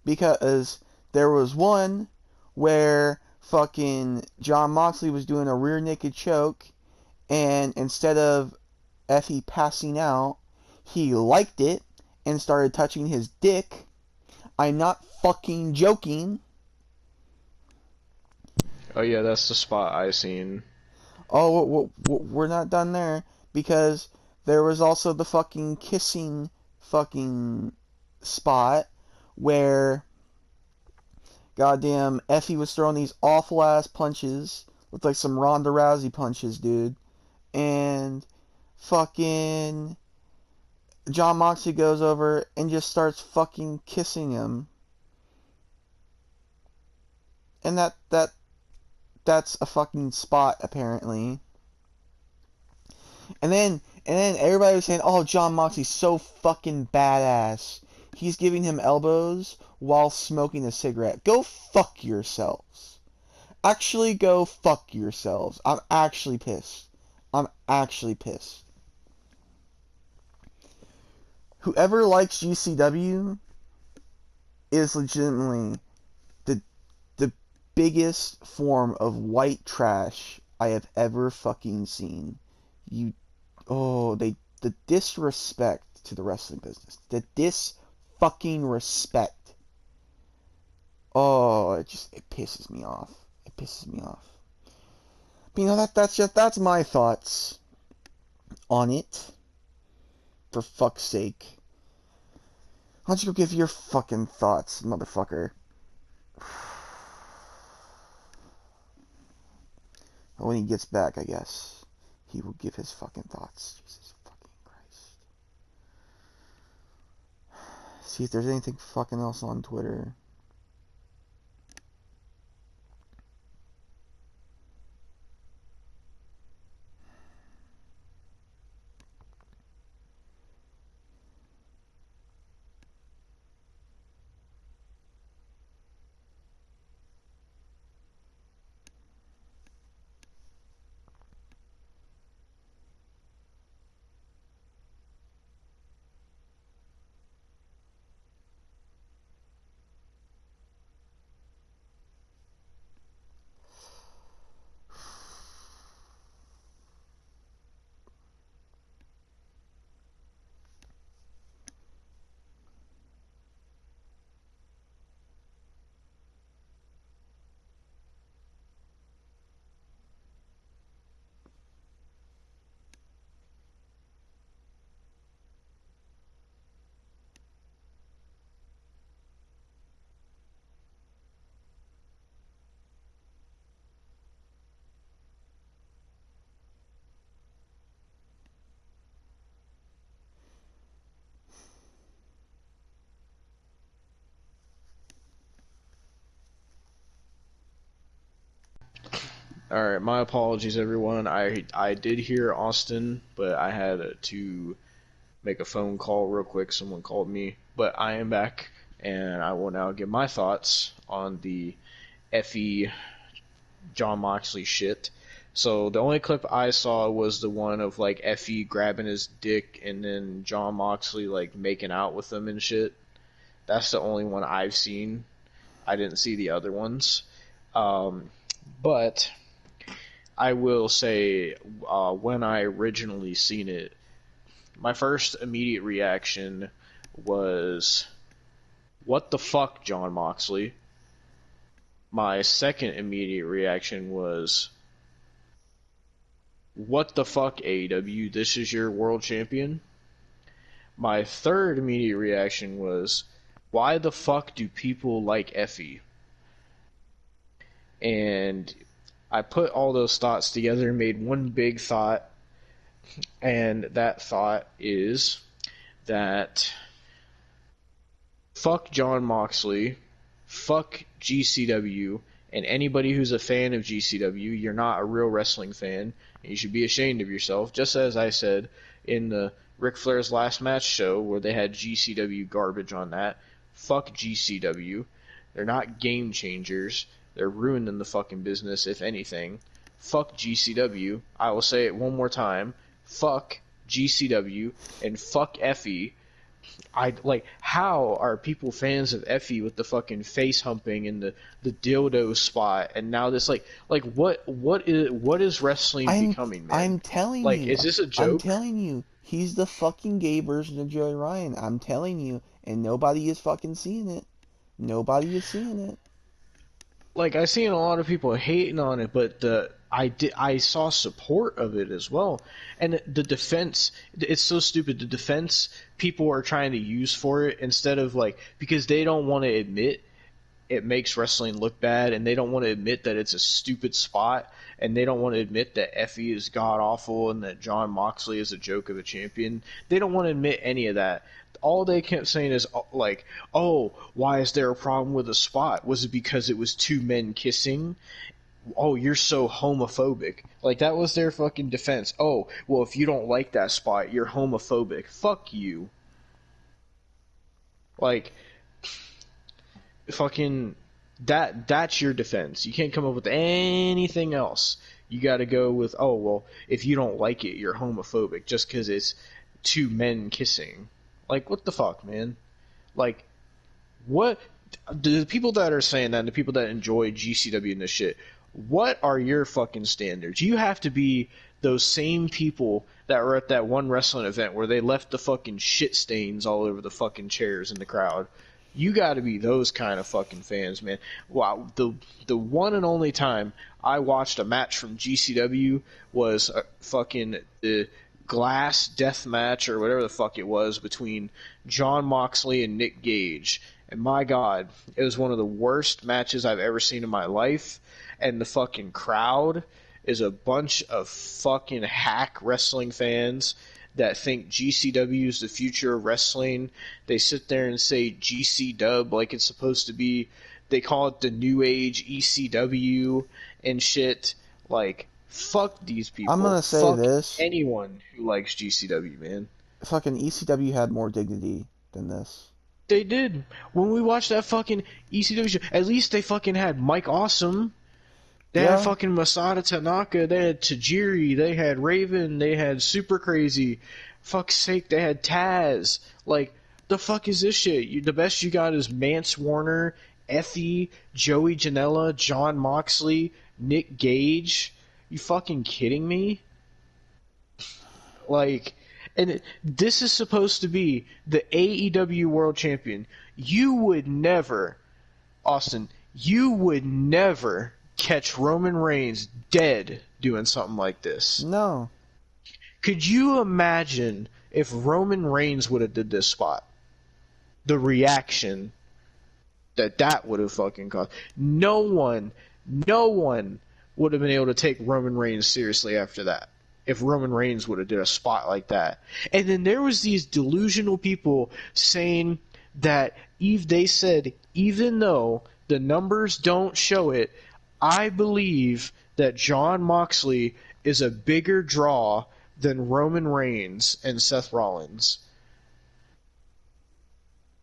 Because there was one where fucking Jon Moxley was doing a rear naked choke, and instead of Effie passing out, he liked it and started touching his dick. I'm not fucking joking. Oh yeah, that's the spot I seen. Oh, we're not done there, because there was also the fucking kissing fucking spot where goddamn Effie was throwing these awful ass punches, looked like some Ronda Rousey punches, dude, and fucking Jon Moxley goes over and just starts fucking kissing him, and that's a fucking spot apparently. And then everybody was saying, "Oh, Jon Moxley's so fucking badass. He's giving him elbows while smoking a cigarette." Go fuck yourselves. Actually, go fuck yourselves. I'm actually pissed. I'm actually pissed. Whoever likes GCW is legitimately the biggest form of white trash I have ever fucking seen. The disrespect to the wrestling business. The fucking respect. Oh, it pisses me off. It pisses me off. But you know, that's my thoughts on it. For fuck's sake. Why don't you go give your fucking thoughts, motherfucker? When he gets back, I guess, he will give his fucking thoughts. Jesus fucking Christ. See if there's anything fucking else on Twitter. All right, my apologies, everyone. I did hear Austin, but I had to make a phone call real quick. Someone called me, but I am back, and I will now give my thoughts on the EFFY John Moxley shit. So the only clip I saw was the one of like EFFY grabbing his dick and then John Moxley like making out with him and shit. That's the only one I've seen. I didn't see the other ones. But I will say, when I originally seen it, my first immediate reaction was, what the fuck, John Moxley? My second immediate reaction was, what the fuck, AEW? This is your world champion? My third immediate reaction was, why the fuck do people like EFFY? And I put all those thoughts together and made one big thought, and that thought is that fuck John Moxley, fuck GCW, and anybody who's a fan of GCW, you're not a real wrestling fan, and you should be ashamed of yourself, just as I said in the Ric Flair's last match show where they had GCW garbage on that. Fuck GCW. They're not game changers. They're ruining the fucking business, if anything. Fuck GCW. I will say it one more time. Fuck GCW and fuck EFFY. How are people fans of EFFY with the fucking face humping and the dildo spot, and now this what is wrestling becoming, man? I'm telling you. Is this a joke? I'm telling you. He's the fucking gay version of Joey Ryan. I'm telling you, and nobody is fucking seeing it. Nobody is seeing it. I seen a lot of people hating on it, but I saw support of it as well. And the defense, it's so stupid. The defense people are trying to use for it instead of because they don't want to admit it makes wrestling look bad, and they don't want to admit that it's a stupid spot, and they don't want to admit that EFFY is god awful and that John Moxley is a joke of a champion. They don't want to admit any of that. All they kept saying is, oh, why is there a problem with a spot? Was it because it was two men kissing? Oh, you're so homophobic. That was their fucking defense. Oh, well, if you don't like that spot, you're homophobic. Fuck you. Fucking, that's your defense. You can't come up with anything else. You gotta go with, oh, well, if you don't like it, you're homophobic just because it's two men kissing. What the fuck, man? What? The people that are saying that, and the people that enjoy GCW and this shit, what are your fucking standards? You have to be those same people that were at that one wrestling event where they left the fucking shit stains all over the fucking chairs in the crowd. You gotta be those kind of fucking fans, man. Wow, the one and only time I watched a match from GCW was fucking the glass death match or whatever the fuck it was between John Moxley and Nick Gage, and my god, it was one of the worst matches I've ever seen in my life. And the fucking crowd is a bunch of fucking hack wrestling fans that think GCW is the future of wrestling. They sit there and say GC dub like it's supposed to be. They call it the new age ECW and shit. Fuck these people. I'm gonna say fuck this. anyone who likes GCW, man. Fucking ECW had more dignity than this. They did. When we watched that fucking ECW show, at least they fucking had Mike Awesome. They had fucking Masada Tanaka, they had Tajiri, they had Raven, they had Super Crazy. Fuck's sake, they had Taz. The fuck is this shit? The best you got is Mance Warner, EFFY, Joey Janela, John Moxley, Nick Gage. You fucking kidding me? And this is supposed to be the AEW World Champion. You would never, Austin, catch Roman Reigns dead doing something like this. No. Could you imagine if Roman Reigns would have did this spot? The reaction that would have fucking caused. No one would have been able to take Roman Reigns seriously after that. If Roman Reigns would have did a spot like that. And then there was these delusional people saying that they said, even though the numbers don't show it, I believe that Jon Moxley is a bigger draw than Roman Reigns and Seth Rollins.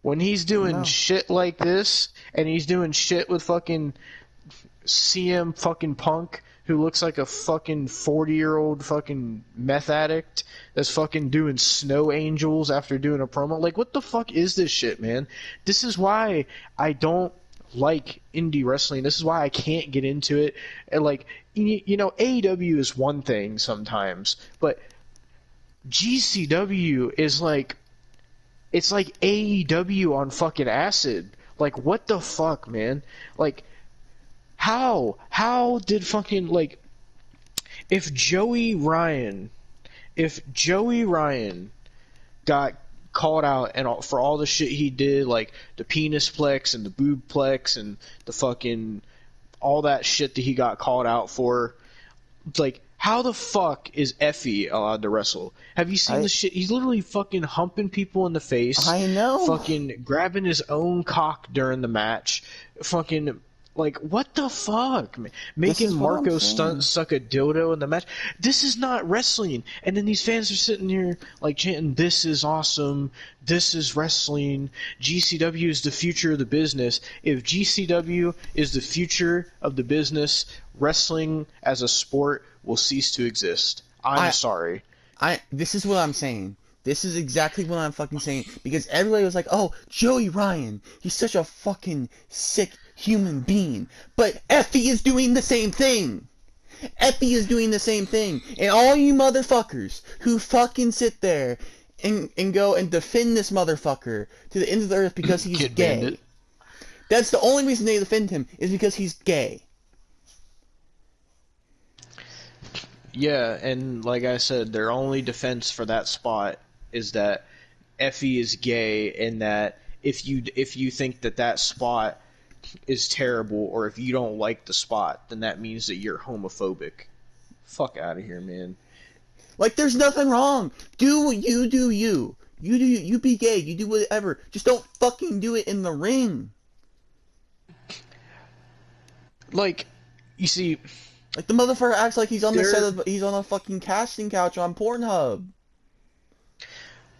When he's doing shit like this, and he's doing shit with fucking CM fucking Punk, who looks like a fucking 40-year-old fucking meth addict that's fucking doing snow angels after doing a promo. Like, what the fuck is this shit, man? This is why I don't like indie wrestling. This is why I can't get into it. And like, you know, AEW is one thing sometimes, but GCW is like, it's like AEW on fucking acid. Like, what the fuck, man? Like, how did fucking, like, if Joey Ryan got called out and for all the shit he did, like the penis plex and the boob plex and the fucking all that shit that he got called out for, like, how the fuck is EFFY allowed to wrestle? Have you seen the shit? He's literally fucking humping people in the face. I know. Fucking grabbing his own cock during the match. Fucking, like, what the fuck? Making Marco Stunt suck a dildo in the match. This is not wrestling. And then these fans are sitting here, like, chanting, "This is awesome. This is wrestling. GCW is the future of the business." If GCW is the future of the business, wrestling as a sport will cease to exist. I'm sorry. This is what I'm saying. This is exactly what I'm fucking saying. Because everybody was like, "Oh, Joey Ryan, he's such a fucking sick human being." But EFFY is doing the same thing. EFFY is doing the same thing. And all you motherfuckers who fucking sit there and go and defend this motherfucker to the end of the earth because he's Kid gay. Bandit. That's the only reason they defend him, is because he's gay. Yeah, and like I said, their only defense for that spot is that EFFY is gay, and that if you think that spot is terrible, or if you don't like the spot, then that means that you're homophobic. Fuck out of here, man. Like, there's nothing wrong. Do what you do, you. You do you be gay, you do whatever. Just don't fucking do it in the ring. Like, you see, like, the motherfucker acts like he's on the set of, he's on a fucking casting couch on Pornhub.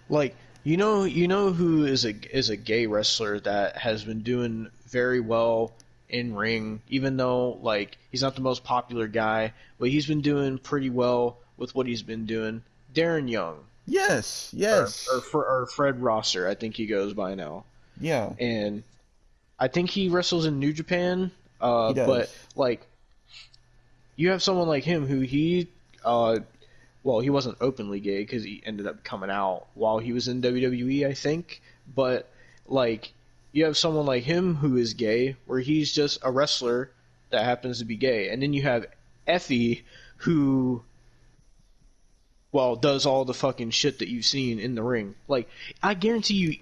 Like, you know who is a gay wrestler that has been doing very well in ring, even though, like, he's not the most popular guy, but he's been doing pretty well with what he's been doing. Darren Young. Yes. Or Fred Rosser, I think he goes by now. Yeah. And I think he wrestles in New Japan. He does. But, like, you have someone like him who well, he wasn't openly gay because he ended up coming out while he was in WWE, I think. But, like, you have someone like him who is gay, where he's just a wrestler that happens to be gay. And then you have EFFY, who, well, does all the fucking shit that you've seen in the ring. Like, I guarantee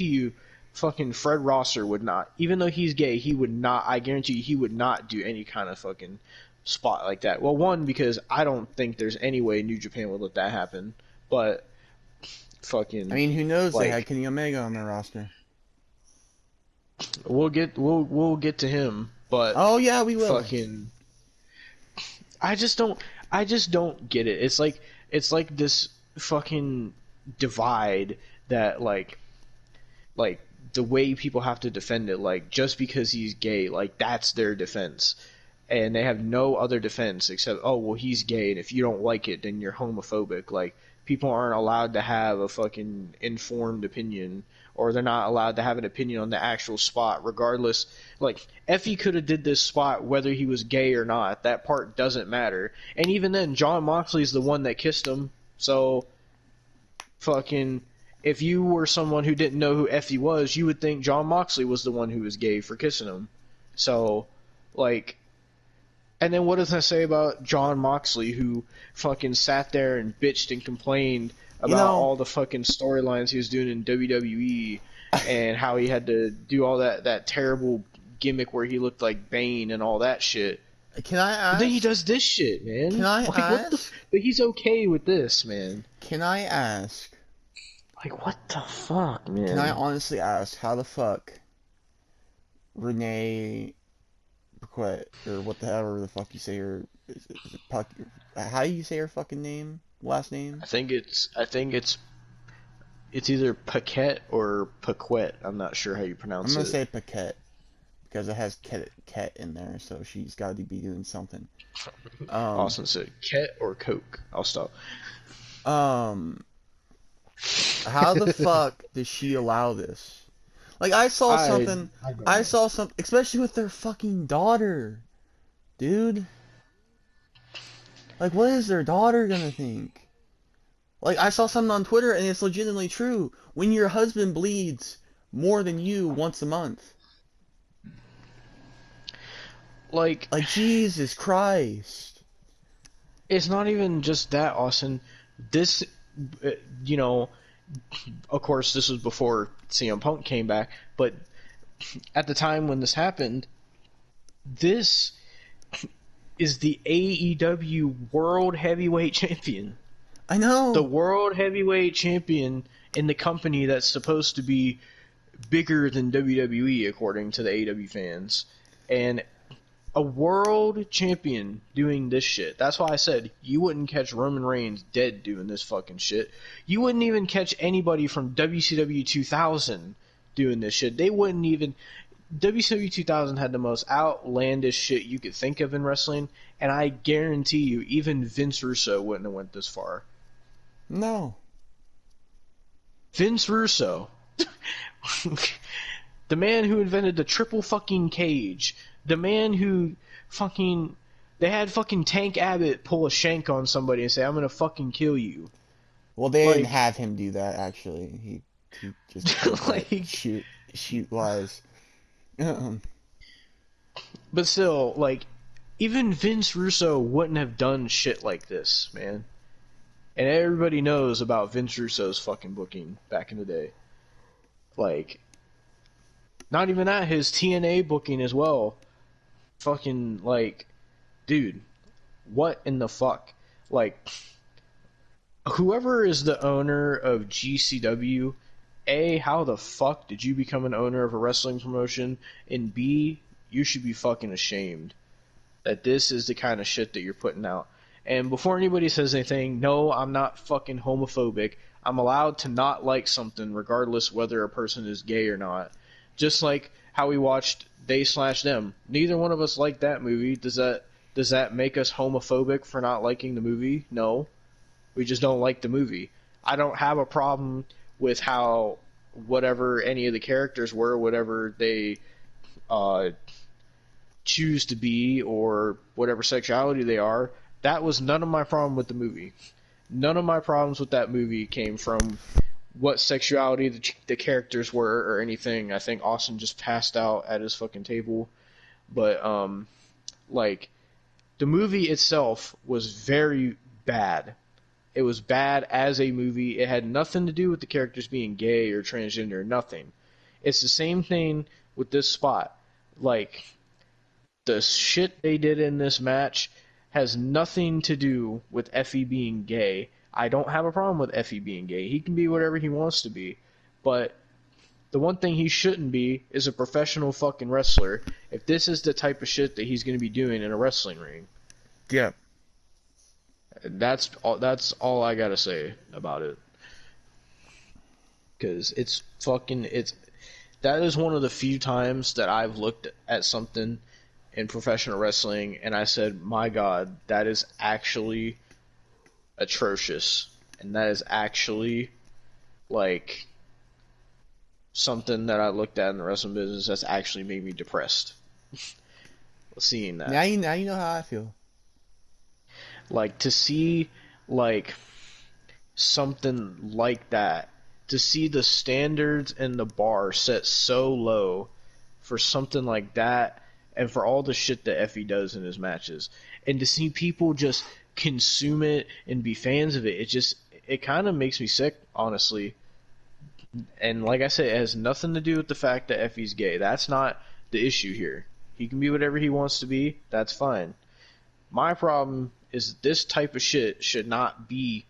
you, fucking Fred Rosser would not, even though he's gay, he would not, I guarantee you, he would not do any kind of fucking spot like that. Well, one, because I don't think there's any way New Japan would let that happen, but fucking, I mean, who knows? Like, they had Kenny Omega on their roster. We'll get to him, but oh yeah, we will. Fucking, I just don't get it. It's like this fucking divide that like the way people have to defend it, like, just because he's gay, like, that's their defense. And they have no other defense except, oh, well, he's gay, and if you don't like it, then you're homophobic. Like, people aren't allowed to have a fucking informed opinion, or they're not allowed to have an opinion on the actual spot, regardless. Like, EFFY could have did this spot whether he was gay or not. That part doesn't matter. And even then, Jon Moxley's the one that kissed him. So, fucking, if you were someone who didn't know who EFFY was, you would think Jon Moxley was the one who was gay for kissing him. So, like, and then what does that say about Jon Moxley, who fucking sat there and bitched and complained about all the fucking storylines he was doing in WWE, and how he had to do all that terrible gimmick where he looked like Bane and all that shit. Can I ask? But then he does this shit, man. Can I like, ask? But he's okay with this, man. Can I ask? Like, what the fuck, man? Can I honestly ask, how the fuck Renee Paquette, or whatever the fuck you say her How do you say her fucking name? Last name? I think it's either Paquette or Paquette. I'm not sure how you I'm pronounce gonna it. say Paquette because it has Ket in there, so she's got to be doing something. Austin said Ket or Coke. I'll stop. How the fuck did she allow this? Like, I saw something, especially with their fucking daughter, dude. Like, what is their daughter gonna think? Like, I saw something on Twitter, and it's legitimately true. When your husband bleeds more than you once a month. Like, Jesus Christ. it's not even just that, Austin. This, you know, of course, this was before CM Punk came back, but at the time when this happened, this is the AEW World Heavyweight Champion. I know. The World Heavyweight Champion in the company that's supposed to be bigger than WWE, according to the AEW fans. And a world champion doing this shit. That's why I said you wouldn't catch Roman Reigns dead doing this fucking shit. You wouldn't even catch anybody from WCW 2000 doing this shit. They wouldn't even... WCW 2000 had the most outlandish shit you could think of in wrestling, and I guarantee you, even Vince Russo wouldn't have went this far. No. Vince Russo. The man who invented the triple fucking cage. The man who fucking... They had fucking Tank Abbott pull a shank on somebody and say, I'm gonna fucking kill you. Well, they didn't have him do that, actually. He just like, shoot wise. But still, like, even Vince Russo wouldn't have done shit like this, man. And everybody knows about Vince Russo's fucking booking back in the day. Like, not even that, his TNA booking as well. Fucking, like, dude, what in the fuck? Like, whoever is the owner of GCW, A, how the fuck did you become an owner of a wrestling promotion? And B, you should be fucking ashamed that this is the kind of shit that you're putting out. And before anybody says anything, no, I'm not fucking homophobic. I'm allowed to not like something regardless whether a person is gay or not. Just like how we watched They/Them. Neither one of us liked that movie. Does that make us homophobic for not liking the movie? No. We just don't like the movie. I don't have a problem with how whatever any of the characters were, whatever they choose to be or whatever sexuality they are. That was none of my problem with the movie. None of my problems with that movie came from what sexuality the characters were or anything. I think Austin just passed out at his fucking table. But, like, the movie itself was very bad. It was bad as a movie. It had nothing to do with the characters being gay or transgender, nothing. It's the same thing with this spot. Like, the shit they did in this match has nothing to do with Effie being gay. I don't have a problem with Effie being gay. He can be whatever he wants to be. But the one thing he shouldn't be is a professional fucking wrestler if this is the type of shit that he's going to be doing in a wrestling ring. Yeah. That's all I gotta say about it. Because that is one of the few times that I've looked at something in professional wrestling and I said, my God, that is actually atrocious. And that is actually, like, something that I looked at in the wrestling business that's actually made me depressed. Seeing that. Now you know how I feel. Like, to see, like, something like that, to see the standards and the bar set so low for something like that, and for all the shit that Effie does in his matches, and to see people just consume it and be fans of it, it kind of makes me sick, honestly. And like I said, it has nothing to do with the fact that Effie's gay. That's not the issue here. He can be whatever he wants to be. That's fine. My problem is this type of shit should not be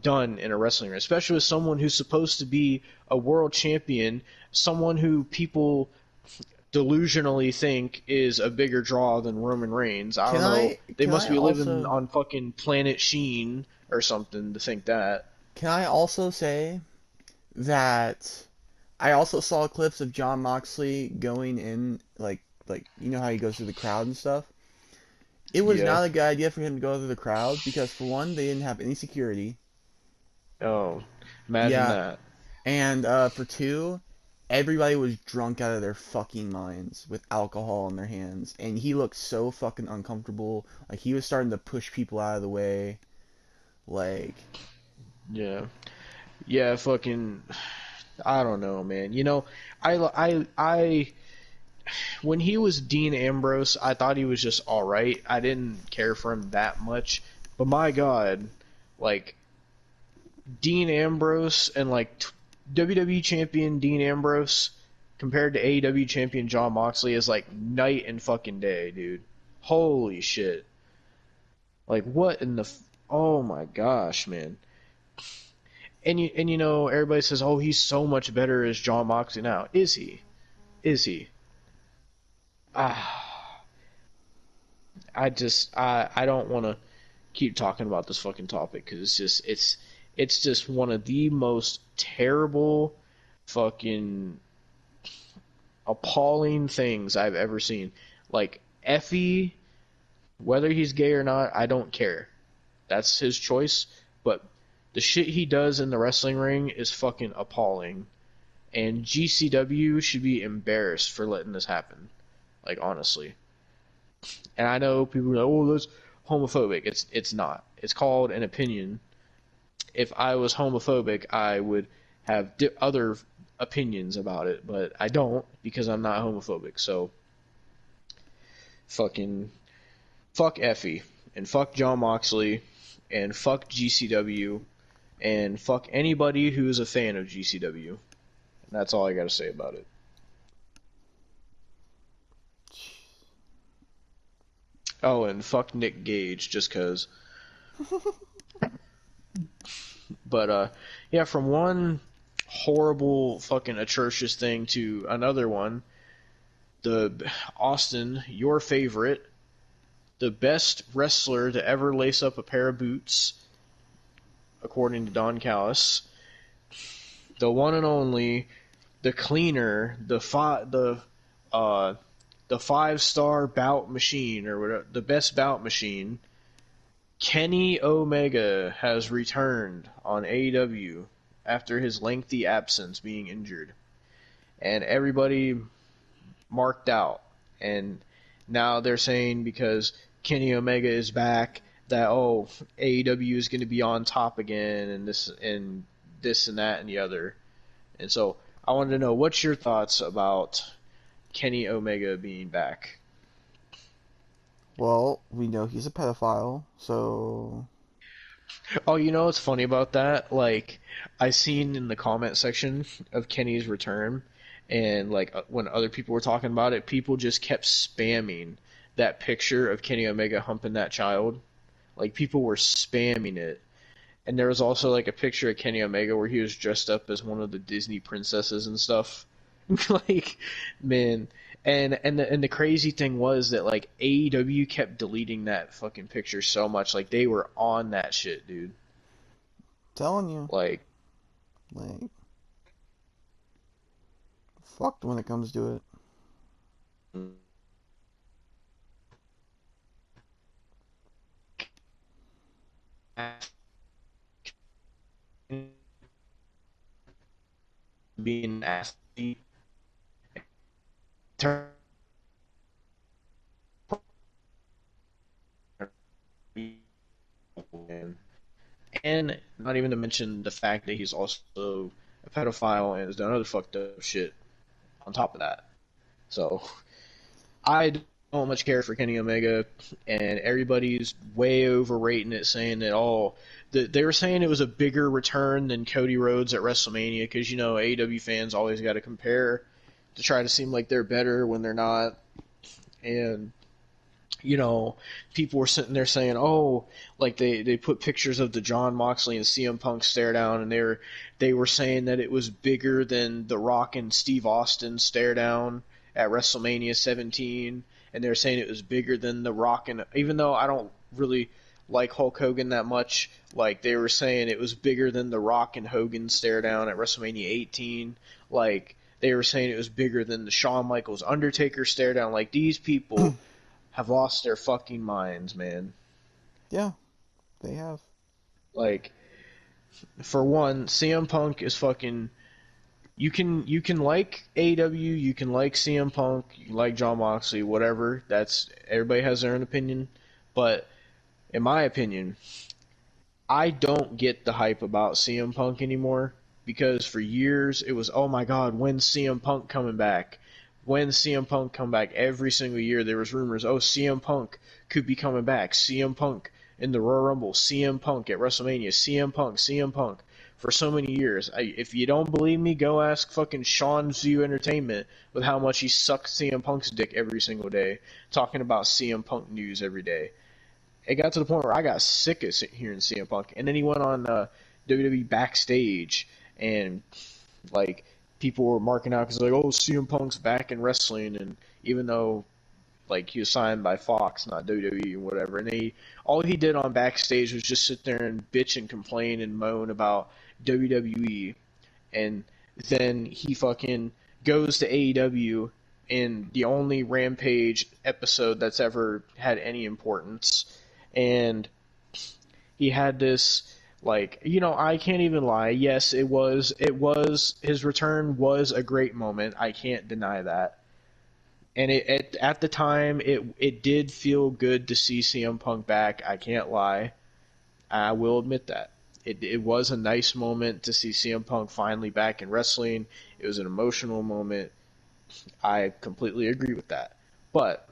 done in a wrestling ring, especially with someone who's supposed to be a world champion, someone who people delusionally think is a bigger draw than Roman Reigns. I don't know. They Can must I be living also on fucking Planet Sheen or something to think that. can I also say that I also saw clips of John Moxley going in like you know how he goes through the crowd and stuff. It was Yeah. not a good idea for him to go through the crowd because for one, they didn't have any security. Oh, imagine Yeah, that. and for two, everybody was drunk out of their fucking minds with alcohol in their hands, and he looked so fucking uncomfortable. Like he was starting to push people out of the way. Like, Yeah. Yeah, fucking I don't know, man. You know, I when he was Dean Ambrose, I thought he was just all right. I didn't care for him that much, but my God, like Dean Ambrose and like WWE champion Dean Ambrose compared to AEW champion John Moxley is like night and fucking day, dude. Holy shit! Like what in the? Oh my gosh, man. And you know everybody says, oh, he's so much better as John Moxley now. Is he? Is he? Ah, I don't want to keep talking about this fucking topic because it's just one of the most terrible, fucking appalling things I've ever seen. Like Effie, whether he's gay or not, I don't care. That's his choice. But the shit he does in the wrestling ring is fucking appalling. And GCW should be embarrassed for letting this happen. Like honestly. And I know people are like, "Oh, that's homophobic." It's not. It's called an opinion. If I was homophobic, I would have other opinions about it, but I don't because I'm not homophobic. So fucking fuck Effie and fuck John Moxley and fuck GCW and fuck anybody who is a fan of GCW. And that's all I got to say about it. Oh, and fuck Nick Gage just cuz. But yeah, from one horrible fucking atrocious thing to another one, the Austin, your favorite, the best wrestler to ever lace up a pair of boots, according to Don Callis, the one and only, the cleaner, the 5-star bout machine or whatever, the best bout machine. Kenny Omega has returned on AEW after his lengthy absence being injured. And everybody marked out. And now they're saying because Kenny Omega is back that AEW is going to be on top again and this and that and the other. And so I wanted to know what's your thoughts about Kenny Omega being back? well, we know he's a pedophile, so Oh, you know what's funny about that? Like, I seen in the comment section of Kenny's return, and like when other people were talking about it, people just kept spamming that picture of Kenny Omega humping that child. Like, people were spamming it. And there was also like a picture of Kenny Omega where he was dressed up as one of the Disney princesses and stuff. Like, man. And the crazy thing was that like AEW kept deleting that fucking picture so much. Like they were on that shit, dude. telling you, Like like, fucked when it comes to it. being an athlete. Turn- And not even to mention the fact that he's also a pedophile and has done other fucked up shit on top of that. So I don't much care for Kenny Omega, and everybody's way overrating it, saying that they were saying it was a bigger return than Cody Rhodes at WrestleMania because you know AEW fans always got to compare to try to seem like they're better when they're not, and you know, people were sitting there saying, "Oh, like they put pictures of the John Moxley and CM Punk stare down, and they were saying that it was bigger than the Rock and Steve Austin stare down at WrestleMania 17, and they were saying it was bigger than The Rock, and even though I don't really like Hulk Hogan that much, like they were saying it was bigger than The Rock and Hogan stare down at WrestleMania 18, like they were saying it was bigger than the Shawn Michaels Undertaker stare down. Like, these people have lost their fucking minds, man. Yeah, they have. Like, for one, CM Punk is fucking. You can like AEW, you can like CM Punk, you can like John Moxley, whatever. That's everybody has their own opinion, but in my opinion, I don't get the hype about CM Punk anymore, because for years it was, oh my god, when's CM Punk coming back? When's CM Punk come back? Every single year there was rumors, oh, CM Punk could be coming back. CM Punk in the Royal Rumble, CM Punk at WrestleMania, CM Punk, CM Punk. For so many years. If you don't believe me, go ask fucking Sean's View Entertainment with how much he sucked CM Punk's dick every single day, talking about CM Punk news every day. It got to the point where I got sick of hearing CM Punk, and then he went on WWE Backstage, and like people were marking out because like, oh, CM Punk's back in wrestling, and even though like he was signed by Fox, not WWE or whatever, and all he did on Backstage was just sit there and bitch and complain and moan about WWE, and then he fucking goes to AEW in the only Rampage episode that's ever had any importance, and he had this, like, I can't even lie. Yes, it was his return was a great moment. I can't deny that. And at the time, it did feel good to see CM Punk back. I can't lie. I will admit that. It was a nice moment to see CM Punk finally back in wrestling. It was an emotional moment. I completely agree with that. But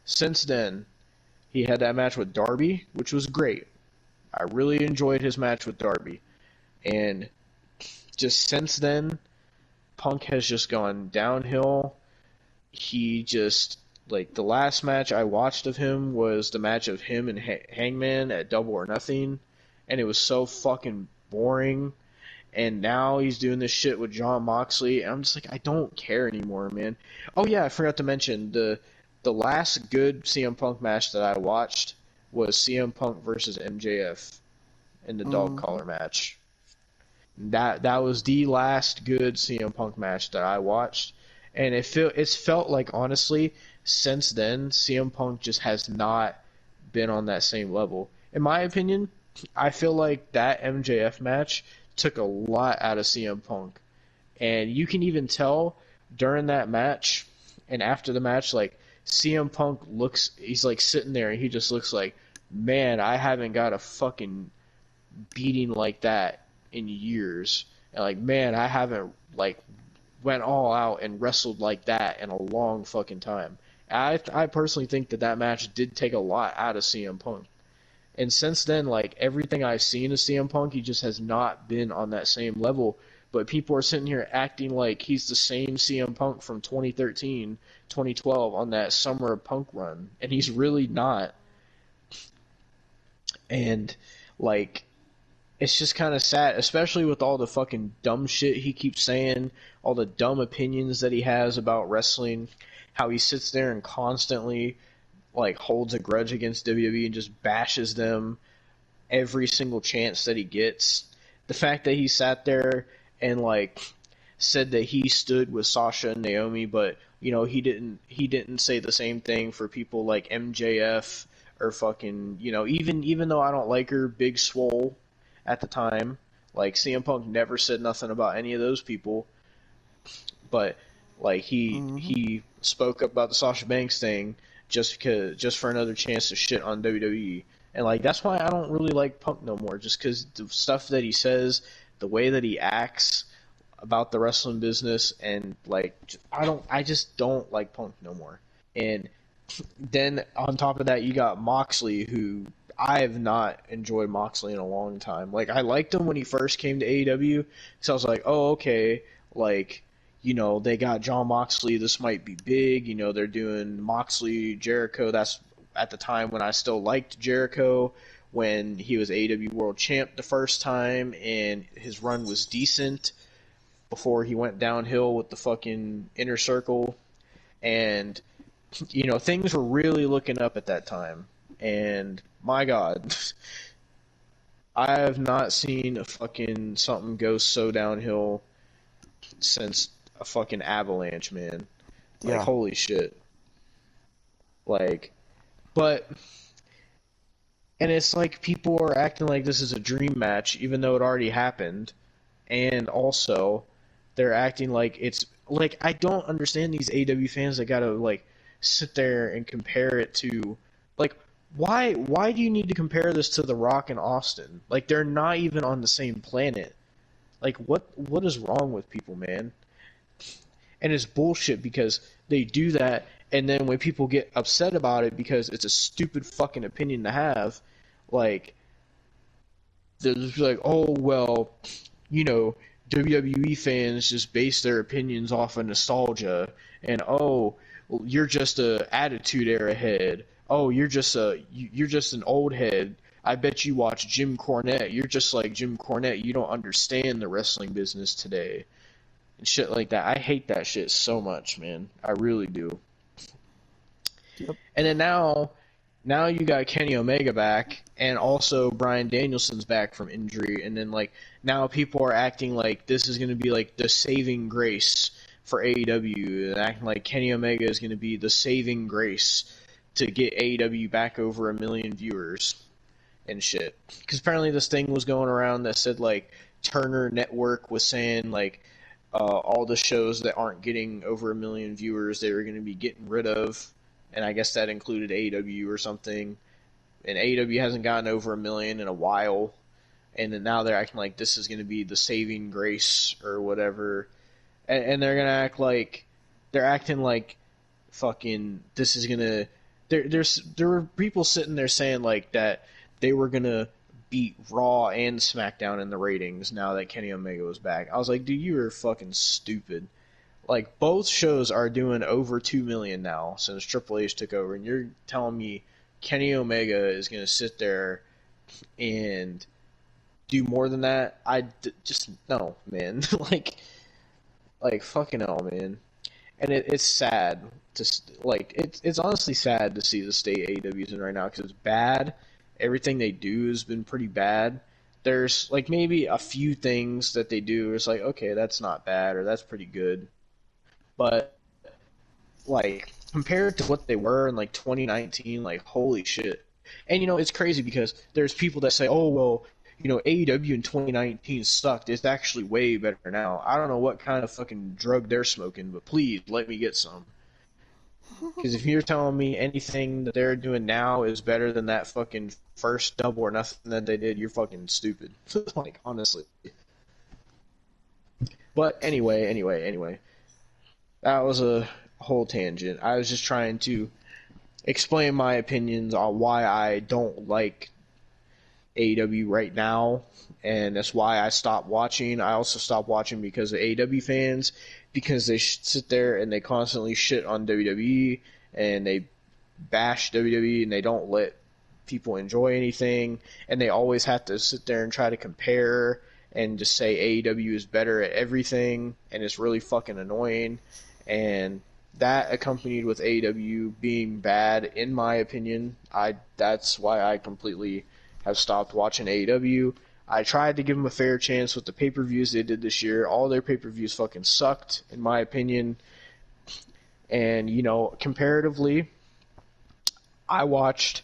since then, he had that match with Darby, which was great. I really enjoyed his match with Darby. And just since then, Punk has just gone downhill. He just, like, the last match I watched of him was the match of him and Hangman at Double or Nothing, and it was so fucking boring. And now he's doing this shit with John Moxley, and I'm just like, I don't care anymore, man. Oh yeah, I forgot to mention, the last good CM Punk match that I watched was CM Punk versus MJF in the dog collar match. That was the last good CM Punk match that I watched. And it's felt like, honestly, since then, CM Punk just has not been on that same level. In my opinion, I feel like that MJF match took a lot out of CM Punk. And you can even tell during that match and after the match, like, CM Punk he's like sitting there and he just looks like, man, I haven't got a fucking beating like that in years. And like, man, I haven't, like, went all out and wrestled like that in a long fucking time. I personally think that match did take a lot out of CM Punk. And since then, like, everything I've seen of CM Punk, he just has not been on that same level. But people are sitting here acting like he's the same CM Punk from 2013, 2012 on that Summer of Punk run. And he's really not. And, like, it's just kind of sad, especially with all the fucking dumb shit he keeps saying, all the dumb opinions that he has about wrestling, how he sits there and constantly, like, holds a grudge against WWE and just bashes them every single chance that he gets. The fact that he sat there and, like, said that he stood with Sasha and Naomi, but, he didn't say the same thing for people like MJF or fucking, even though I don't like her, Big Swole, at the time, like, CM Punk never said nothing about any of those people, but, like, he spoke up about the Sasha Banks thing just for another chance to shit on WWE, and, like, that's why I don't really like Punk no more, just because the stuff that he says, the way that he acts about the wrestling business, and, like, I just don't like Punk no more. And then on top of that, you got Moxley, who I have not enjoyed Moxley in a long time. Like, I liked him when he first came to AEW, because I was like, oh, okay, like, they got John Moxley, this might be big, they're doing Moxley, Jericho. That's at the time when I still liked Jericho, when he was AEW World Champ the first time, and his run was decent before he went downhill with the fucking Inner Circle. and things were really looking up at that time. And my God, I have not seen a fucking something go so downhill since a fucking Avalanche, man. Like, Yeah. holy shit. Like, but, and it's like people are acting like this is a dream match, even though it already happened. And also, they're acting like it's, like, I don't understand these AEW fans that gotta, like, sit there and compare it to, like, why do you need to compare this to The Rock and Austin? Like, they're not even on the same planet. Like, what is wrong with people, man? And it's bullshit because they do that, and then when people get upset about it because it's a stupid fucking opinion to have, like, they're just like, oh, well, WWE fans just base their opinions off of nostalgia, and oh, well, you're just a attitude era head. Oh, you're just an old head. I bet you watch Jim Cornette. You're just like Jim Cornette. You don't understand the wrestling business today. And shit like that. I hate that shit so much, man. I really do. Yep. And then now you got Kenny Omega back, and also Bryan Danielson's back from injury, and then, like, now people are acting like this is going to be, like, the saving grace for AEW, and acting like Kenny Omega is going to be the saving grace to get AEW back over 1 million viewers and shit. Because apparently this thing was going around that said, like, Turner Network was saying, like, all the shows that aren't getting over 1 million viewers they were going to be getting rid of, and I guess that included AEW or something. And AEW hasn't gotten over 1 million in a while, and then now they're acting like this is going to be the saving grace or whatever, and they're going to act like they're acting like fucking this is going to. There were people sitting there saying like that they were going to beat Raw and SmackDown in the ratings now that Kenny Omega was back. I was like, dude, you are fucking stupid. Like, both shows are doing over 2 million now since Triple H took over, and you're telling me Kenny Omega is going to sit there and do more than that? Just, no, man. like, fucking hell, man. And it's sad it's honestly sad to see the state AEW's in right now, because it's bad. Everything they do has been pretty bad. There's, like, maybe a few things that they do. It's like, okay, that's not bad, or that's pretty good. But, like, compared to what they were in, like, 2019, like, holy shit. And, it's crazy because there's people that say, oh, well, AEW in 2019 sucked. It's actually way better now. I don't know what kind of fucking drug they're smoking, but please let me get some. Because if you're telling me anything that they're doing now is better than that fucking first Double or Nothing that they did, you're fucking stupid. Like, honestly. But anyway. That was a whole tangent. I was just trying to explain my opinions on why I don't like AEW right now, and that's why I stopped watching. I also stopped watching because of AEW fans, because they sit there and they constantly shit on WWE, and they bash WWE, and they don't let people enjoy anything, and they always have to sit there and try to compare and just say AEW is better at everything, and it's really fucking annoying. And that, accompanied with AEW being bad, in my opinion, that's why I completely have stopped watching AEW. I tried to give them a fair chance with the pay-per-views they did this year. All their pay-per-views fucking sucked, in my opinion. And, comparatively, I watched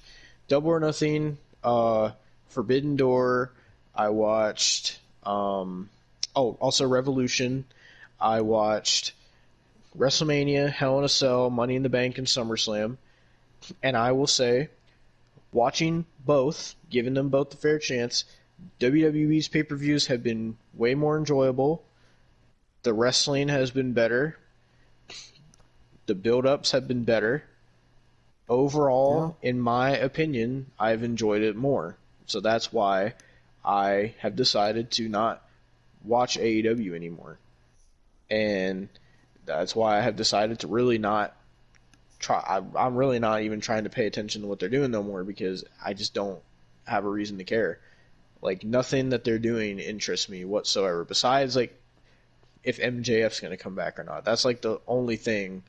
Double or Nothing, Forbidden Door. I watched, also Revolution. I watched WrestleMania, Hell in a Cell, Money in the Bank, and SummerSlam. And I will say, watching both, giving them both the fair chance, WWE's pay-per-views have been way more enjoyable. The wrestling has been better. The build-ups have been better. Overall, in my opinion, I've enjoyed it more. So that's why I have decided to not watch AEW anymore. And that's why I have decided to really not try. I'm really not even trying to pay attention to what they're doing no more, because I just don't have a reason to care. Like, nothing that they're doing interests me whatsoever, besides, like, if MJF's going to come back or not. That's, like, the only thing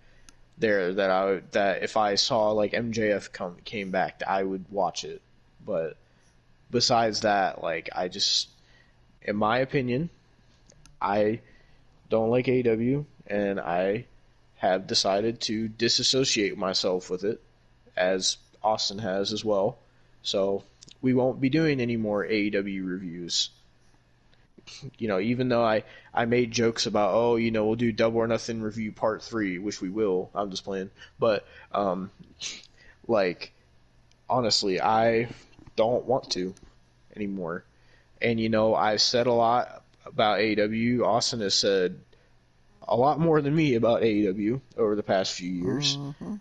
there that if I saw like MJF came back, I would watch it. But besides that, like I just, in my opinion, I don't like AEW, and I have decided to disassociate myself with it, as Austin has as well. So we won't be doing any more AEW reviews. Even though I made jokes about, oh, we'll do Double or Nothing review part 3, which we will. I'm just playing. But, like, honestly, I don't want to anymore. And, I said a lot about AEW. Austin has said a lot more than me about AEW over the past few years. Mm-hmm.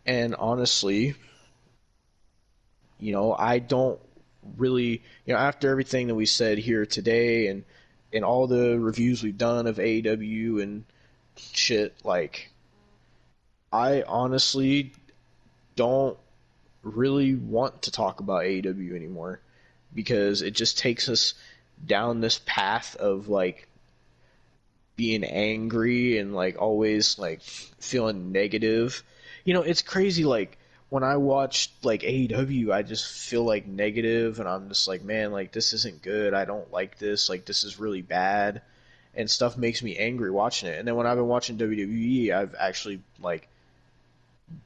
And honestly, I don't really, after everything that we said here today and all the reviews we've done of AEW and shit, like, I honestly don't really want to talk about AEW anymore, because it just takes us down this path of like being angry and like always like feeling negative. It's crazy, like when I watch like AEW, I just feel like negative, and I'm just like, man, like this isn't good. I don't like this. Like this is really bad, and stuff makes me angry watching it. And then when I've been watching WWE, I've actually like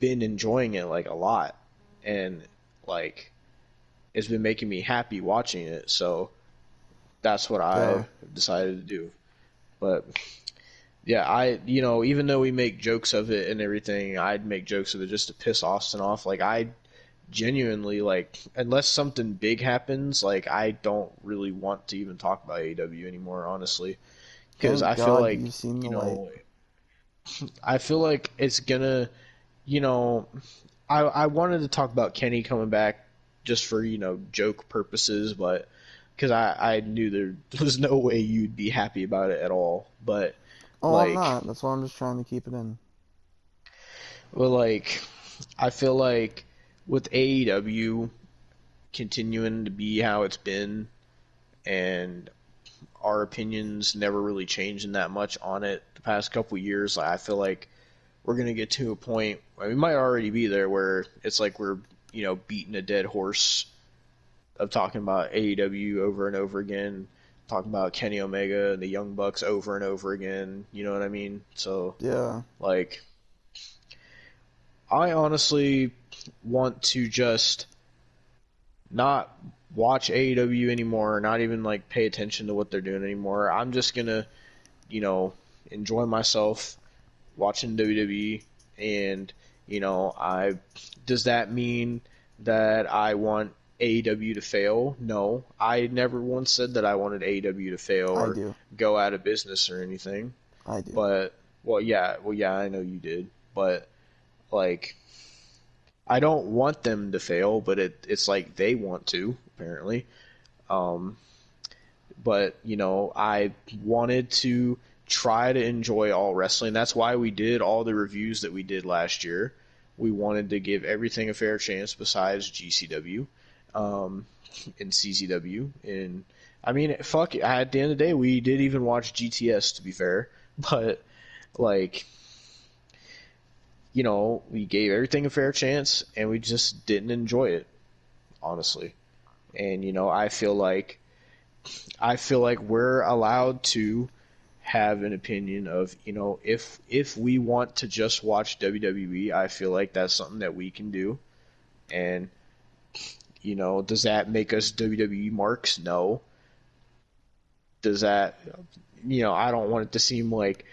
been enjoying it like a lot, and like it's been making me happy watching it. So that's what I decided to do. But yeah, even though we make jokes of it and everything, I'd make jokes of it just to piss Austin off. Like, I genuinely, like, unless something big happens, like, I don't really want to even talk about AEW anymore, honestly. Because I feel like, you've seen the light. I feel like it's gonna, I wanted to talk about Kenny coming back just for, joke purposes, but because I knew there was no way you'd be happy about it at all. But Oh, like, I'm not. That's why I'm just trying to keep it in. well, like, I feel like with AEW continuing to be how it's been, and our opinions never really changing that much on it the past couple years, I feel like we're gonna get to a point. We might already be there where it's like we're beating a dead horse of talking about AEW over and over again, talking about Kenny Omega and the Young Bucks over and over again. You know what I mean? So Yeah. like, I honestly want to just not watch AEW anymore, not even like pay attention to what they're doing anymore. I'm just gonna, enjoy myself watching WWE, and does that mean that I want AEW to fail? No, I never once said that I wanted AEW to fail or go out of business or anything. I do. But yeah, I know you did, but like, I don't want them to fail, but it's like they want to, apparently. But I wanted to try to enjoy all wrestling. That's why we did all the reviews that we did last year. We wanted to give everything a fair chance besides GCW, and CZW. And I mean, fuck it, at the end of the day, we did even watch GTS, to be fair. But like, we gave everything a fair chance, and we just didn't enjoy it, honestly. And I feel like we're allowed to have an opinion of, if we want to just watch WWE, I feel like that's something that we can do. And does that make us WWE marks? No. Does that, I don't want it to seem like,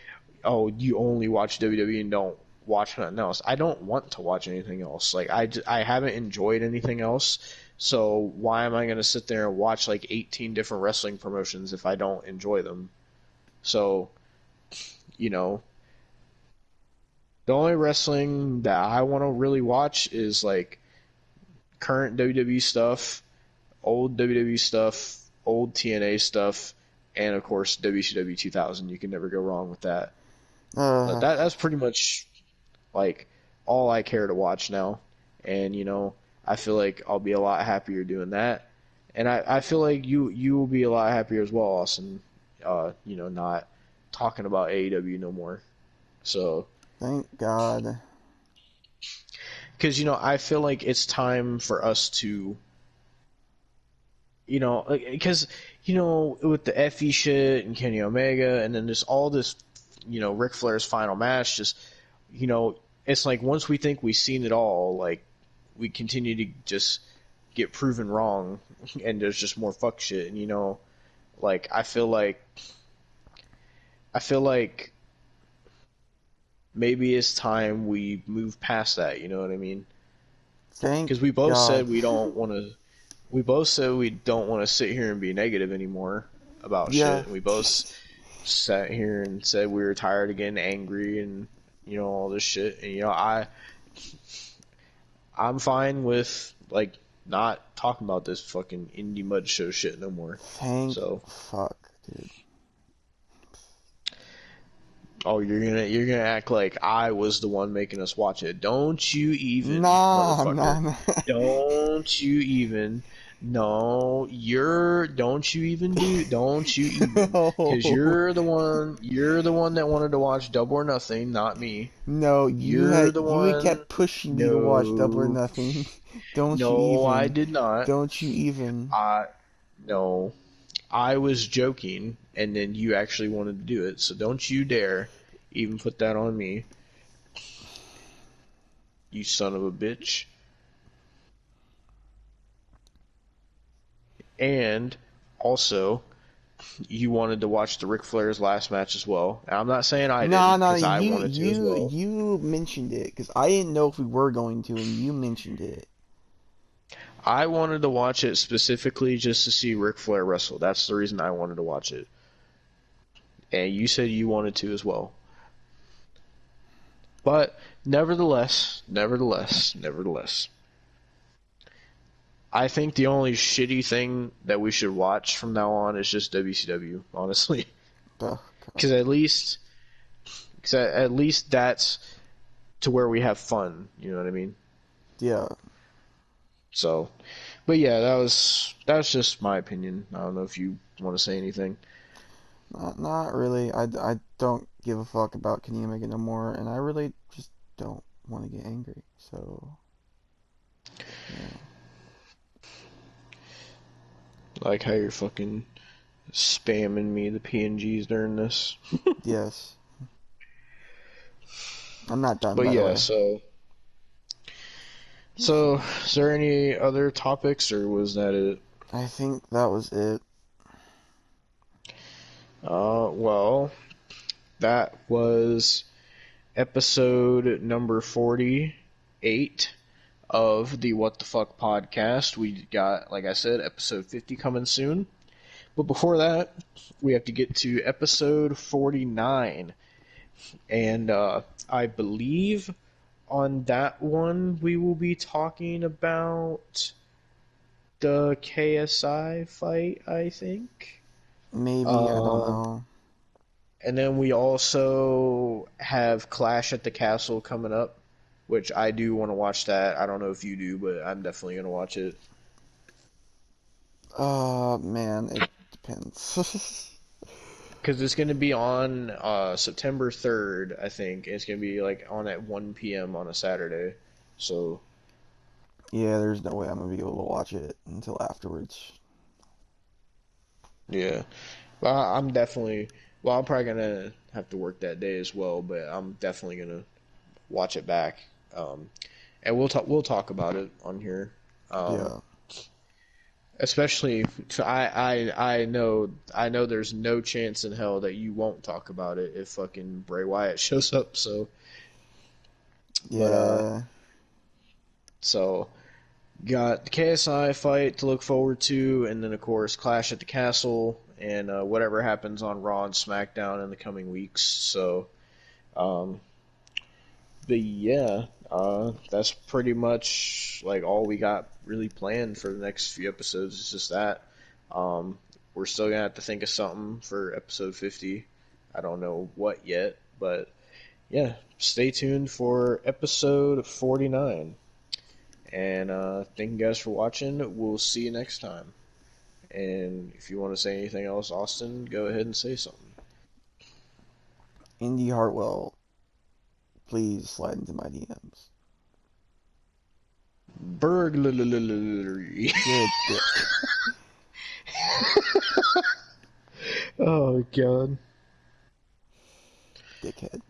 oh, you only watch WWE and don't watch nothing else. I don't want to watch anything else. Like, I haven't enjoyed anything else, so why am I going to sit there and watch like 18 different wrestling promotions if I don't enjoy them? So, the only wrestling that I want to really watch is like current WWE stuff, old WWE stuff, old TNA stuff, and of course WCW 2000. You can never go wrong with that. But that's pretty much like all I care to watch now. And I feel like I'll be a lot happier doing that. And I feel like you will be a lot happier as well, Austin, not talking about AEW no more. So, Thank God. because I feel like it's time for us to, because with the EFFY shit and Kenny Omega, and then just all this, Ric Flair's final match, just it's like once we think we've seen it all, like we continue to just get proven wrong, and there's just more fuck shit, and like I feel like maybe it's time we move past that. You know what I mean? Thank Because we both God. said we don't want to. We both said we don't want to sit here and be negative anymore about Yeah. shit. And we both sat here and said we were tired of getting angry and all this shit. And I'm fine with like not talking about this fucking indie mud show shit no more. Thank So, fuck, dude. oh, you're gonna act like I was the one making us watch it. Don't you even, Nah, motherfucker. nah. Don't you even. No, don't you even. No. Because you're the one that wanted to watch Double or Nothing, not me. No, You're the you one. kept pushing me to watch Double or No. Nothing. Don't you No, I even. did not. Don't you even. No. I was joking, and then you actually wanted to do it, so don't you dare even put that on me. You son of a bitch. And also, you wanted to watch the Ric Flair's last match as well. And I'm not saying I Nah, didn't, nah, because I wanted to as well. you mentioned it, because I didn't know if we were going to, and you mentioned it. I wanted to watch it specifically just to see Ric Flair wrestle. That's the reason I wanted to watch it. And you said you wanted to as well. But nevertheless, I think the only shitty thing that we should watch from now on is just WCW, honestly. Oh, Because at least that's to where we have fun. You know what I mean? yeah. So, but yeah, that's just my opinion. I don't know if you want to say anything. Not really. I don't give a fuck about Kenny Omega no more, and I really just don't want to get angry. So, yeah. Like how you're fucking spamming me the PNGs during this. Yes. I'm not done, But by the yeah, way. so is there any other topics, or was that it? I think that was it. Well, that was episode number 48 of the What the Fuck podcast. We got, like I said, episode 50 coming soon. But before that, we have to get to episode 49. And I believe on that one we will be talking about the KSI fight, I think. Maybe, I don't know. And then we also have Clash at the Castle coming up, which I do want to watch that. I don't know if you do, but I'm definitely going to watch it. Man, it depends. Because it's going to be on September 3rd, I think. It's going to be like on at 1 p.m. on a Saturday. So, Yeah, there's no way I'm gonna be able to watch it until afterwards. yeah. Well, I'm probably going to have to work that day as well, but I'm definitely going to watch it back. And we'll talk about it on here. Yeah. Especially, I know there's no chance in hell that you won't talk about it if fucking Bray Wyatt shows up. So, Yeah. so got the KSI fight to look forward to, and then of course Clash at the Castle, and whatever happens on Raw and SmackDown in the coming weeks. So, but yeah, that's pretty much like all we got really planned for the next few episodes. It's just that. We're still gonna have to think of something for episode 50. I don't know what yet, but yeah, stay tuned for episode 49. And thank you guys for watching. We'll see you next time. And if you want to say anything else, Austin, go ahead and say something. Indy Hartwell please slide into my DMs. Burglary. Good dick. Oh god. Dickhead.